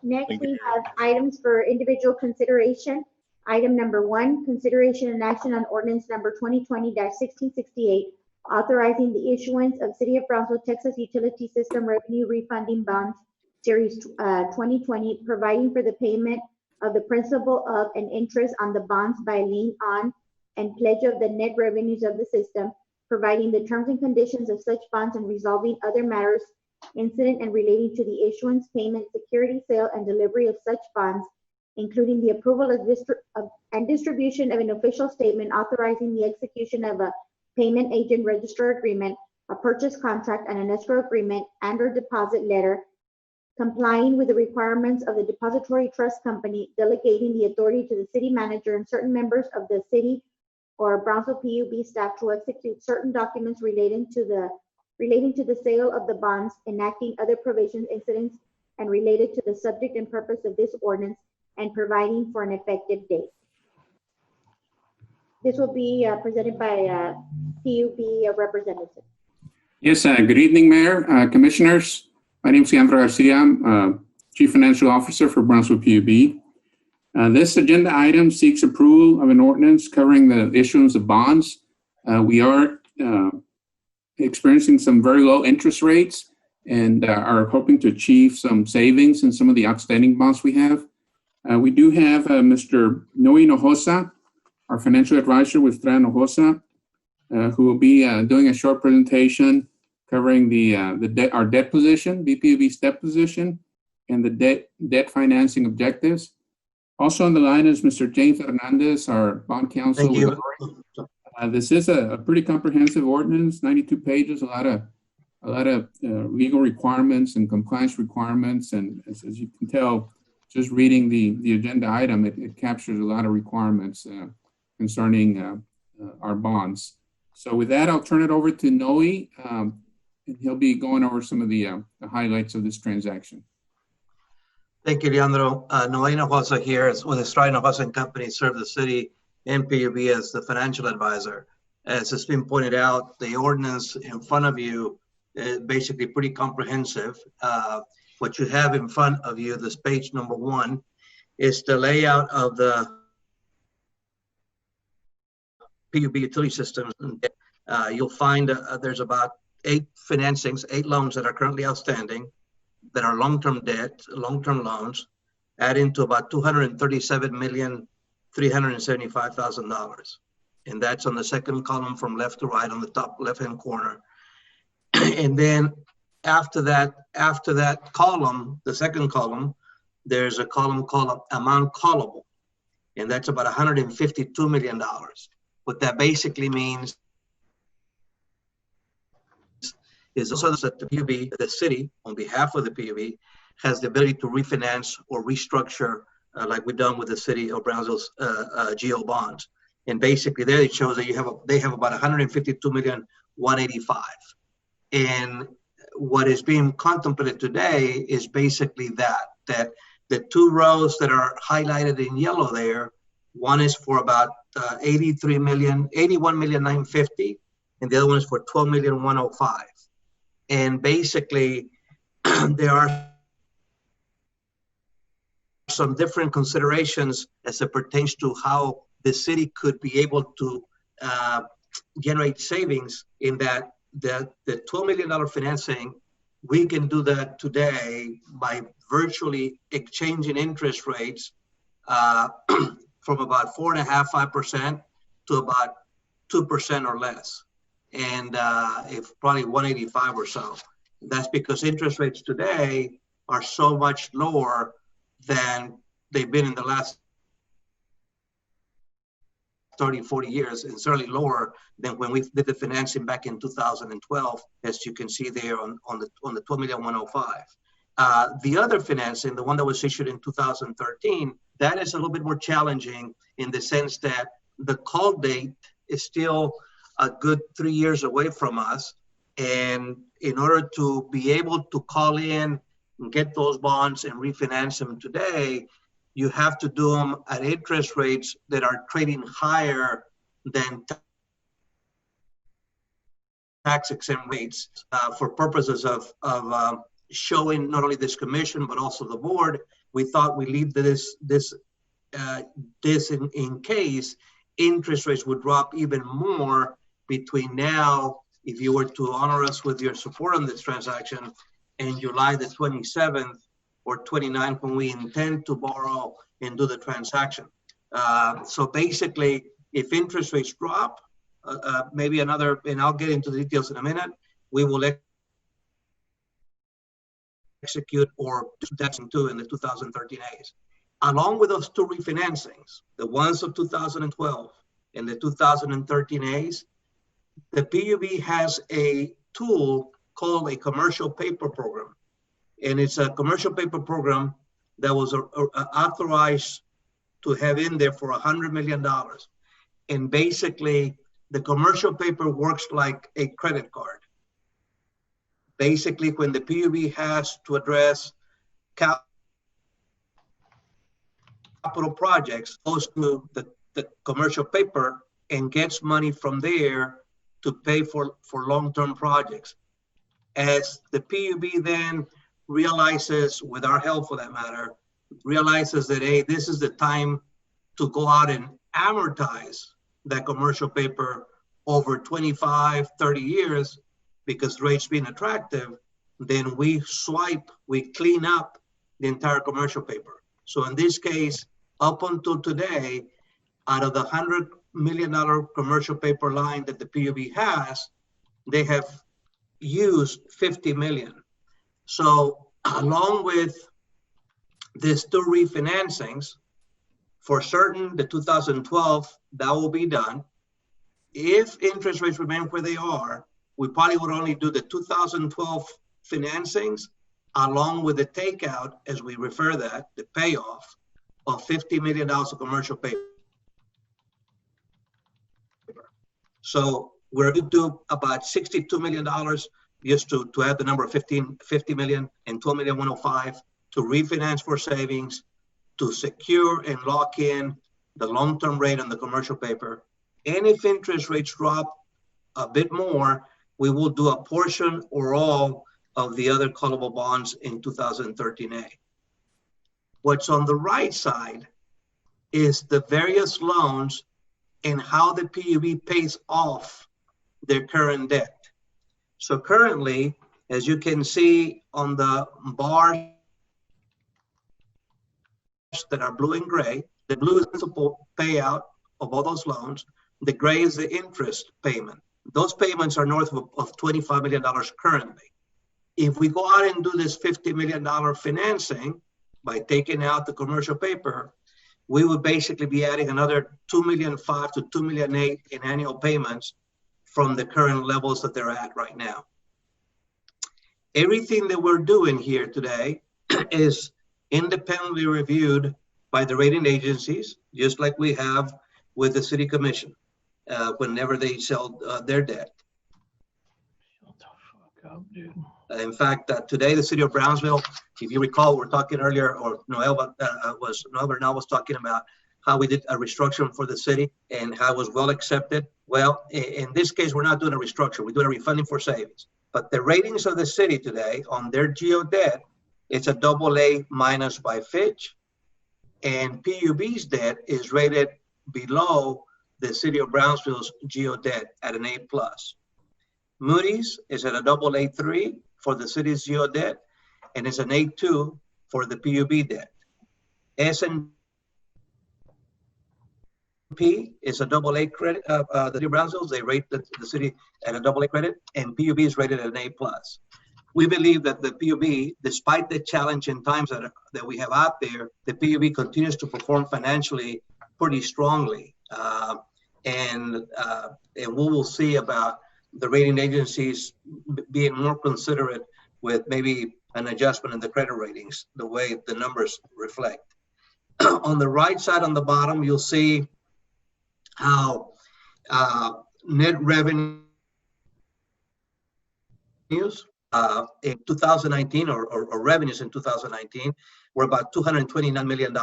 A: Next, we have items for individual consideration. Item number 1, consideration and action on ordinance number 2020-1668, authorizing the issuance of City of Brownsville, Texas Utility System Revenue Refunding Bonds, Series 2020, providing for the payment of the principal of and interest on the bonds by lien on and pledge of the net revenues of the system, providing the terms and conditions of such bonds and resolving other matters incident and relating to the issuance, payment, security, sale, and delivery of such bonds, including the approval and distribution of an official statement authorizing the execution of a payment agent register agreement, a purchase contract, and an escrow agreement and/or deposit letter, complying with the requirements of the depository trust company, delegating the authority to the city manager and certain members of the city or Brownsville PUB staff to execute certain documents relating to the sale of the bonds, enacting other provisions, incidents, and related to the subject and purpose of this ordinance, and providing for an effective date. This will be presented by PUB representative.
U: Yes, good evening, Mayor, Commissioners. My name is Leandro Garcia. I'm Chief Financial Officer for Brownsville PUB. This agenda item seeks approval of an ordinance covering the issuance of bonds. We are experiencing some very low interest rates and are hoping to achieve some savings in some of the outstanding bonds we have. We do have Mr. Noe Hinojosa, our financial advisor with Estrada Hinojosa, who will be doing a short presentation covering our debt position, BPUB's debt position, and the debt financing objectives. Also on the line is Mr. James Hernandez, our bond counsel.
V: Thank you.
U: This is a pretty comprehensive ordinance, 92 pages, a lot of legal requirements and compliance requirements, and as you can tell, just reading the agenda item, it captures a lot of requirements concerning our bonds. So with that, I'll turn it over to Noe, and he'll be going over some of the highlights of this transaction.
V: Thank you, Leandro. Noe Hinojosa here with Estrada Hinojosa & Company, serve the city and PUB as the financial advisor. As has been pointed out, the ordinance in front of you is basically pretty comprehensive. What you have in front of you, this page number 1, is the layout of the PUB utility systems, you'll find there's about 8 financings, 8 loans that are currently outstanding that are long-term debt, long-term loans, adding to about $237,375,000. And that's on the second column from left to right on the top left-hand corner. And then after that column, the second column, there's a column called amount callable. And that's about $152 million. What that basically means is also that the PUB, the city, on behalf of the PUB, has the ability to refinance or restructure like we've done with the city of Brownsville's GO bonds. And basically there it shows that they have about $152,185,000. And what is being contemplated today is basically that the 2 rows that are highlighted in yellow there, one is for about $81,950,000, and the other one is for $12,105,000. And basically, there are some different considerations as it pertains to how the city could be able to generate savings in that the $12 million financing, we can do that today by virtually exchanging interest rates from about 4.5-5% to about 2% or less. And if probably 185 or so. That's because interest rates today are so much lower than they've been in the last 30, 40 years, and certainly lower than when we did the financing back in 2012, as you can see there on the $12,105,000. The other financing, the one that was issued in 2013, that is a little bit more challenging in the sense that the call date is still a good 3 years away from us. And in order to be able to call in and get those bonds and refinance them today, you have to do them at interest rates that are trading higher than tax exempt rates for purposes of showing not only this commission, but also the board. We thought we leave this in case interest rates would drop even more between now, if you were to honor us with your support on this transaction, and July the 27th or 29th, when we intend to borrow and do the transaction. So basically, if interest rates drop, maybe another, and I'll get into the details in a minute, we will execute or do that into in the 2013 A's. Along with those 2 refinancings, the ones of 2012 and the 2013 A's, the PUB has a tool called a commercial paper program. And it's a commercial paper program that was authorized to have in there for $100 million. And basically, the commercial paper works like a credit card. Basically, when the PUB has to address capital projects, goes to the commercial paper and gets money from there to pay for long-term projects. As the PUB then realizes, with our help for that matter, realizes that, hey, this is the time to go out and amortize that commercial paper over 25, 30 years, because rates being attractive, then we clean up the entire commercial paper. So in this case, up until today, out of the $100 million commercial paper line that the PUB has, they have used $50 million. So along with these 2 refinancings, for certain, the 2012, that will be done. If interest rates remain where they are, we probably would only do the 2012 financings along with the takeout, as we refer that, the payoff of $50 million of commercial paper. So we're going to do about $62 million just to add the number of 50 million and 12,105,000 to refinance for savings, to secure and lock in the long-term rate on the commercial paper. And if interest rates drop a bit more, we will do a portion or all of the other callable bonds in 2013A. What's on the right side is the various loans and how the PUB pays off their current debt. So currently, as you can see on the bars that are blue and gray, the blue is the principal payout of all those loans. The gray is the interest payment. Those payments are north of $25 million currently. If we go out and do this $50 million financing by taking out the commercial paper, we would basically be adding another $2.5 million to $2.8 million in annual payments from the current levels that they're at right now. Everything that we're doing here today is independently reviewed by the rating agencies, just like we have with the city commission whenever they sell their debt. In fact, today the city of Brownsville, if you recall, we're talking earlier, or Noel Bernal was talking about how we did a restructuring for the city and how it was well accepted. Well, in this case, we're not doing a restructure. We're doing a refunding for savings. But the ratings of the city today on their GEO debt, it's a AA- by Fitch, and PUB's debt is rated below the city of Brownsville's GEO debt at an A+. Moody's is at a AA3 for the city's GEO debt, and it's an A2 for the PUB debt. S&P is a AA credit. The city of Brownsville, they rate the city at a AA credit, and PUB is rated at an A+. We believe that the PUB, despite the challenging times that we have out there, the PUB continues to perform financially pretty strongly. And we will see about the rating agencies being more considerate with maybe an adjustment in the credit ratings, the way the numbers reflect. On the right side on the bottom, you'll see how net revenues in 2019 or revenues in 2019 were about $229 million.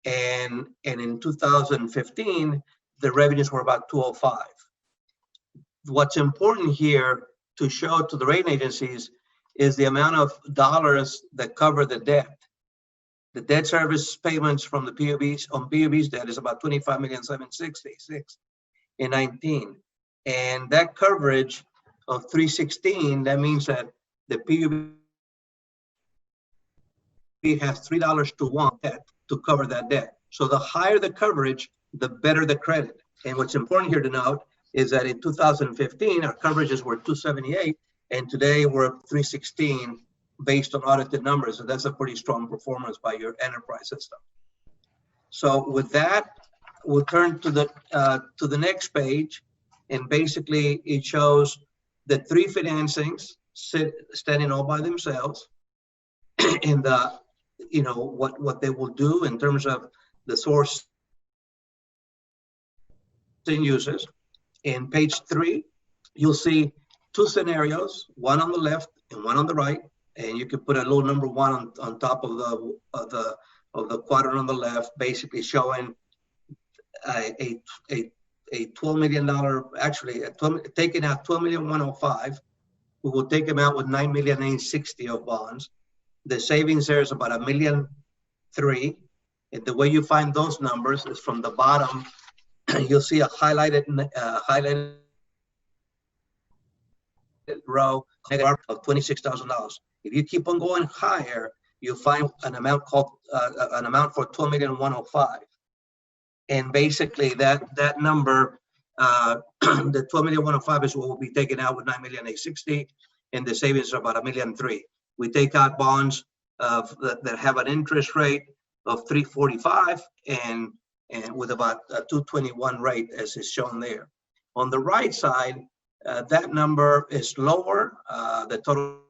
V: And in 2015, the revenues were about 205. What's important here to show to the rating agencies is the amount of dollars that cover the debt. The debt service payments from the PUB's on PUB's debt is about $25,766,000 in 19. And that coverage of 316, that means that the PUB has $3 to 1 debt to cover that debt. So the higher the coverage, the better the credit. And what's important here to note is that in 2015, our coverages were 278, and today we're at 316 based on audited numbers. So that's a pretty strong performance by your enterprise system. So with that, we'll turn to the next page, and basically it shows the three financings standing all by themselves, and what they will do in terms of the source and uses. In page 3, you'll see two scenarios, one on the left and one on the right, and you can put a little number 1 on top of the quadrant on the left, basically showing a $12 million, actually taking out $12,105,000. We will take them out with $9,860,000 of bonds. The savings there is about $1,000,003. And the way you find those numbers is from the bottom. You'll see a highlighted row of $26,000. If you keep on going higher, you'll find an amount called for $12,105,000. And basically that number, the $12,105,000 is what will be taken out with $9,860,000, and the savings are about $1,000,003. We take out bonds that have an interest rate of 3.45 and with about a 2.21 rate, as is shown there. On the right side, that number is lower. The total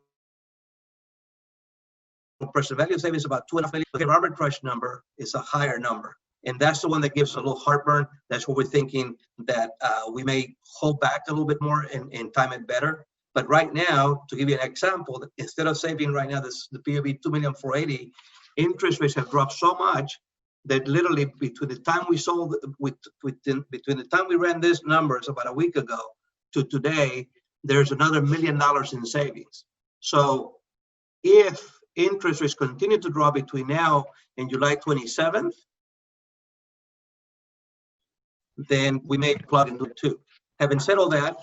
V: present value of savings is about $2.5 million. The arbitrage number is a higher number, and that's the one that gives a little heartburn. That's what we're thinking that we may hold back a little bit more and time it better. But right now, to give you an example, instead of saving right now the PUB $2,480,000, interest rates have dropped so much that literally between the time we sold, between the time we ran these numbers about a week ago to today, there's another $1 million in savings. So if interest rates continue to drop between now and July 27th, then we may plug into it too. Having said all that,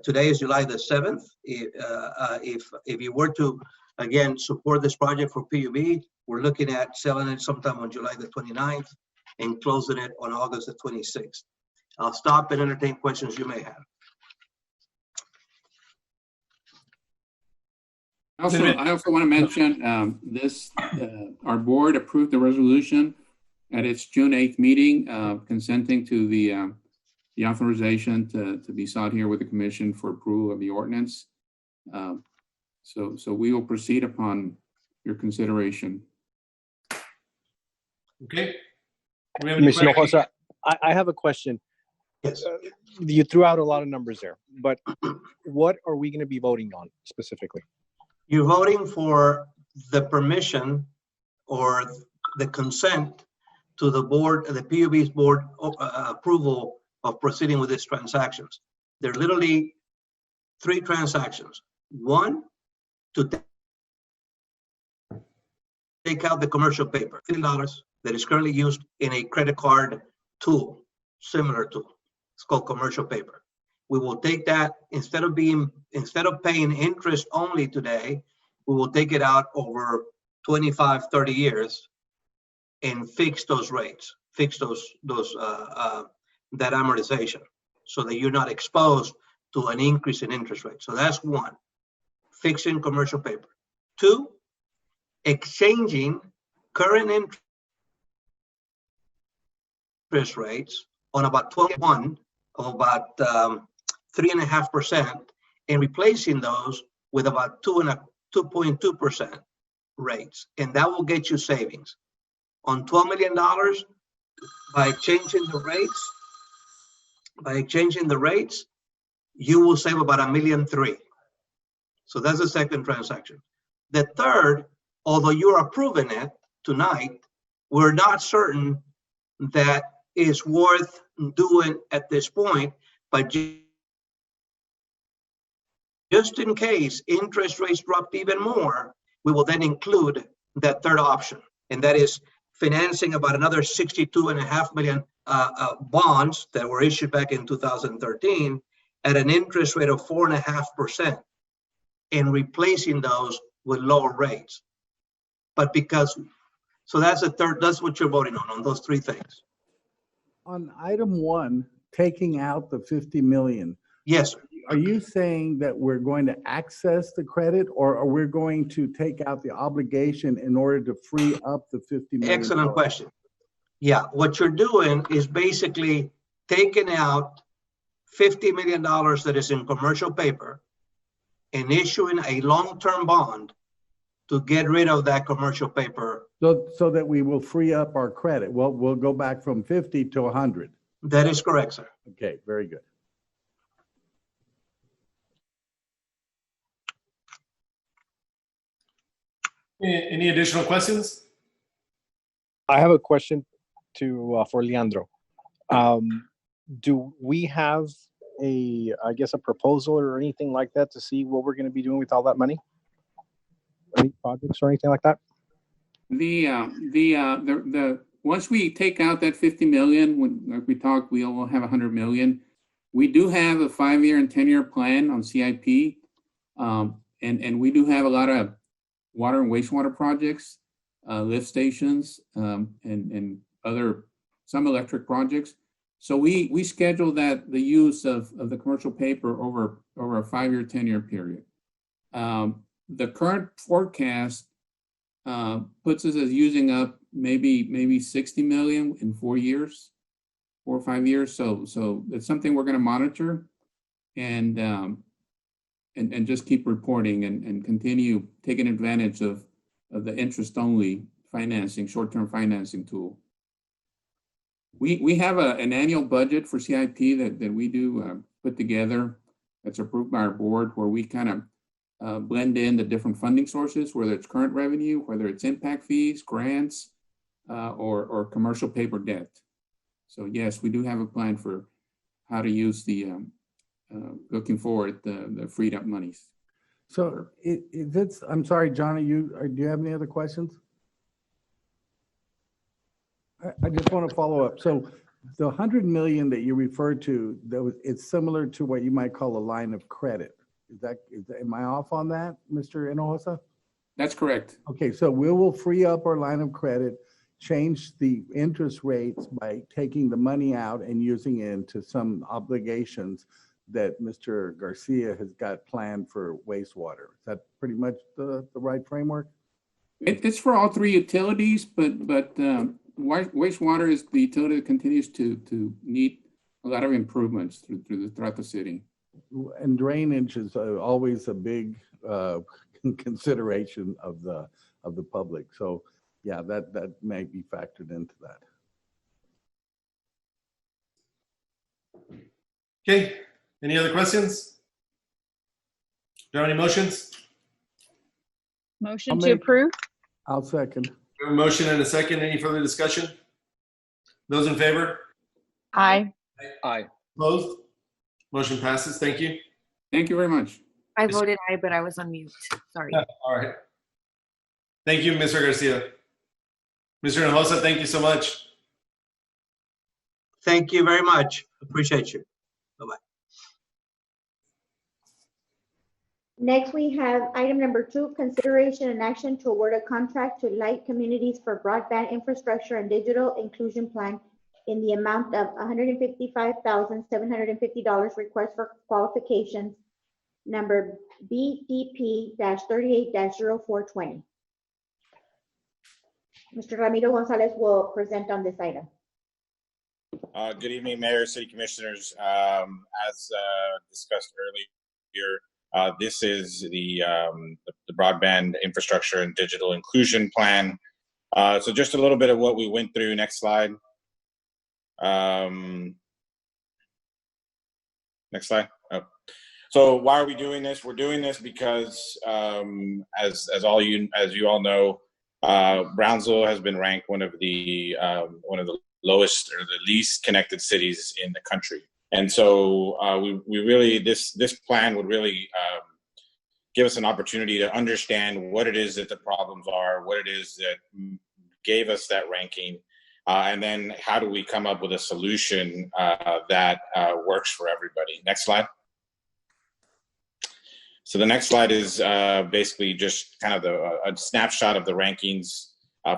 V: today is July the 7th. If you were to, again, support this project for PUB, we're looking at selling it sometime on July the 29th and closing it on August the 26th. I'll stop and entertain questions you may have.
U: I also want to mention our board approved the resolution at its June 8th meeting, consenting to the authorization to be sought here with the commission for approval of the ordinance. So we will proceed upon your consideration.
D: Okay.
S: Commissioner Hinojosa, I have a question.
V: Yes.
S: You threw out a lot of numbers there, but what are we going to be voting on specifically?
V: You're voting for the permission or the consent to the board, the PUB's board approval of proceeding with these transactions. There are literally 3 transactions. One, to take out the commercial paper, $50 that is currently used in a credit card tool, similar tool. It's called commercial paper. We will take that, instead of paying interest only today, we will take it out over 25, 30 years and fix those rates, fix that amortization so that you're not exposed to an increase in interest rates. So that's one, fixing commercial paper. 2, exchanging current interest rates on about 21 of about 3.5% and replacing those with about 2.2% rates. And that will get you savings. On $12 million, by changing the rates, you will save about $1.3 million. So that's the second transaction. The third, although you're approving it tonight, we're not certain that it's worth doing at this point, but just in case interest rates dropped even more, we will then include that third option, and that is financing about another $62.5 million bonds that were issued back in 2013 at an interest rate of 4.5% and replacing those with lower rates. But so that's the third, that's what you're voting on those 3 things.
O: On item 1, taking out the 50 million.
V: Yes, sir.
O: Are you saying that we're going to access the credit, or are we going to take out the obligation in order to free up the 50 million?
V: Excellent question. Yeah, what you're doing is basically taking out $50 million that is in commercial paper and issuing a long-term bond to get rid of that commercial paper.
O: So that we will free up our credit. We'll go back from 50 to 100.
V: That is correct, sir.
O: Okay, very good.
D: Any additional questions?
S: I have a question for Leandro. Do we have a proposal or anything like that to see what we're going to be doing with all that money? Any projects or anything like that?
U: Once we take out that 50 million, like we talked, we will have 100 million. We do have a 5-year and 10-year plan on CIP, and we do have a lot of water and wastewater projects, lift stations, and some electric projects. So we schedule the use of the commercial paper over a 5-year, 10-year period. The current forecast puts us as using up maybe 60 million in 4 years, 4 or 5 years. So it's something we're going to monitor and just keep reporting and continue taking advantage of the interest-only financing, short-term financing tool. We have an annual budget for CIP that we do put together that's approved by our board, where we kind of blend in the different funding sources, whether it's current revenue, whether it's impact fees, grants, or commercial paper debt. So yes, we do have a plan for how to use looking forward, the freed up monies.
O: So I'm sorry, Johnny, do you have any other questions? I just want to follow up. So The 100 million that you referred to, it's similar to what you might call a line of credit. Am I off on that, Mr. Hinojosa?
U: That's correct.
O: Okay, so we will free up our line of credit, change the interest rates by taking the money out and using it into some obligations that Mr. Garcia has got planned for wastewater. Is that pretty much the right framework?
U: It's for all three utilities, but wastewater is the utility that continues to need a lot of improvements throughout the city.
O: And drainage is always a big consideration of the public. So yeah, that may be factored into that.
D: Okay, any other questions? Do you have any motions?
I: Motion to approve?
O: I'll second.
D: We have a motion and a second. Any further discussion? Those in favor?
I: Aye.
B: Aye.
D: Opposed? Motion passes. Thank you.
U: Thank you very much.
G: I voted aye, but I was on mute. Sorry.
D: All right. Thank you, Mr. Garcia. Mr. Hinojosa, thank you so much.
V: Thank you very much. Appreciate you. Bye-bye.
A: Next, we have item number 2, consideration and action to award a contract to Light Communities for broadband infrastructure and digital inclusion plan in the amount of $155,750, request for qualifications, number BDP-38-0420. Mr. Ramiro Gonzalez will present on this item.
E: Good evening, Mayor, City Commissioners. As discussed earlier, this is the broadband infrastructure and digital inclusion plan. So just a little bit of what we went through. Next slide. Next slide. Oh. So why are we doing this? We're doing this because, as you all know, Brownsville has been ranked one of the lowest or the least connected cities in the country. And so we really, this plan would really give us an opportunity to understand what it is that the problems are, what it is that gave us that ranking, and then how do we come up with a solution that works for everybody. Next slide. So the next slide is basically just kind of a snapshot of the rankings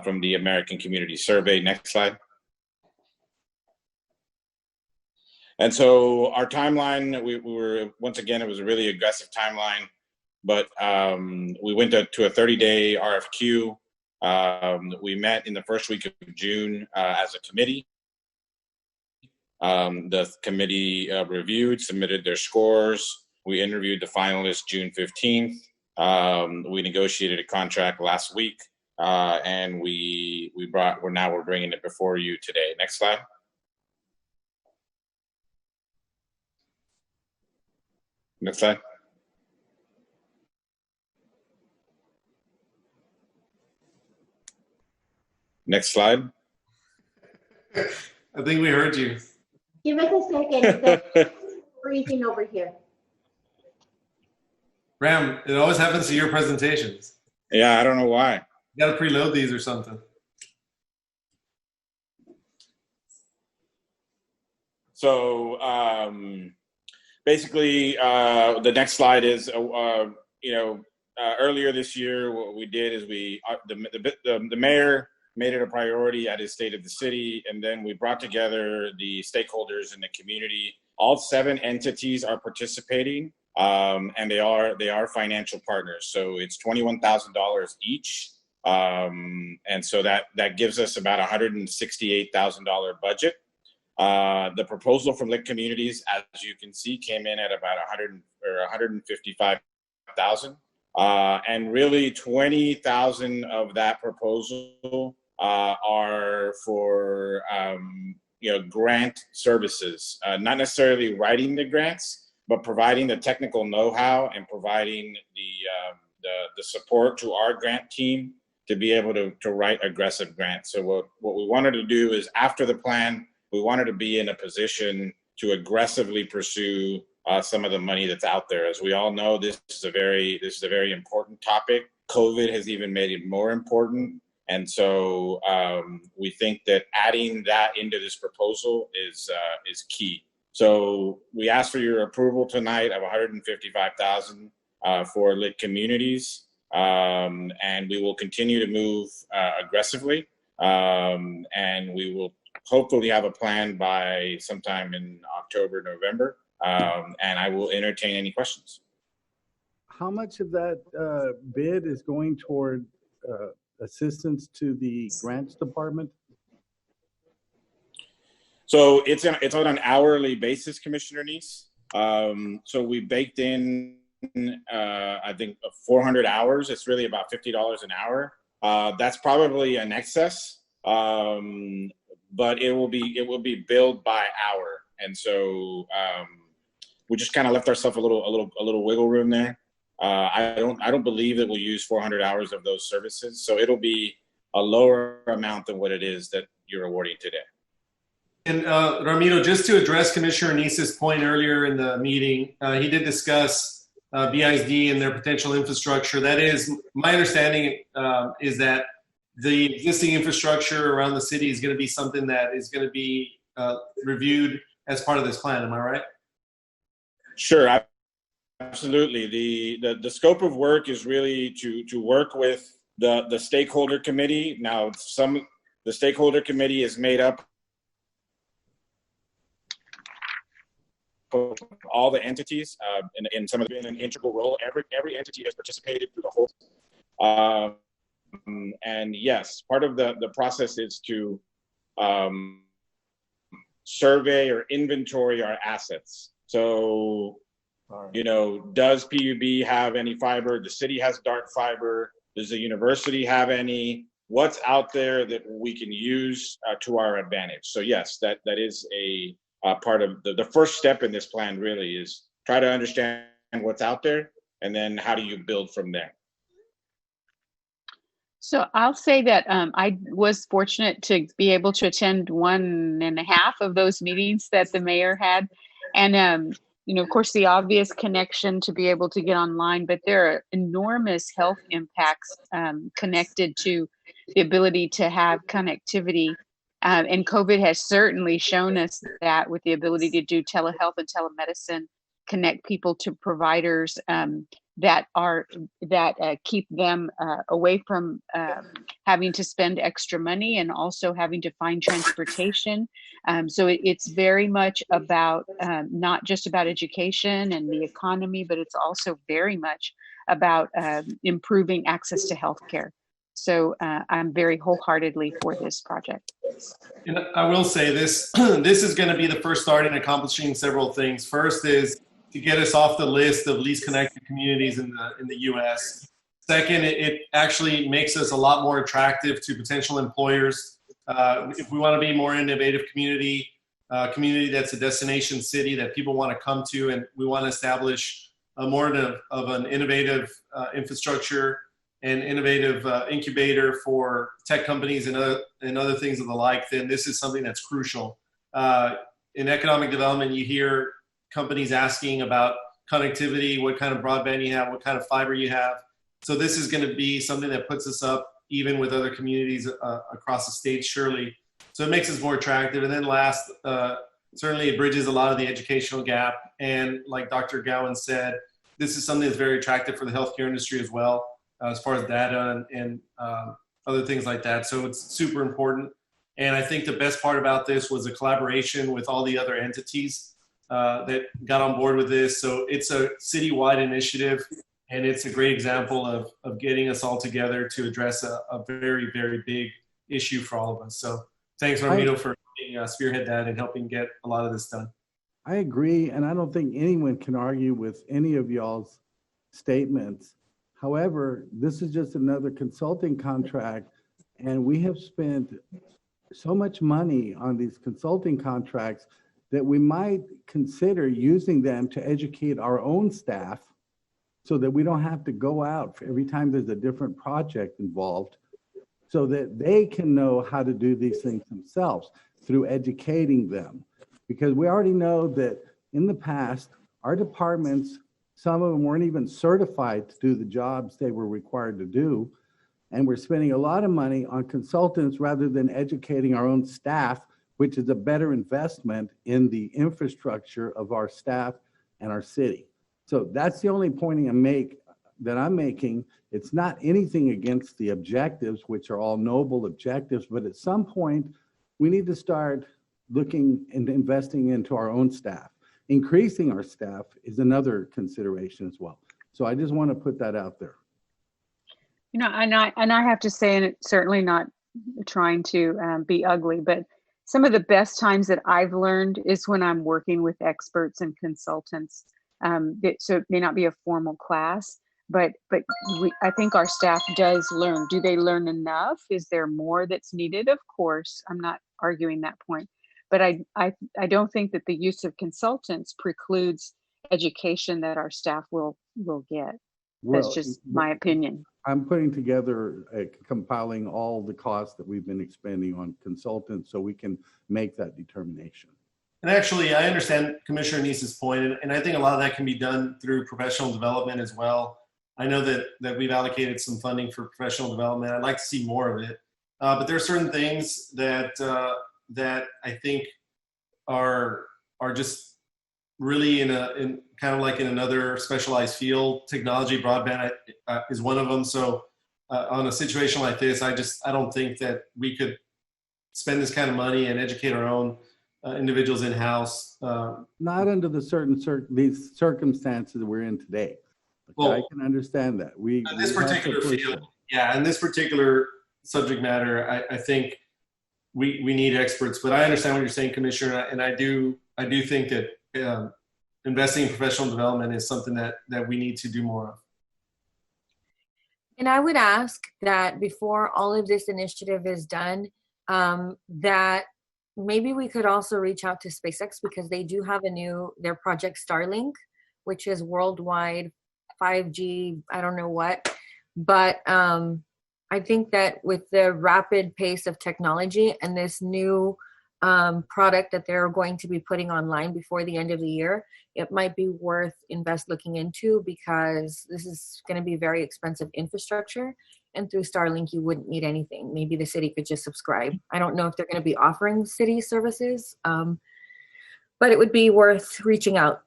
E: from the American Community Survey. Next slide. And so our timeline, we were, once again, it was a really aggressive timeline, but we went to a 30-day RFQ. We met in the first week of June as a committee. The committee reviewed, submitted their scores. We interviewed the finalists June 15th. We negotiated a contract last week, and we're bringing it before you today. Next slide. Next slide. Next slide.
D: I think we heard you.
A: Give us a second. It's freezing over here.
D: Ram, it always happens to your presentations.
E: Yeah, I don't know why.
D: You got to preload these or something.
E: So basically, the next slide is, earlier this year, what we did is the mayor made it a priority at his State of the City, and then we brought together the stakeholders in the community. All 7 entities are participating, and they are financial partners. So it's $21,000 each, and so that gives us about $168,000 budget. The proposal from Lit Communities, as you can see, came in at about $155,000, and really 20,000 of that proposal are for grant services, not necessarily writing the grants, but providing the technical know-how and providing the support to our grant team to be able to write aggressive grants. So what we wanted to do is, after the plan, we wanted to be in a position to aggressively pursue some of the money that's out there. As we all know, this is a very important topic. COVID has even made it more important. And so we think that adding that into this proposal is key. So we ask for your approval tonight of $155,000 for lit communities, and we will continue to move aggressively, and we will hopefully have a plan by sometime in October, November, and I will entertain any questions.
O: How much of that bid is going toward assistance to the grants department?
E: So it's on an hourly basis, Commissioner Neese. So we baked in, I think, 400 hours. It's really about $50 an hour. That's probably an excess, but it will be billed by hour, and so we just kind of left ourselves a little wiggle room there. I don't believe that we'll use 400 hours of those services, so it'll be a lower amount than what it is that you're awarding today.
D: And Ramiro, just to address Commissioner Neese's point earlier in the meeting, he did discuss BISD and their potential infrastructure. That is, my understanding is that the existing infrastructure around the city is going to be something that is going to be reviewed as part of this plan. Am I right?
E: Sure, absolutely. The scope of work is really to work with the stakeholder committee. Now, the stakeholder committee is made up of all the entities, and some of them in an integral role. Every entity has participated through the whole. And yes, part of the process is to survey or inventory our assets. So, does PUB have any fiber? The city has dark fiber. Does the university have any? What's out there that we can use to our advantage? So yes, that is a part of the first step in this plan. Really is try to understand what's out there, and then how do you build from there.
H: So I'll say that I was fortunate to be able to attend 1.5 of those meetings that the mayor had. And, of course, the obvious connection to be able to get online, but there are enormous health impacts connected to the ability to have connectivity. And COVID has certainly shown us that with the ability to do telehealth and telemedicine, connect people to providers that keep them away from having to spend extra money and also having to find transportation. So it's very much about not just about education and the economy, but it's also very much about improving access to healthcare. So I'm very wholeheartedly for this project.
D: And I will say this, this is going to be the first start in accomplishing several things. First is to get us off the list of least connected communities in the U.S. Second, it actually makes us a lot more attractive to potential employers. If we want to be a more innovative community that's a destination city that people want to come to, and we want to establish more of an innovative infrastructure and innovative incubator for tech companies and other things of the like, then this is something that's crucial. In economic development, you hear companies asking about connectivity, what kind of broadband you have, what kind of fiber you have. So this is going to be something that puts us up even with other communities across the state, surely. So it makes us more attractive. And then last, certainly it bridges a lot of the educational gap. And like Dr. Gowan said, this is something that's very attractive for the healthcare industry as well, as far as data and other things like that. So it's super important. And I think the best part about this was the collaboration with all the other entities that got on board with this. So it's a citywide initiative, and it's a great example of getting us all together to address a very, very big issue for all of us. So thanks, Ramiro, for spearhead that and helping get a lot of this done.
O: I agree, and I don't think anyone can argue with any of y'all's statements. However, this is just another consulting contract, and we have spent so much money on these consulting contracts that we might consider using them to educate our own staff so that we don't have to go out for every time there's a different project involved, so that they can know how to do these things themselves through educating them. Because we already know that in the past, our departments, some of them weren't even certified to do the jobs they were required to do. And we're spending a lot of money on consultants rather than educating our own staff, which is a better investment in the infrastructure of our staff and our city. So that's the only point I'm making. It's not anything against the objectives, which are all noble objectives, but at some point, we need to start looking and investing into our own staff. Increasing our staff is another consideration as well. So I just want to put that out there.
H: You know, and I have to say, and it's certainly not trying to be ugly, but some of the best times that I've learned is when I'm working with experts and consultants. So it may not be a formal class, but I think our staff does learn. Do they learn enough? Is there more that's needed? Of course, I'm not arguing that point, but I don't think that the use of consultants precludes education that our staff will get. That's just my opinion.
O: I'm putting together, compiling all the costs that we've been expending on consultants so we can make that determination.
D: And actually, I understand Commissioner Neese's point, and I think a lot of that can be done through professional development as well. I know that we've allocated some funding for professional development. I'd like to see more of it. But there are certain things that I think are just really in kind of like in another specialized field. Technology, broadband is one of them. So on a situation like this, I don't think that we could spend this kind of money and educate our own individuals in-house.
O: Not under these circumstances that we're in today. Okay, I can understand that. In this particular field, in this particular subject matter, I think we need experts. But I understand what you're saying, Commissioner, and I do think that investing in professional development is something that we need to do more of.
G: And I would ask that before all of this initiative is done, that maybe we could also reach out to SpaceX, because they do have their project Starlink, which is worldwide 5G, I don't know what. But I think that with the rapid pace of technology and this new product that they're going to be putting online before the end of the year, it might be worth looking into, because this is going to be very expensive infrastructure. And through Starlink, you wouldn't need anything. Maybe the city could just subscribe. I don't know if they're going to be offering city services, but it would be worth reaching out.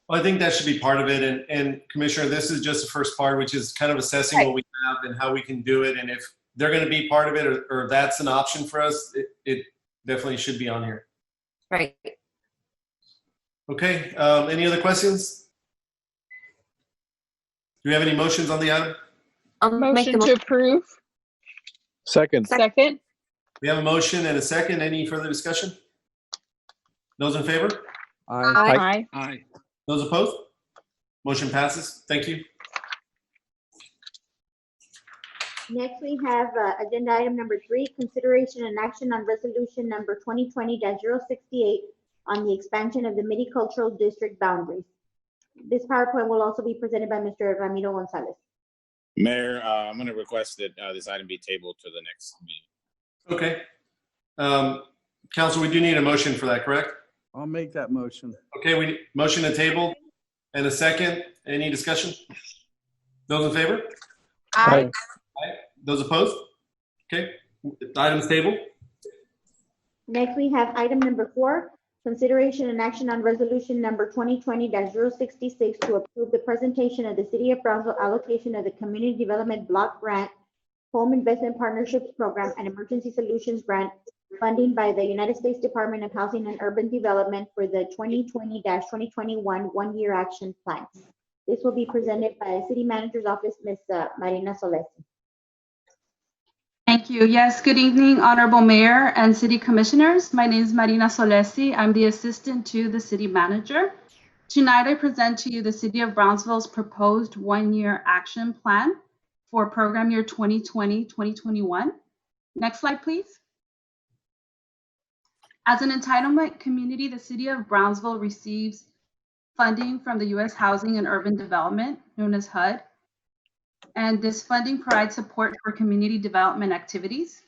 D: Well, I think that should be part of it. And Commissioner, this is just the first part, which is kind of assessing what we have and how we can do it. And if they're going to be part of it, or that's an option for us, it definitely should be on here.
G: Right.
D: Okay. Any other questions? Do we have any motions on the item?
H: Motion to approve.
S: Second.
H: Second.
D: We have a motion and a second. Any further discussion? Those in favor?
H: Aye.
B: Aye.
D: Those opposed? Motion passes. Thank you.
A: Next, we have agenda item number 3, consideration and action on resolution number 2020-068 on the expansion of the Midi-Cultural District boundaries. This PowerPoint will also be presented by Mr. Ramiro Gonzalez.
E: Mayor, I'm going to request that this item be tabled to the next meeting.
D: Okay. Council, we do need a motion for that, correct?
O: I'll make that motion.
D: Okay, we motion to table and a second. Any discussion? Those in favor?
H: Aye.
D: Aye. Those opposed? Okay, item's tabled.
A: Next, we have item number 4, consideration and action on resolution number 2020-066 to approve the presentation of the City of Brownsville allocation of the Community Development Block Grant, Home Investment Partnerships Program, and Emergency Solutions Grant funding by the United States Department of Housing and Urban Development for the 2020-2021 one-year action plan. This will be presented by City Manager's Office, Ms. Marina Solesi.
J: Thank you. Yes, good evening, Honorable Mayor and City Commissioners. My name is Marina Solesi. I'm the Assistant to the City Manager. Tonight, I present to you the City of Brownsville's proposed one-year action plan for program year 2020-2021. Next slide, please. As an entitlement community, the City of Brownsville receives funding from the U.S. Housing and Urban Development, known as HUD. And this funding provides support for community development activities.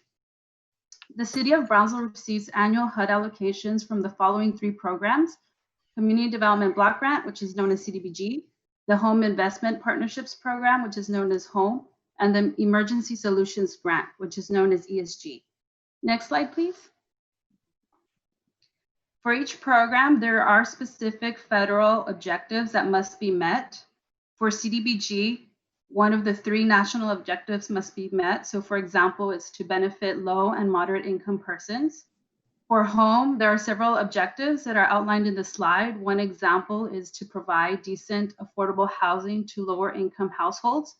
J: The City of Brownsville receives annual HUD allocations from the following 3 programs: Community Development Block Grant, which is known as CDBG, the Home Investment Partnerships Program, which is known as HOME, and the Emergency Solutions Grant, which is known as ESG. Next slide, please. For each program, there are specific federal objectives that must be met. For CDBG, one of the 3 national objectives must be met. So for example, it's to benefit low and moderate income persons. For home, there are several objectives that are outlined in the slide. One example is to provide decent, affordable housing to lower income households.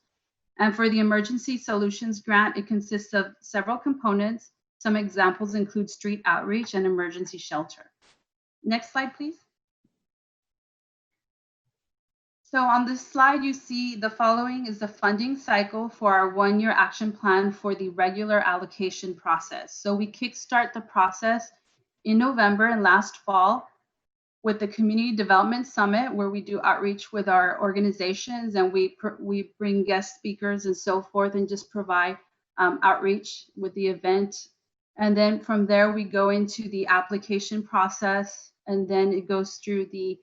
J: And for the Emergency Solutions Grant, it consists of several components. Some examples include street outreach and emergency shelter. Next slide, please. So on this slide, you see the following is the funding cycle for our 1-year action plan for the regular allocation process. So we kickstart the process in November and last fall with the Community Development Summit, where we do outreach with our organizations and we bring guest speakers and so forth and just provide outreach with the event. And then from there, we go into the application process, and then it goes through the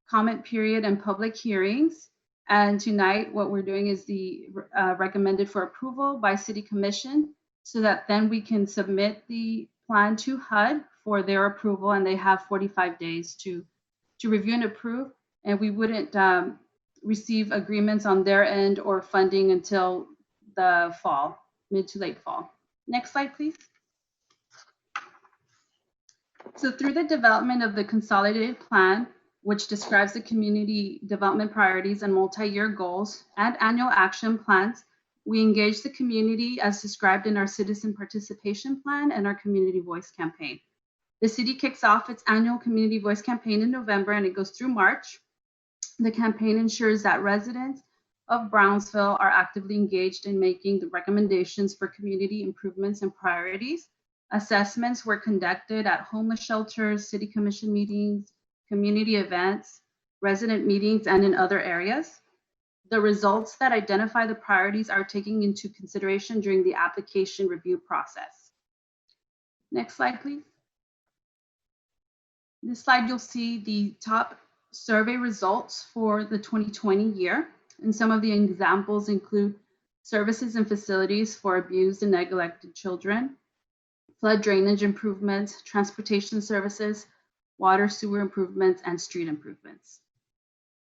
J: comment period and public hearings. And tonight, what we're doing is the recommended for approval by City Commission, so that then we can submit the plan to HUD for their approval, and they have 45 days to review and approve. And we wouldn't receive agreements on their end or funding until the fall, mid to late fall. Next slide, please. So through the development of the consolidated plan, which describes the community development priorities and multi-year goals and annual action plans, we engage the community as described in our citizen participation plan and our community voice campaign. The city kicks off its annual community voice campaign in November, and it goes through March. The campaign ensures that residents of Brownsville are actively engaged in making the recommendations for community improvements and priorities. Assessments were conducted at homeless shelters, city commission meetings, community events, resident meetings, and in other areas. The results that identify the priorities are taken into consideration during the application review process. Next slide, please. This slide, you'll see the top survey results for the 2020 year. And some of the examples include services and facilities for abused and neglected children, flood drainage improvements, transportation services, water sewer improvements, and street improvements.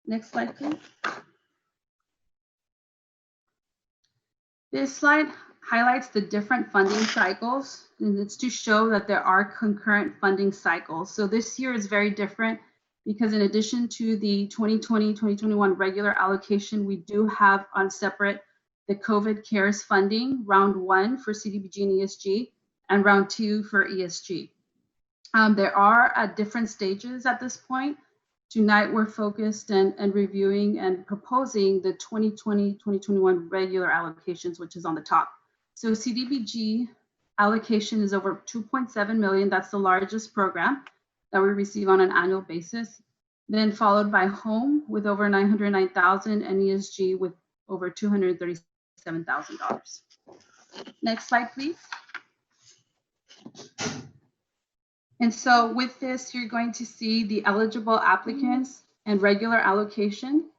J: Next slide, please. This slide highlights the different funding cycles, and it's to show that there are concurrent funding cycles. So this year is very different because in addition to the 2020-2021 regular allocation, we do have on separate the COVID CARES funding, round 1 for CDBG and ESG, and round 2 for ESG. There are at different stages at this point. Tonight, we're focused and reviewing and proposing the 2020-2021 regular allocations, which is on the top. So CDBG allocation is over 2.7 million. That's the largest program that we receive on an annual basis. Then followed by Home with over 909,000 and ESG with over $237,000. Next slide, please. And so with this, you're going to see the eligible applicants and regular allocation.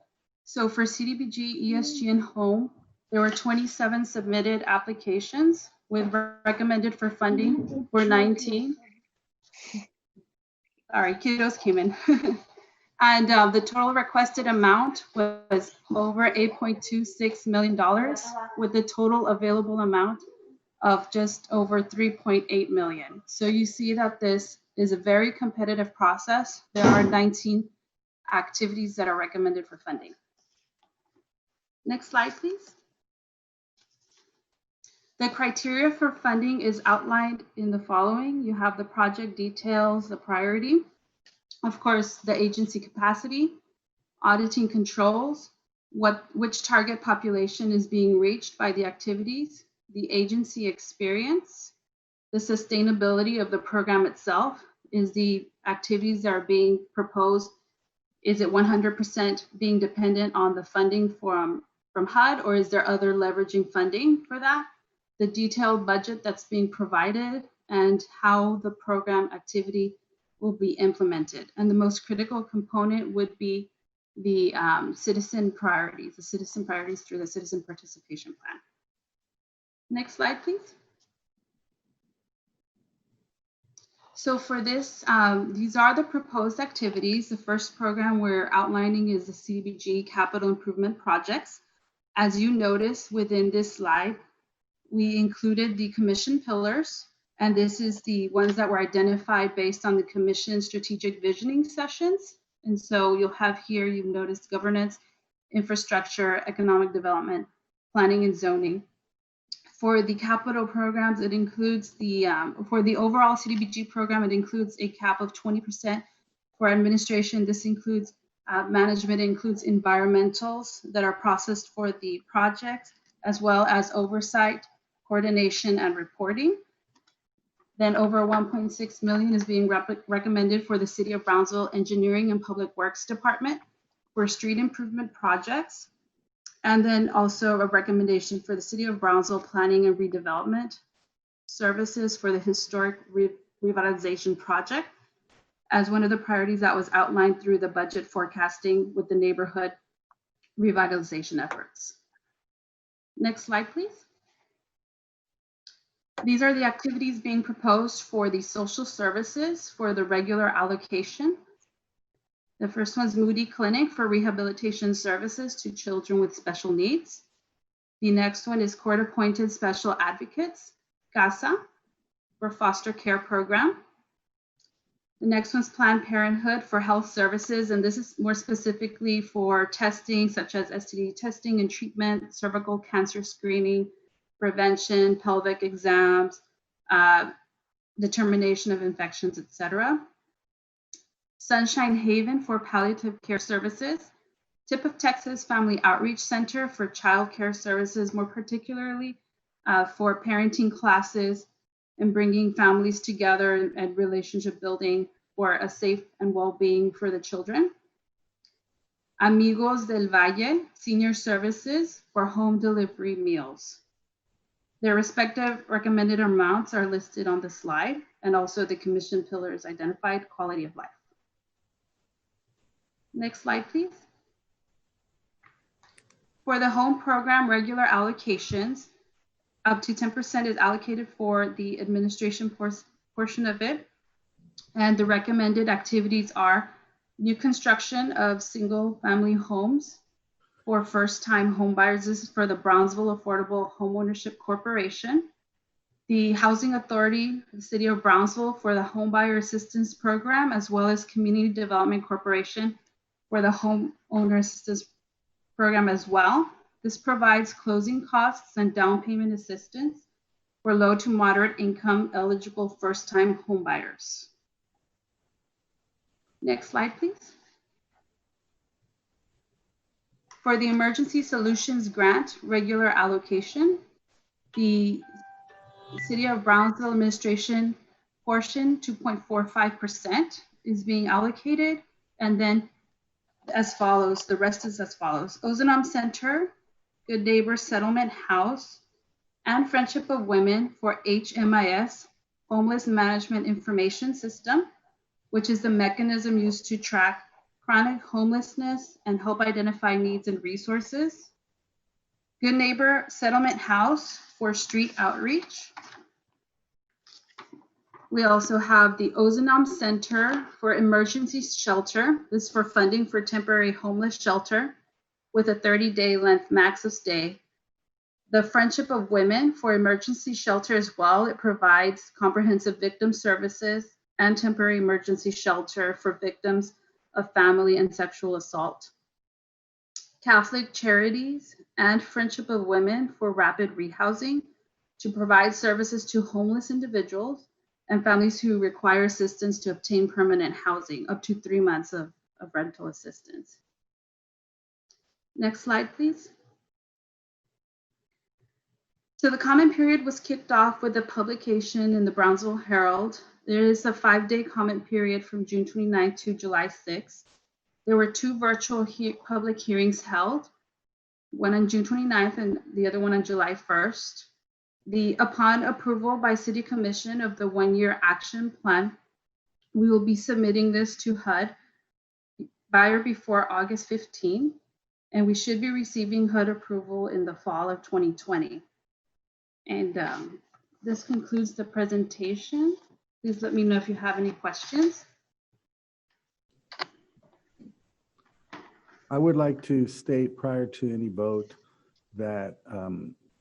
J: So for CDBG, ESG, and Home, there were 27 submitted applications with recommended for funding for 19. Sorry, kiddos came in. And the total requested amount was over $8.26 million with the total available amount of just over 3.8 million. So you see that this is a very competitive process. There are 19 activities that are recommended for funding. Next slide, please. The criteria for funding is outlined in the following. You have the project details, the priority, of course, the agency capacity, auditing controls, which target population is being reached by the activities, the agency experience, the sustainability of the program itself. Is the activities that are being proposed, is it 100% being dependent on the funding from HUD, or is there other leveraging funding for that? The detailed budget that's being provided and how the program activity will be implemented. And the most critical component would be the citizen priorities through the citizen participation plan. Next slide, please. So for this, these are the proposed activities. The first program we're outlining is the CDBG Capital Improvement Projects. As you notice within this slide, we included the commission pillars, and this is the ones that were identified based on the commission strategic visioning sessions. And so you'll have here, you've noticed governance, infrastructure, economic development, planning and zoning. For the capital programs, it includes the, for the overall CDBG program, it includes a cap of 20%. For administration, this includes management, includes environmentals that are processed for the project, as well as oversight, coordination, and reporting. Then over 1.6 million is being recommended for the City of Brownsville Engineering and Public Works Department for street improvement projects. And then also a recommendation for the City of Brownsville Planning and Redevelopment Services for the Historic Revitalization Project as one of the priorities that was outlined through the budget forecasting with the neighborhood revitalization efforts. Next slide, please. These are the activities being proposed for the social services for the regular allocation. The first one's Moody Clinic for rehabilitation services to children with special needs. The next one is court-appointed special advocates, CASA, for foster care program. The next one's Planned Parenthood for health services, and this is more specifically for testing such as STD testing and treatment, cervical cancer screening, prevention, pelvic exams, determination of infections, etc. Sunshine Haven for palliative care services, Tip of Texas Family Outreach Center for child care services, more particularly for parenting classes and bringing families together and relationship building for a safe and well-being for the children. Amigos del Valle Senior Services for home delivery meals. Their respective recommended amounts are listed on the slide, and also the commission pillars identified, quality of life. Next slide, please. For the home program regular allocations, up to 10% is allocated for the administration portion of it. And the recommended activities are new construction of single family homes for first-time homebuyers. This is for the Brownsville Affordable Homeownership Corporation. The Housing Authority, the City of Brownsville for the Homebuyer Assistance Program, as well as Community Development Corporation for the Homeowner Assistance Program as well. This provides closing costs and down payment assistance for low to moderate income eligible first-time homebuyers. Next slide, please. For the Emergency Solutions Grant regular allocation, the City of Brownsville administration portion, 2.45%, is being allocated, and then as follows, the rest is as follows. Ozanam Center, Good Neighbor Settlement House, and Friendship of Women for HMIS, Homeless Management Information System, which is the mechanism used to track chronic homelessness and help identify needs and resources. Good Neighbor Settlement House for street outreach. We also have the Ozanam Center for Emergency Shelter. This is for funding for temporary homeless shelter with a 30-day length max of stay. The Friendship of Women for emergency shelter as well. It provides comprehensive victim services and temporary emergency shelter for victims of family and sexual assault. Catholic Charities and Friendship of Women for rapid rehousing to provide services to homeless individuals and families who require assistance to obtain permanent housing, up to 3 months of rental assistance. Next slide, please. So the comment period was kicked off with the publication in the Brownsville Herald. There is a 5-day comment period from June 29th to July 6th. There were 2 virtual public hearings held, one on June 29th and the other one on July 1st. Upon approval by City Commission of the 1-year action plan, we will be submitting this to HUD by or before August 15, and we should be receiving HUD approval in the fall of 2020. And this concludes the presentation. Please let me know if you have any questions.
O: I would like to state prior to any vote that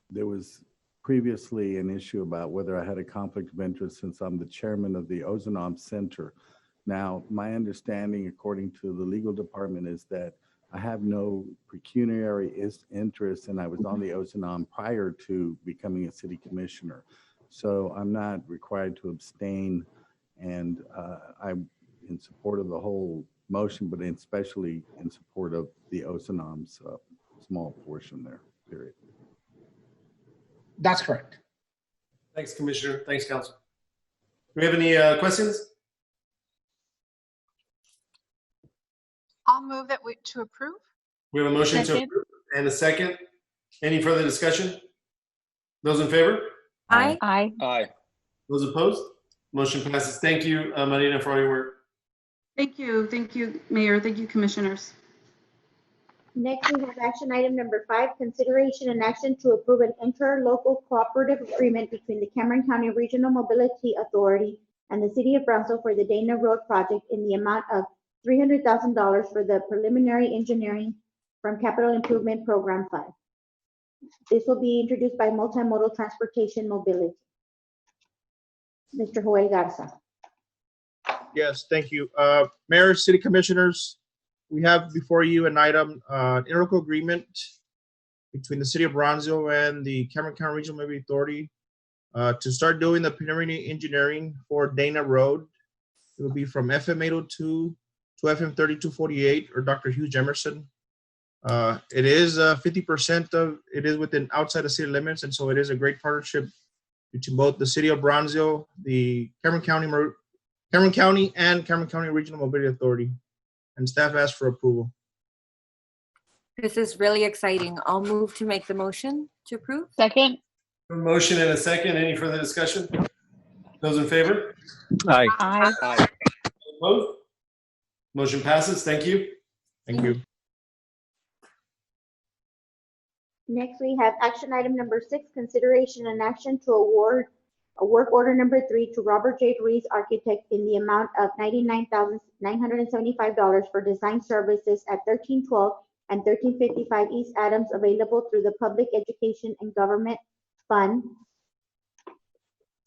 O: there was previously an issue about whether I had a conflict of interest since I'm the chairman of the Ozanam Center. Now, my understanding, according to the legal department, is that I have no pecuniary interest, and I was on the Ozanam prior to becoming a city commissioner. So I'm not required to abstain, and I'm in support of the whole motion, but especially in support of the Ozanam's small portion there, period.
Q: That's correct.
D: Thanks, Commissioner. Thanks, Council. Do we have any questions?
C: I'll move that to approve.
D: We have a motion to approve and a second. Any further discussion? Those in favor?
G: Aye.
H: Aye.
B: Aye.
D: Those opposed? Motion passes. Thank you, Marina, for all your work.
J: Thank you, Mayor. Thank you, Commissioners.
A: Next, we have action item number 5, consideration and action to approve an interlocal cooperative agreement between the Cameron County Regional Mobility Authority and the City of Brownsville for the Dana Road project in the amount of $300,000 for the preliminary engineering from Capital Improvement Program Fund. This will be introduced by Multimodal Transportation Mobility. Mr. Joel Garza.
K: Yes, thank you. Mayor, City Commissioners, we have before you an item, interlocal agreement between the City of Brownsville and the Cameron County Regional Mobility Authority to start doing the preliminary engineering for Dana Road. It will be from FM 802 to FM 3248 or Dr. Hugh Emerson. It is 50% of it is within outside the city limits, and so it is a great partnership between both the City of Brownsville, the Cameron County and Cameron County Regional Mobility Authority, and staff asked for approval.
G: This is really exciting. I'll move to make the motion to approve.
H: Second.
D: A motion and a second. Any further discussion? Those in favor?
B: Aye.
H: Aye.
B: Aye.
D: Opposed? Motion passes. Thank you.
K: Thank you.
A: Next, we have action item number 6, consideration and action to award a work order number 3 to Robert J. Ruiz Architect in the amount of $99,975 for design services at 1312 and 1355 East Adams, available through the Public Education and Government Fund,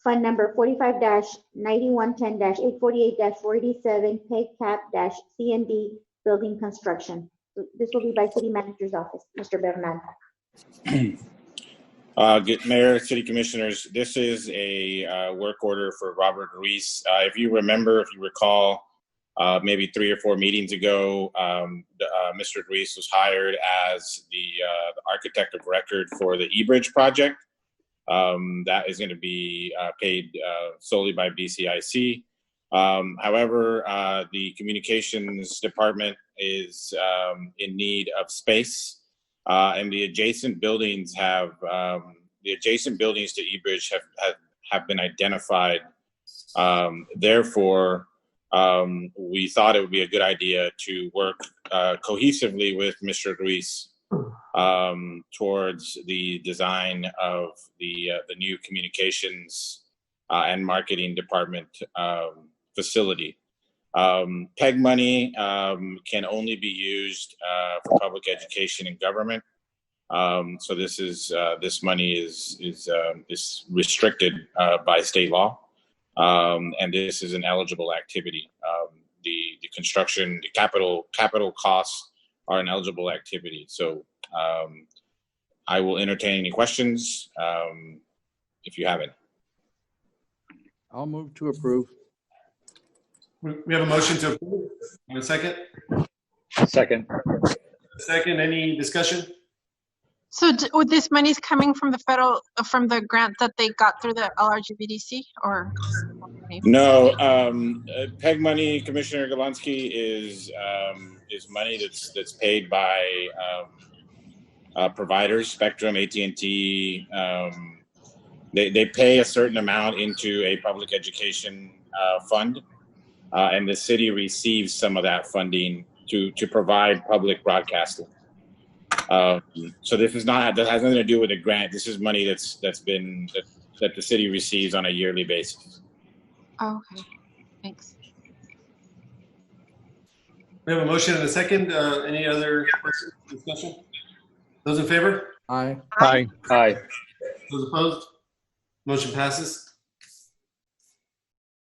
A: Fund number 45-9110-848-487, PEG-CAP-CND Building Construction. This will be by City Manager's Office. Mr. Bernal.
E: Good Mayor, City Commissioners, this is a work order for Robert Ruiz. If you recall, maybe 3 or 4 meetings ago, Mr. Ruiz was hired as the architect of record for the E-Bridge project. That is going to be paid solely by BCIC. However, the communications department is in need of space. And the adjacent buildings to E-Bridge have been identified. Therefore, we thought it would be a good idea to work cohesively with Mr. Ruiz towards the design of the new communications and marketing department facility. PEG money can only be used for public education and government. So this money is restricted by state law, and this is an eligible activity. The construction, the capital costs are an eligible activity. So I will entertain any questions if you have any.
O: I'll move to approve.
D: We have a motion to approve. And a second?
B: Second.
D: Second, any discussion?
C: So this money's coming from the from the grant that they got through the LRGBDC, or?
E: No, PEG money, Commissioner Galansky, is money that's paid by providers, Spectrum, AT&T. They pay a certain amount into a public education fund. And the city receives some of that funding to provide public broadcasting. So this is not, that has nothing to do with a grant. This is money that the city receives on a yearly basis.
C: Okay, thanks.
D: We have a motion and a second. Any other questions, discussion? Those in favor?
O: Aye.
H: Aye.
B: Aye.
D: Those opposed? Motion passes.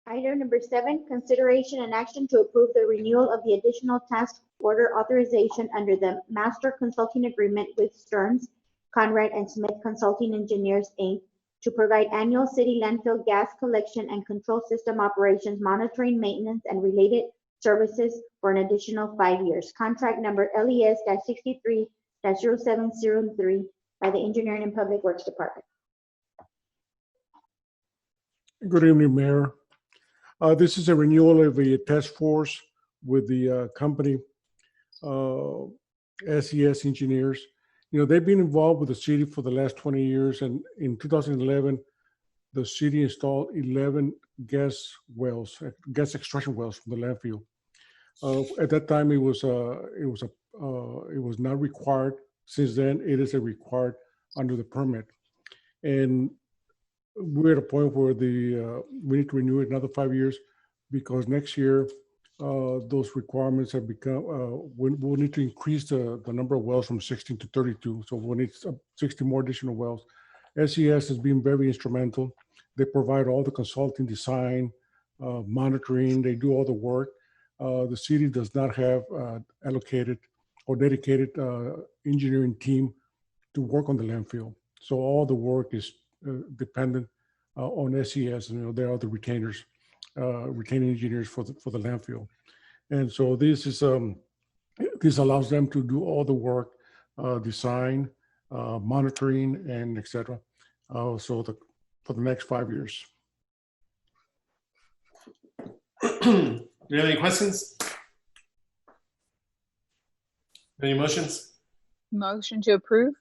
A: Item number 7, consideration and action to approve the renewal of the additional task order authorization under the master consulting agreement with Stearns, Conrad and Smith Consulting Engineers, Inc. to provide annual city landfill gas collection and control system operations, monitoring, maintenance, and related services for an additional 5 years. Contract number LES-63-0703 by the Engineering and Public Works Department.
L: Good evening, Mayor. This is a renewal of a task force with the company SES Engineers. You know, they've been involved with the city for the last 20 years, and in 2011, the city installed 11 gas extraction wells from the landfill. At that time, it was not required. Since then, it is a required under the permit, and we're at a point where we need to renew it another 5 years, because next year those requirements have become, we'll need to increase the number of wells from 16 to 32. So we'll need 60 more additional wells. SES has been very instrumental. They provide all the consulting, design, monitoring, they do all the work. The city does not have allocated or dedicated engineering team to work on the landfill. So all the work is dependent on SES, and they are the retainers, retaining engineers for the landfill. And so this allows them to do all the work, design, monitoring, and etc. For the next 5 years.
D: Do you have any questions? Any motions?
H: Motion to approve.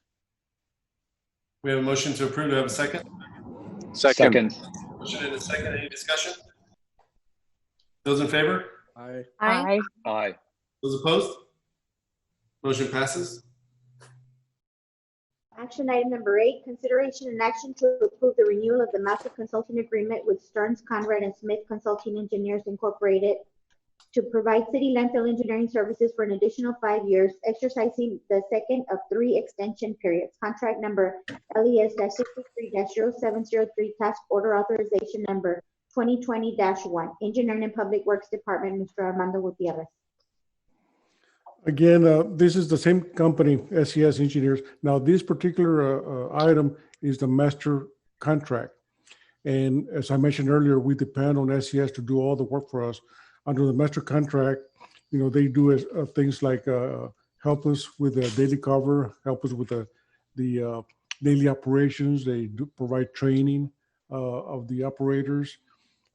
D: We have a motion to approve. Do I have a second?
B: Second.
D: Motion and a second. Any discussion? Those in favor?
O: Aye.
H: Aye.
B: Aye.
D: Those opposed? Motion passes.
A: Action item number 8, consideration and action to approve the renewal of the master consulting agreement with Stearns, Conrad and Smith Consulting Engineers, Incorporated to provide city landfill engineering services for an additional 5 years, exercising the second of 3 extension periods. Contract number LES-63-0703, task order authorization number 2020-1. Engineering and Public Works Department, Mr. Armando Gutierrez.
L: Again, this is the same company, SES Engineers. Now, this particular item is the master contract. And as I mentioned earlier, we depend on SES to do all the work for us. Under the master contract, they do things like help us with the daily cover, help us with the daily operations. They do provide training of the operators.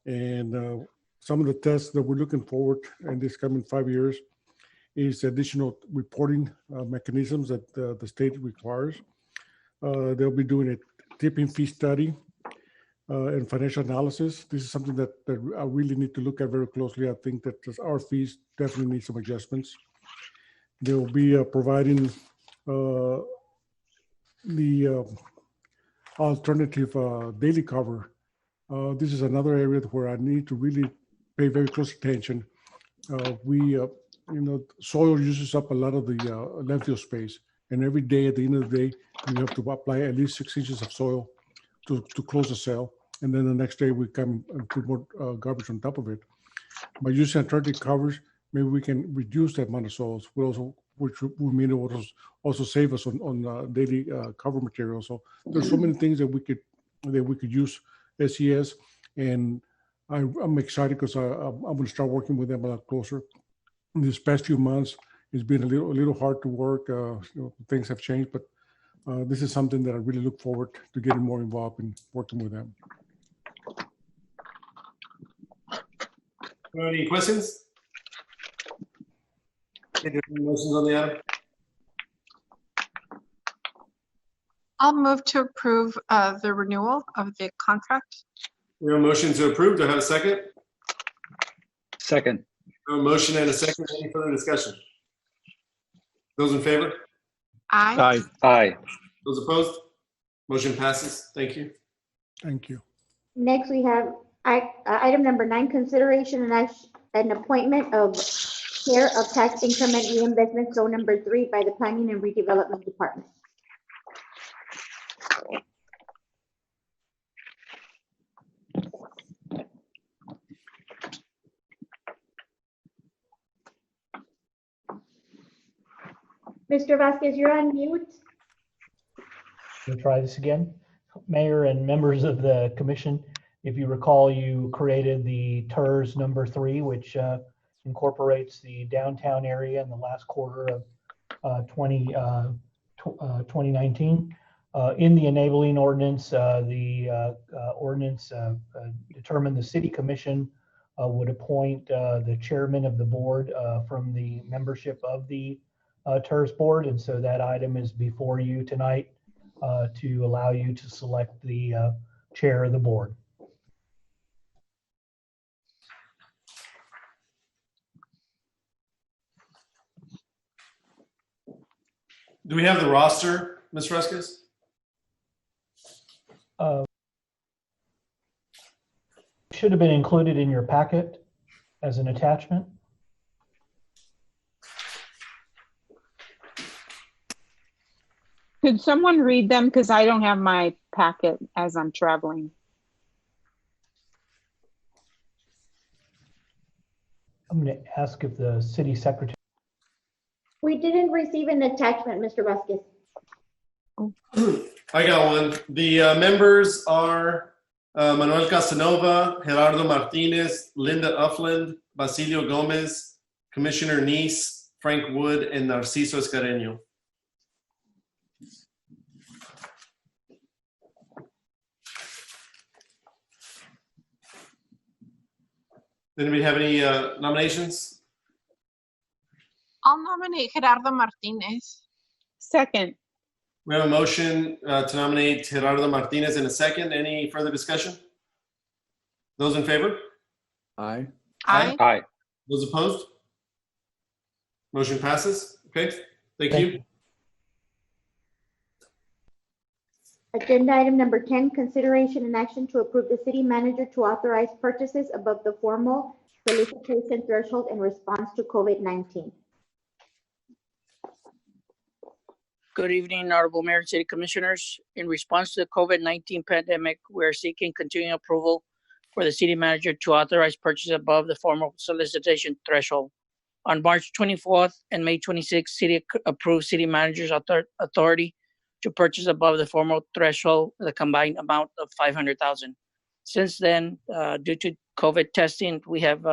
L: And some of the tests that we're looking forward in this coming 5 years is additional reporting mechanisms that the state requires. They'll be doing a tipping fee study and financial analysis. This is something that I really need to look at very closely. I think that our fees definitely need some adjustments. They'll be providing the alternative daily cover. This is another area where I need to really pay very close attention. Soil uses up a lot of the landfill space, and every day at the end of the day, you have to apply at least 6 inches of soil to close the cell, and then the next day we come and put more garbage on top of it. By using alternative covers, maybe we can reduce the amount of soils, which will mean it will also save us on daily cover material. So there's so many things that we could use SES, and I'm excited because I'm going to start working with them a lot closer. In these past few months, it's been a little hard to work. Things have changed, but this is something that I really look forward to getting more involved in working with them.
D: Any questions? Any motions on the item?
C: I'll move to approve the renewal of the contract.
D: We have a motion to approve. Do I have a second?
B: Second.
D: A motion and a second. Any further discussion? Those in favor?
C: Aye.
B: Aye.
D: Those opposed? Motion passes. Thank you.
L: Thank you.
A: Next, we have item number 9, consideration and appointment of Chair of Tax Increment Reinvestment Zone number 3 by the Planning and Redevelopment Department. Mr. Vasquez, you're on mute.
M: We'll try this again. Mayor and members of the commission, if you recall, you created the TERS number 3, which incorporates the downtown area in the last quarter of 2019. In the enabling ordinance, the ordinance determined the city commission would appoint the chairman of the board from the membership of the TERS board, and so that item is before you tonight to allow you to select the chair of the board.
D: Do we have the roster, Ms. Vasquez?
M: Should have been included in your packet as an attachment.
H: Could someone read them? Because I don't have my packet as I'm traveling.
M: I'm going to ask if the city secretary.
A: We didn't receive an attachment, Mr. Vasquez.
D: I got one. The members are Manuel Casanova, Gerardo Martinez, Linda Uffland, Basilio Gomez, Commissioner Neese, Frank Wood, and Narciso Escareño. Anybody have any nominations?
C: I'll nominate Gerardo Martinez.
H: Second.
D: We have a motion to nominate Gerardo Martinez in a second. Any further discussion? Those in favor?
O: Aye.
C: Aye.
B: Aye.
D: Those opposed? Motion passes. Okay, thank you.
A: Agenda item number 10, consideration and action to approve the city manager to authorize purchases above the formal solicitation threshold in response to COVID-19.
P: Good evening, Honorable Mayor and City Commissioners. In response to the COVID-19 pandemic, we are seeking continuing approval for the city manager to authorize purchase above the formal solicitation threshold. On March 24th and May 26th, City approved city manager's authority to purchase above the formal threshold the combined amount of $500,000. Since then, due to COVID testing, we have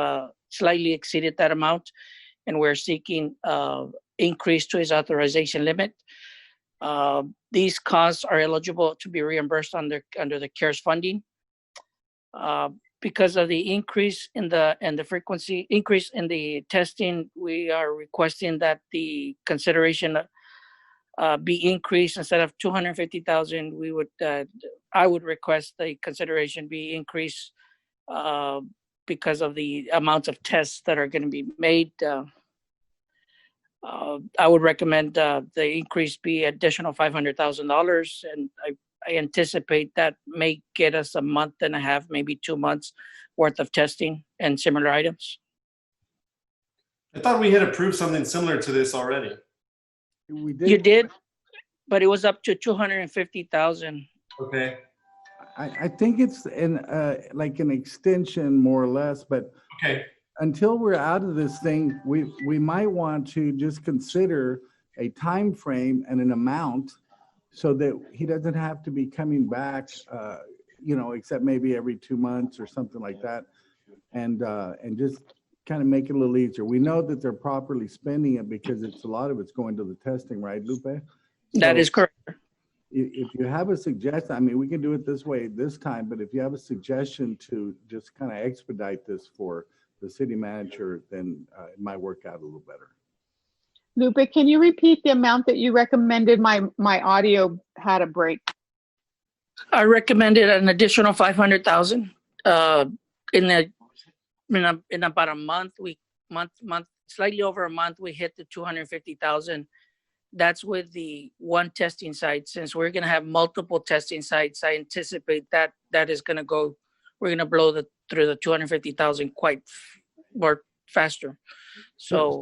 P: slightly exceeded that amount, and we're seeking increase to his authorization limit. These costs are eligible to be reimbursed under the CARES funding. Because of the increase in the frequency, increase in the testing, we are requesting that the consideration be increased. Instead of $250,000, I would request the consideration be increased because of the amount of tests that are going to be made. I would recommend the increase be additional $500,000, and I anticipate that may get us a month and a half, maybe 2 months worth of testing and similar items.
D: I thought we had approved something similar to this already.
O: We did.
P: You did, but it was up to $250,000.
D: Okay.
O: I think it's like an extension more or less, but
D: okay.
O: Until we're out of this thing, we might want to just consider a time frame and an amount so that he doesn't have to be coming back, except maybe every 2 months or something like that, and just kind of make it a little easier. We know that they're properly spending it because a lot of it's going to the testing, right, Lupe?
P: That is correct.
O: If you have a suggestion, I mean, we can do it this way this time, but if you have a suggestion to just kind of expedite this for the city manager, then it might work out a little better.
H: Lupe, can you repeat the amount that you recommended? My audio had a break.
P: I recommended an additional $500,000. In about a month, slightly over a month, we hit the $250,000. that's with the one testing site. Since we're going to have multiple testing sites, I anticipate that is going to go, we're going to blow through the 250,000 quite more faster. So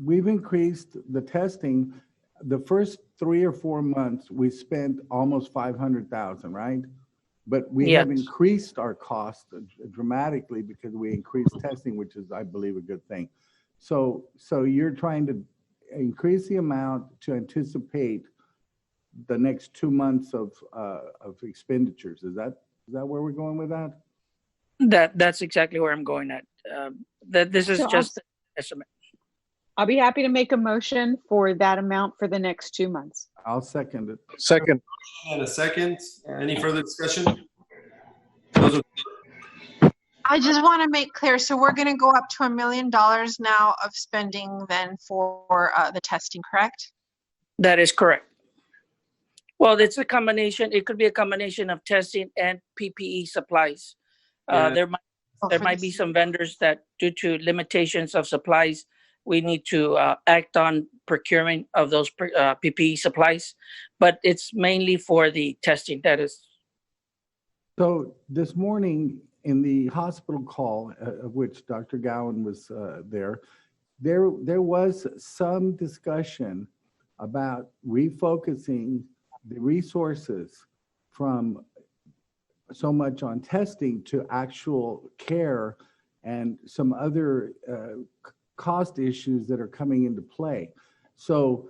O: we've increased the testing. The first 3 or 4 months, we spent almost 500,000, right? But we have increased our cost dramatically because we increased testing, which is, I believe, a good thing. So you're trying to increase the amount to anticipate the next 2 months of expenditures. Is that where we're going with that?
P: That's exactly where I'm going at. That this is
I: So
P: just an estimate.
I: I'll be happy to make a motion for that amount for the next 2 months.
O: I'll second it.
S: Second.
D: And a second. Any further discussion?
C: I just want to make clear, so we're going to go up to $1 million now of spending then for the testing, correct?
P: That is correct. Well, it's a combination. It could be a combination of testing and PPE supplies. There might be some vendors that, due to limitations of supplies, we need to act on procurement of those PPE supplies, but it's mainly for the testing. That is.
O: So this morning in the hospital call, of which Dr. Gowan was there was some discussion about refocusing the resources from so much on testing to actual care and some other cost issues that are coming into play. So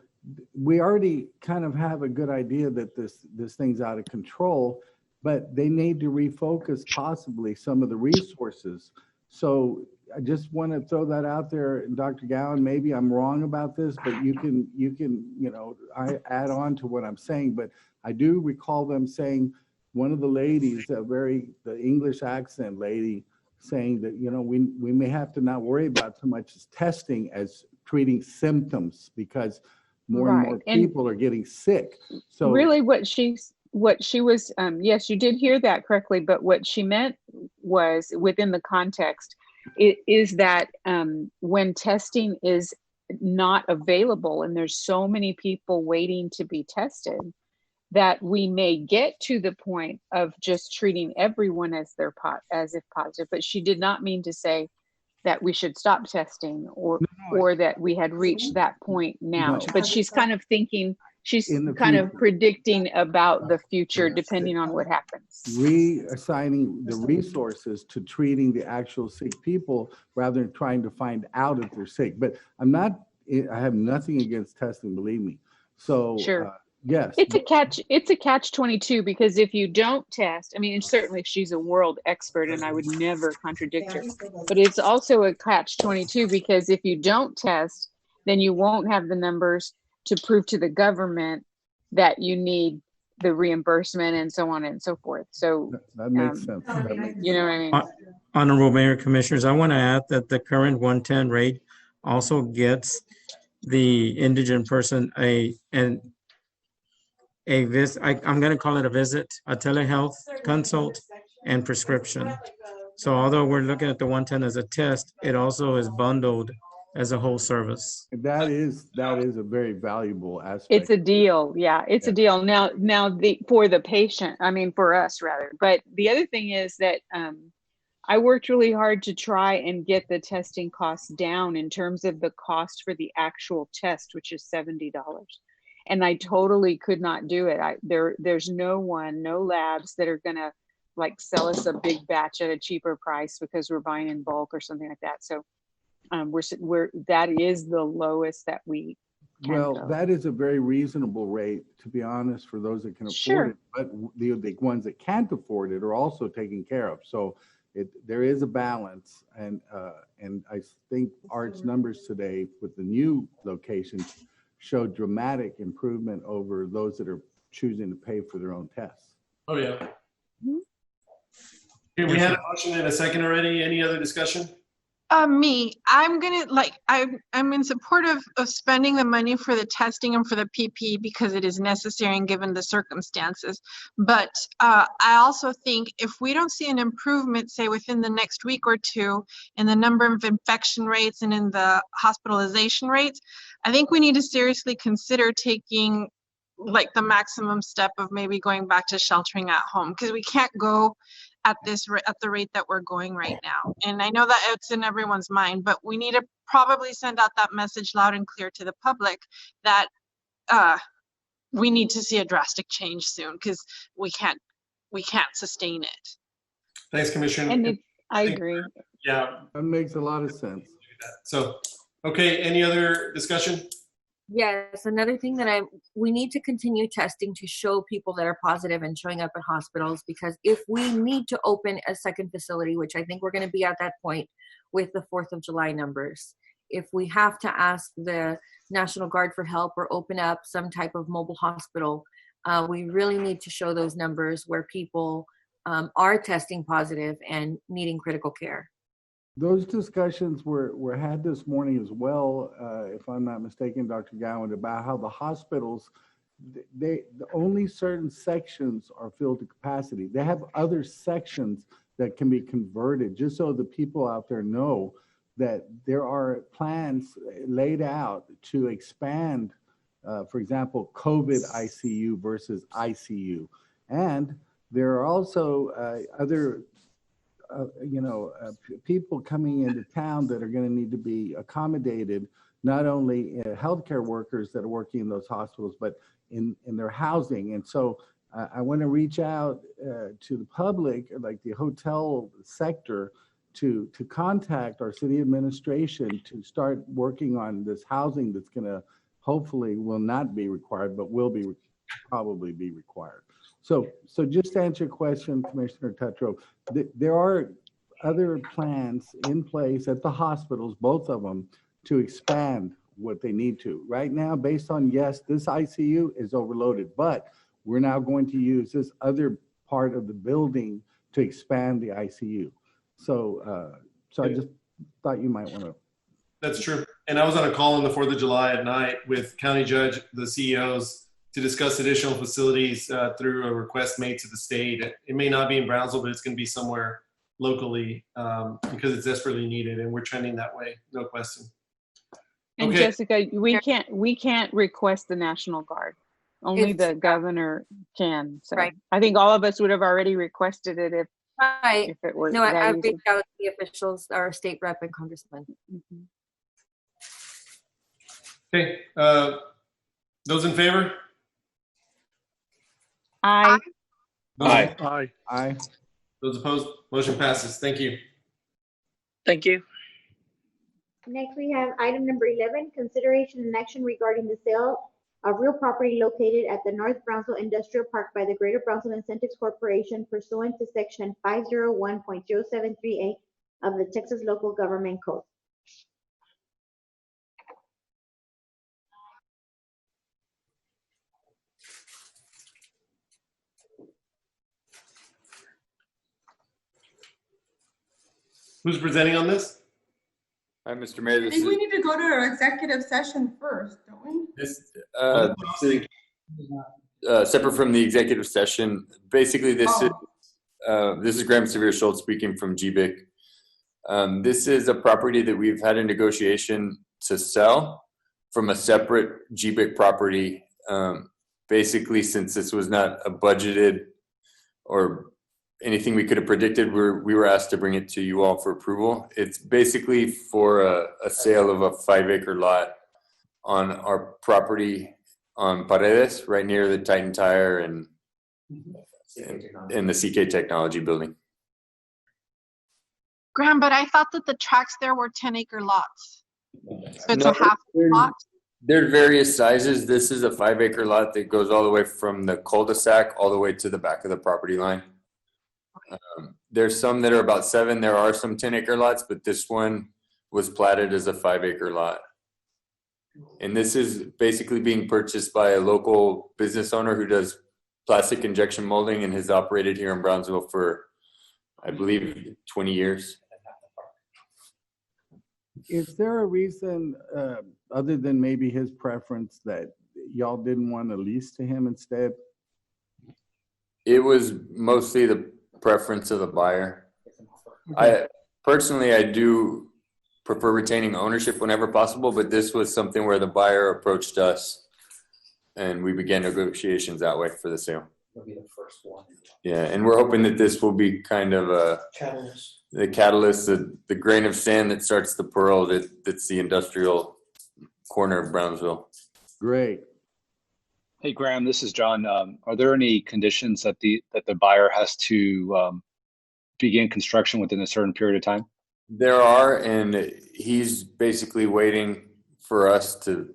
O: we already kind of have a good idea that this thing's out of control, but they need to refocus possibly some of the resources. So I just want to throw that out there. Dr. Gowan, maybe I'm wrong about this, but you can, I add on to what I'm saying, but I do recall them saying, one of the ladies, the English accent lady, saying that, we may have to not worry about so much as testing as treating symptoms because more and more people are getting sick. So
I: really what she was, yes, you did hear that correctly, but what she meant was within the context is that when testing is not available and there's so many people waiting to be tested, that we may get to the point of just treating everyone as if positive. But she did not mean to say that we should stop testing or that we had reached that point now. But she's kind of thinking, she's kind of predicting about the future depending on what happens.
O: Reassigning the resources to treating the actual sick people rather than trying to find out if they're sick. But I have nothing against testing, believe me. So
I: sure.
O: Yes.
I: It's a catch-22 because if you don't test, I mean, certainly she's a world expert and I would never contradict her, but it's also a catch-22 because if you don't test, then you won't have the numbers to prove to the government that you need the reimbursement and so on and so forth. So
O: that makes sense.
I: You know what I mean?
F: Honorable Mayor, Commissioners, I want to add that the current 110 rate also gets the indigent person I'm going to call it a visit, a telehealth consult, and prescription. So although we're looking at the 110 as a test, it also is bundled as a whole service.
O: That is a very valuable aspect.
I: It's a deal. Yeah, it's a deal. Now for the patient, I mean, for us rather. But the other thing is that I worked really hard to try and get the testing costs down in terms of the cost for the actual test, which is $70. And I totally could not do it. There's no labs that are gonna like sell us a big batch at a cheaper price because we're buying in bulk or something like that. So that is the lowest that we can go.
O: That is a very reasonable rate, to be honest, for those that can afford it. But the ones that can't afford it are also taken care of. So there is a balance, and I think Art's numbers today with the new locations show dramatic improvement over those that are choosing to pay for their own tests.
D: Oh, yeah. Okay, we had a motion and a second already. Any other discussion?
C: I'm gonna I'm in support of spending the money for the testing and for the PPE because it is necessary and given the circumstances. But I also think if we don't see an improvement, say within the next week or two, in the number of infection rates and in the hospitalization rates, I think we need to seriously consider taking like the maximum step of maybe going back to sheltering at home, because we can't go at the rate that we're going right now. And I know that it's in everyone's mind, but we need to probably send out that message loud and clear to the public that we need to see a drastic change soon, because we can't sustain it.
D: Thanks, Commissioner.
H: And I agree.
D: Yeah,
O: that makes a lot of sense.
D: So, okay, any other discussion?
G: Yes, another thing that we need to continue testing to show people that are positive and showing up at hospitals, because if we need to open a second facility, which I think we're going to be at that point with the 4th of July numbers, if we have to ask the National Guard for help or open up some type of mobile hospital, we really need to show those numbers where people are testing positive and needing critical care.
O: Those discussions were had this morning as well, if I'm not mistaken, Dr. Gowan, about how the hospitals, only certain sections are filled to capacity. They have other sections that can be converted, just so the people out there know that there are plans laid out to expand, for example, COVID ICU versus ICU. And there are also other people coming into town that are going to need to be accommodated, not only healthcare workers that are working in those hospitals, but in their housing. And so I want to reach out to the public, like the hotel sector, to contact our city administration to start working on this housing that's going to hopefully will not be required, but will be probably be required. So just to answer your question, Commissioner Tetreault, there are other plans in place at the hospitals, both of them, to expand what they need to. Right now, based on, yes, this ICU is overloaded, but we're now going to use this other part of the building to expand the ICU. So I just thought you might want to.
D: That's true. And I was on a call on the 4th of July at night with County Judge, the CEOs, to discuss additional facilities through a request made to the state. It may not be in Brownsville, but it's going to be somewhere locally because it's desperately needed, and we're trending that way, no question.
H: And
D: okay.
H: Jessica, we can't request the National Guard. Only the governor can. So
G: right.
H: I think all of us would have already requested it if it were.
G: No, I reached out to the officials, our state rep and congressman.
H: Mm-hmm.
D: Okay, those in favor?
H: Aye.
D: Aye.
L: Aye.
O: Aye.
D: Those opposed? Motion passes. Thank you.
P: Thank you.
A: Next, we have item number 11, consideration and action regarding the sale of real property located at the North Brownsville Industrial Park by the Greater Brownsville Incentives Corporation pursuant to section 501.0738 of the Texas Local Government Code.
D: Who's presenting on this?
T: Hi, Mr. Mayor.
N: I think we need to go to our executive session first, don't we?
T: This separate from the executive session. Basically, this is Graham Sevier Schultz speaking from GBIC. This is a property that we've had a negotiation to sell from a separate GBIC property. Basically, since this was not a budgeted or anything we could have predicted, we were asked to bring it to you all for approval. It's basically for a sale of a 5-acre lot on our property on Paredes, right near the Titan Tire and in the CK Technology building.
C: Graham, but I thought that the tracks there were 10-acre lots. So it's
T: No,
C: a half lot.
T: There are various sizes. This is a 5-acre lot that goes all the way from the cul-de-sac all the way to the back of the property line. There's some that are about 7. There are some 10-acre lots, but this one was platted as a 5-acre lot. And this is basically being purchased by a local business owner who does plastic injection molding and has operated here in Brownsville for, I believe, 20 years.
O: Is there a reason, other than maybe his preference, that y'all didn't want to lease to him instead?
T: It was mostly the preference of the buyer. I personally, I do prefer retaining ownership whenever possible, but this was something where the buyer approached us and we began negotiations that way for the sale.
R: It'll be the first one.
T: Yeah, and we're hoping that this will be kind of the catalyst, the grain of sand that starts the pearl that's the industrial corner of Brownsville.
O: Great.
B: Hey, Graham, this is John. Are there any conditions that the buyer has to begin construction within a certain period of time?
T: There are, and he's basically waiting for us to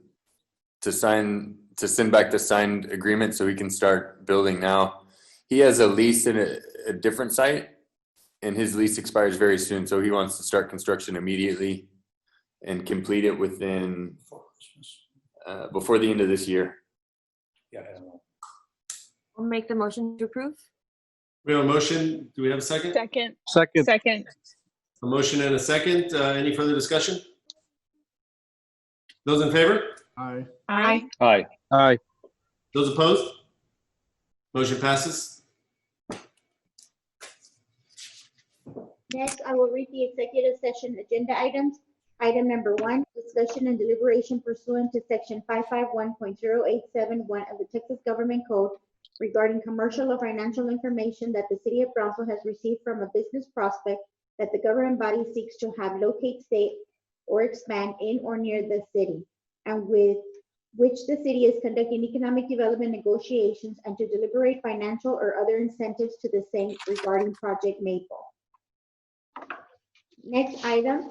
T: send back the signed agreement so he can start building now. He has a lease in a different site, and his lease expires very soon, so he wants to start construction immediately and complete it within before the end of this year.
U: I'll make the motion to approve.
D: We have a motion. Do we have a second?
I: Second.
S: Second.
D: A motion and a second. Any further discussion? Those in favor?
O: Aye.
I: Aye.
B: Aye.
S: Aye.
D: Those opposed? Motion passes.
A: Next, I will read the executive session agenda items. Item number 1, discussion and deliberation pursuant to section 551.0871 of the Texas Government Code regarding commercial or financial information that the city of Brownsville has received from a business prospect that the government body seeks to have locate, stay, or expand in or near the city, and with which the city is conducting economic development negotiations, and to deliberate financial or other incentives to the same regarding Project Maple. Next item,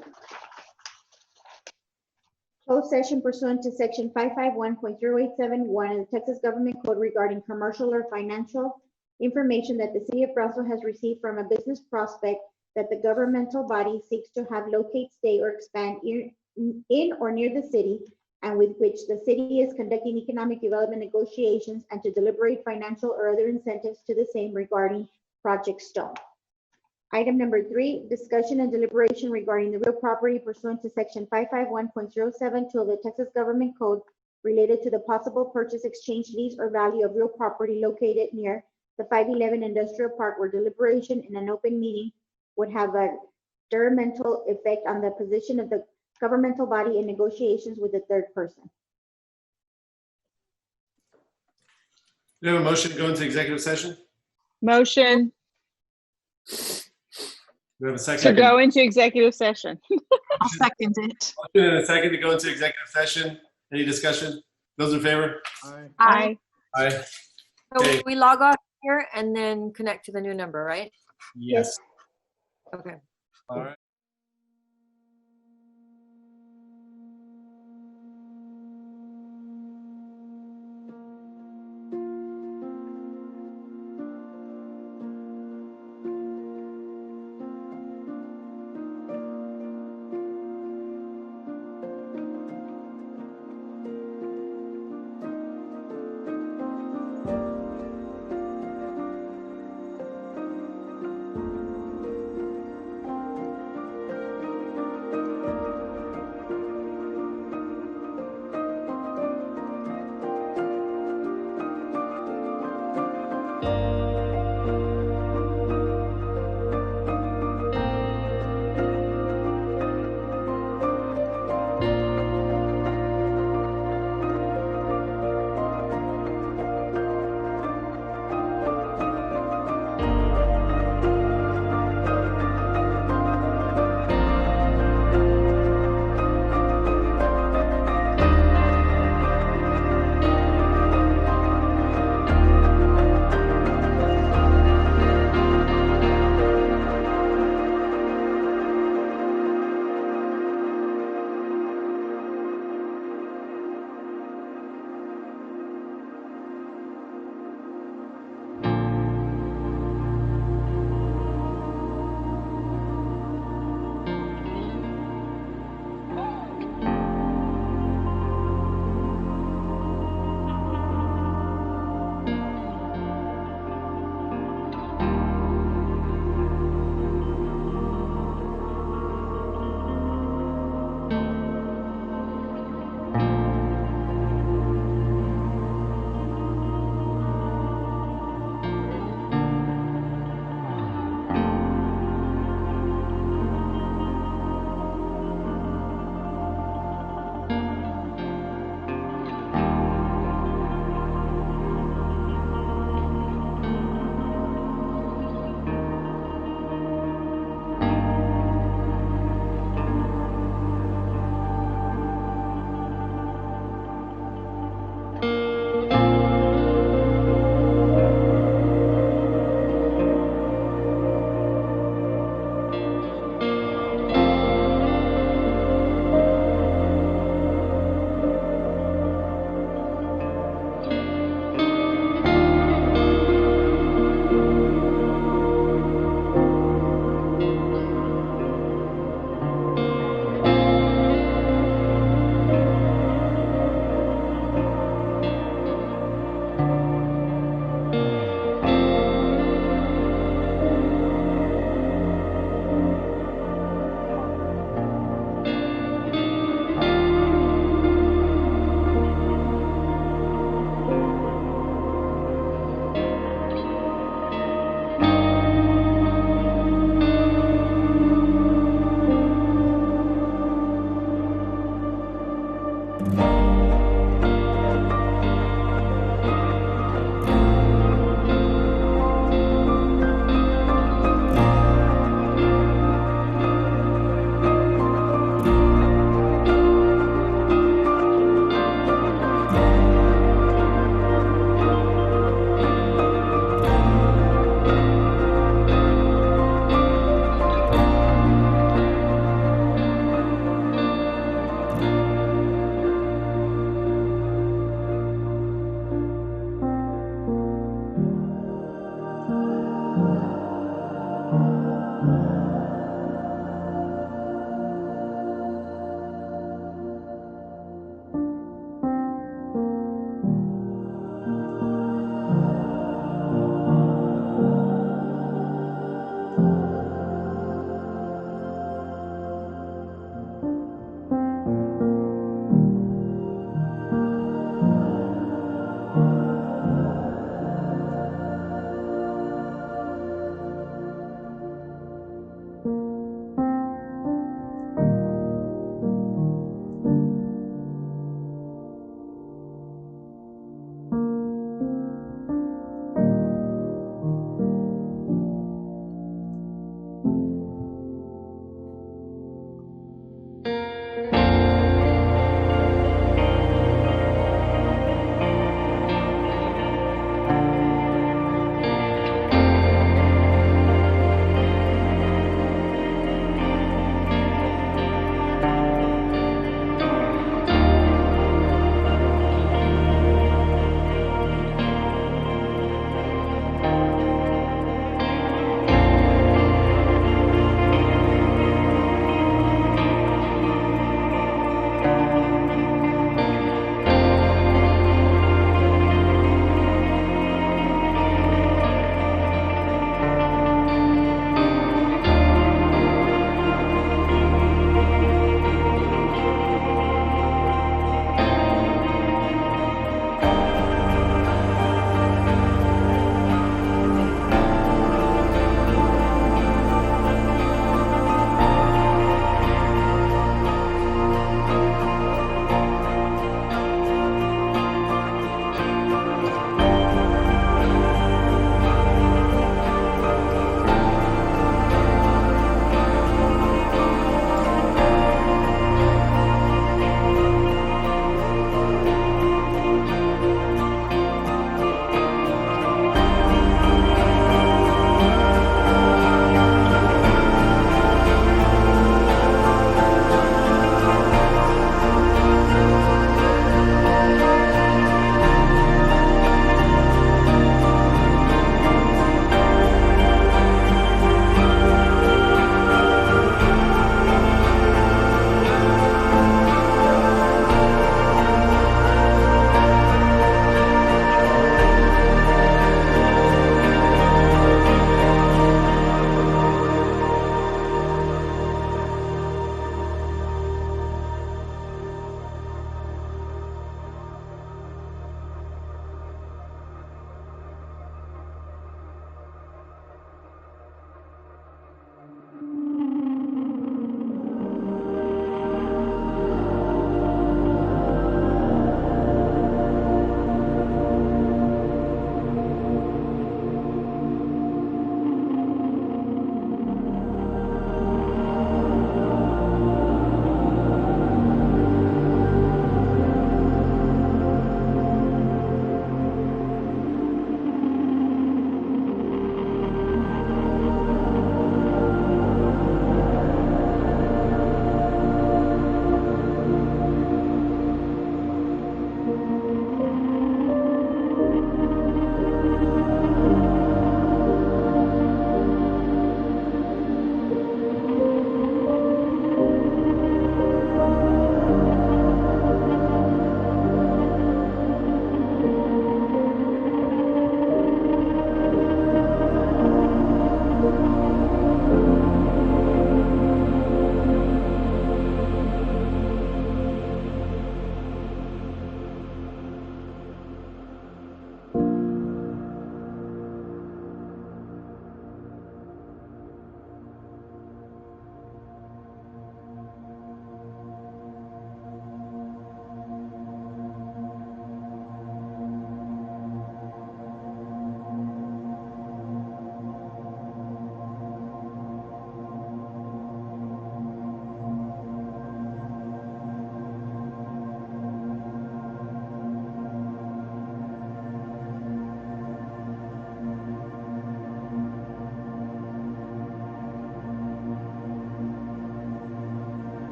A: closed session pursuant to section 551.0871 of the Texas Government Code regarding commercial or financial information that the city of Brownsville has received from a business prospect that the governmental body seeks to have locate, stay, or expand in or near the city, and with which the city is conducting economic development negotiations, and to deliberate financial or other incentives to the same regarding Project Stone. Item number 3, discussion and deliberation regarding the real property pursuant to section 551.072 of the Texas Government Code related to the possible purchase, exchange, lease, or value of real property located near the 511 Industrial Park, where deliberation in an open meeting would have a detrimental effect on the position of the governmental body in negotiations with a third person.
D: Do we have a motion to go into executive session?
H: Motion
D: Do we have a
H: to
D: second?
H: go into executive session.
C: I'll second it.
D: Motion and a second to go into executive session. Any discussion? Those in favor?
O: Aye.
H: Aye.
D: Aye.
U: So
D: Okay.
U: we log off here and then connect to the new number, right?
D: Yes.
U: Okay.
D: All right.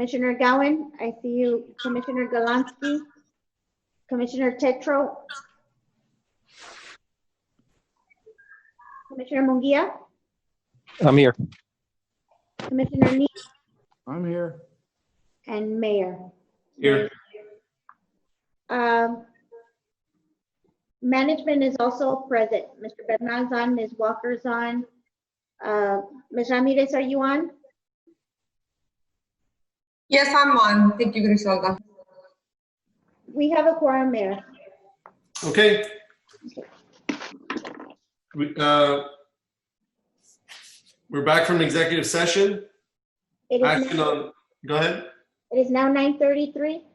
A: Commissioner Gowan, I see you. Commissioner Galansky, Commissioner Tetro, Commissioner Munguia,
S: I'm here.
A: Commissioner Nee,
O: I'm here.
A: and Mayor.
D: Here.
A: Management is also present. Mr. Bernal's on, Ms. Walker's on. Ms. Ramirez, are you on?
N: Yes, I'm on. Thank you, Griselda.
A: We have a quorum, Mayor.
D: Okay. We're back from executive session.
A: It is
D: Action
A: now-
D: on, go ahead.
A: It is now 9:33.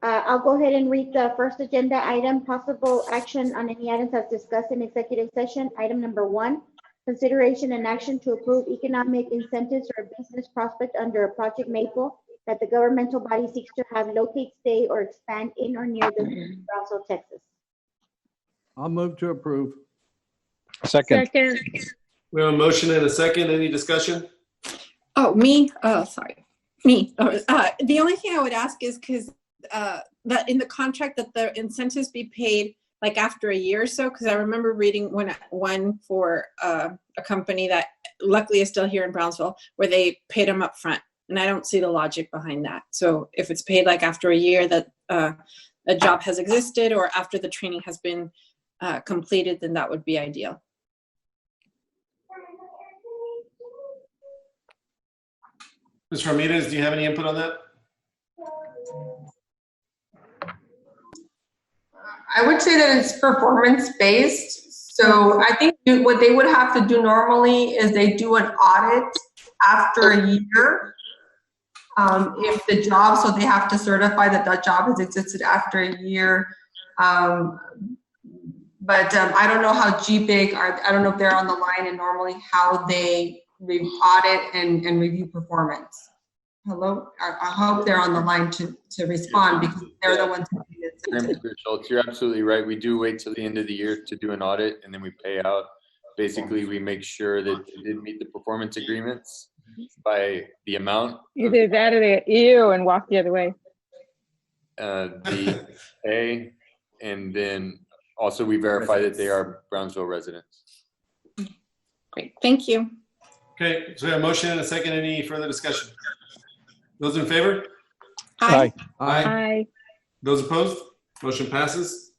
A: I'll go ahead and read the first agenda item, possible action on any items as discussed in executive session. Item number 1, consideration and action to approve economic incentives or business prospect under Project Maple that the governmental body seeks to have locate, stay, or expand in or near the city of Brownsville, Texas.
O: I'll move to approve.
S: Second.
D: We have a motion and a second. Any discussion?
R: Oh, me? Oh, sorry. Me. The only thing I would ask is because that in the contract that the incentives be paid like after a year or so, because I remember reading one for a company that luckily is still here in Brownsville where they paid them up front. And I don't see the logic behind that. So if it's paid like after a year that a job has existed or after the training has been completed, then that would be ideal.
D: Ms. Ramirez, do you have any input on that?
N: I would say that it's performance-based. So I think what they would have to do normally is they do an audit after a year. If the job, so they have to certify that that job has existed after a year. But I don't know how GBIG I don't know if they're on the line and normally how they audit and review performance. Hello, I hope they're on the line to respond because they're the ones who do the incentive.
T: Mr. Schultz, you're absolutely right. We do wait till the end of the year to do an audit and then we pay out. Basically, we make sure that they did meet the performance agreements by the amount.
H: Either that or they ew and walk the other way.
T: The pay, and then also we verify that they are Brownsville residents.
R: Great, thank you.
D: Okay, so we have a motion and a second. Any further discussion? Those in favor?
R: Aye.
H: Aye.
D: Those opposed? Motion passes.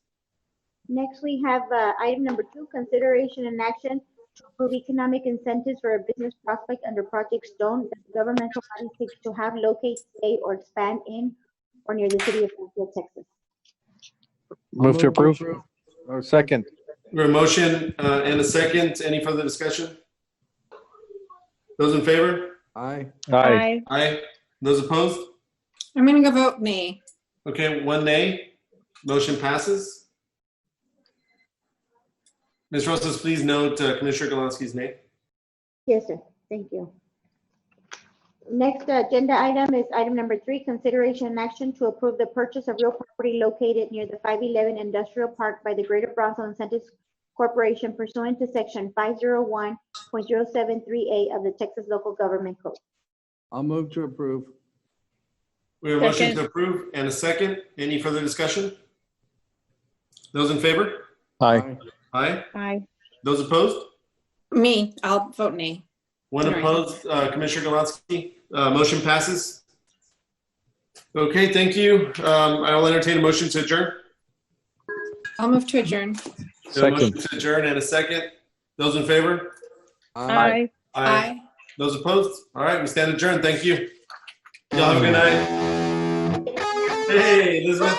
A: Next, we have item number 2, consideration and action to approve economic incentives for a business prospect under Project Stone that the governmental body seeks to have locate, stay, or expand in or near the city of Brownsville, Texas.
S: Move to approve. Or second.
D: We have a motion and a second. Any further discussion? Those in favor?
O: Aye.
S: Aye.
D: Aye. Those opposed?
R: I'm gonna go vote nay.
D: Okay, 1 nay. Motion passes. Ms. Rosas, please note Commissioner Galansky's name.
A: Yes, sir. Thank you. Next agenda item is item number 3, consideration and action to approve the purchase of real property located near the 511 Industrial Park by the Greater Brownsville Incentives Corporation pursuant to section 501.073A of the Texas Local Government Code.
O: I'll move to approve.
D: We have a motion to approve and a second. Any further discussion? Those in favor?
S: Aye.
D: Aye.
H: Aye.
D: Those opposed?
R: Me, I'll vote nay.
D: 1
R: Sorry.
D: opposed. Commissioner Galansky. Motion passes. Okay, thank you. I will entertain a motion to adjourn.
R: I'll move to adjourn.
D: We have a motion to adjourn and a second. Those in favor?
H: Aye.
R: Aye.
D: Those opposed? All right, we stand adjourned. Thank you. Y'all have a good night. Hey, Elizabeth.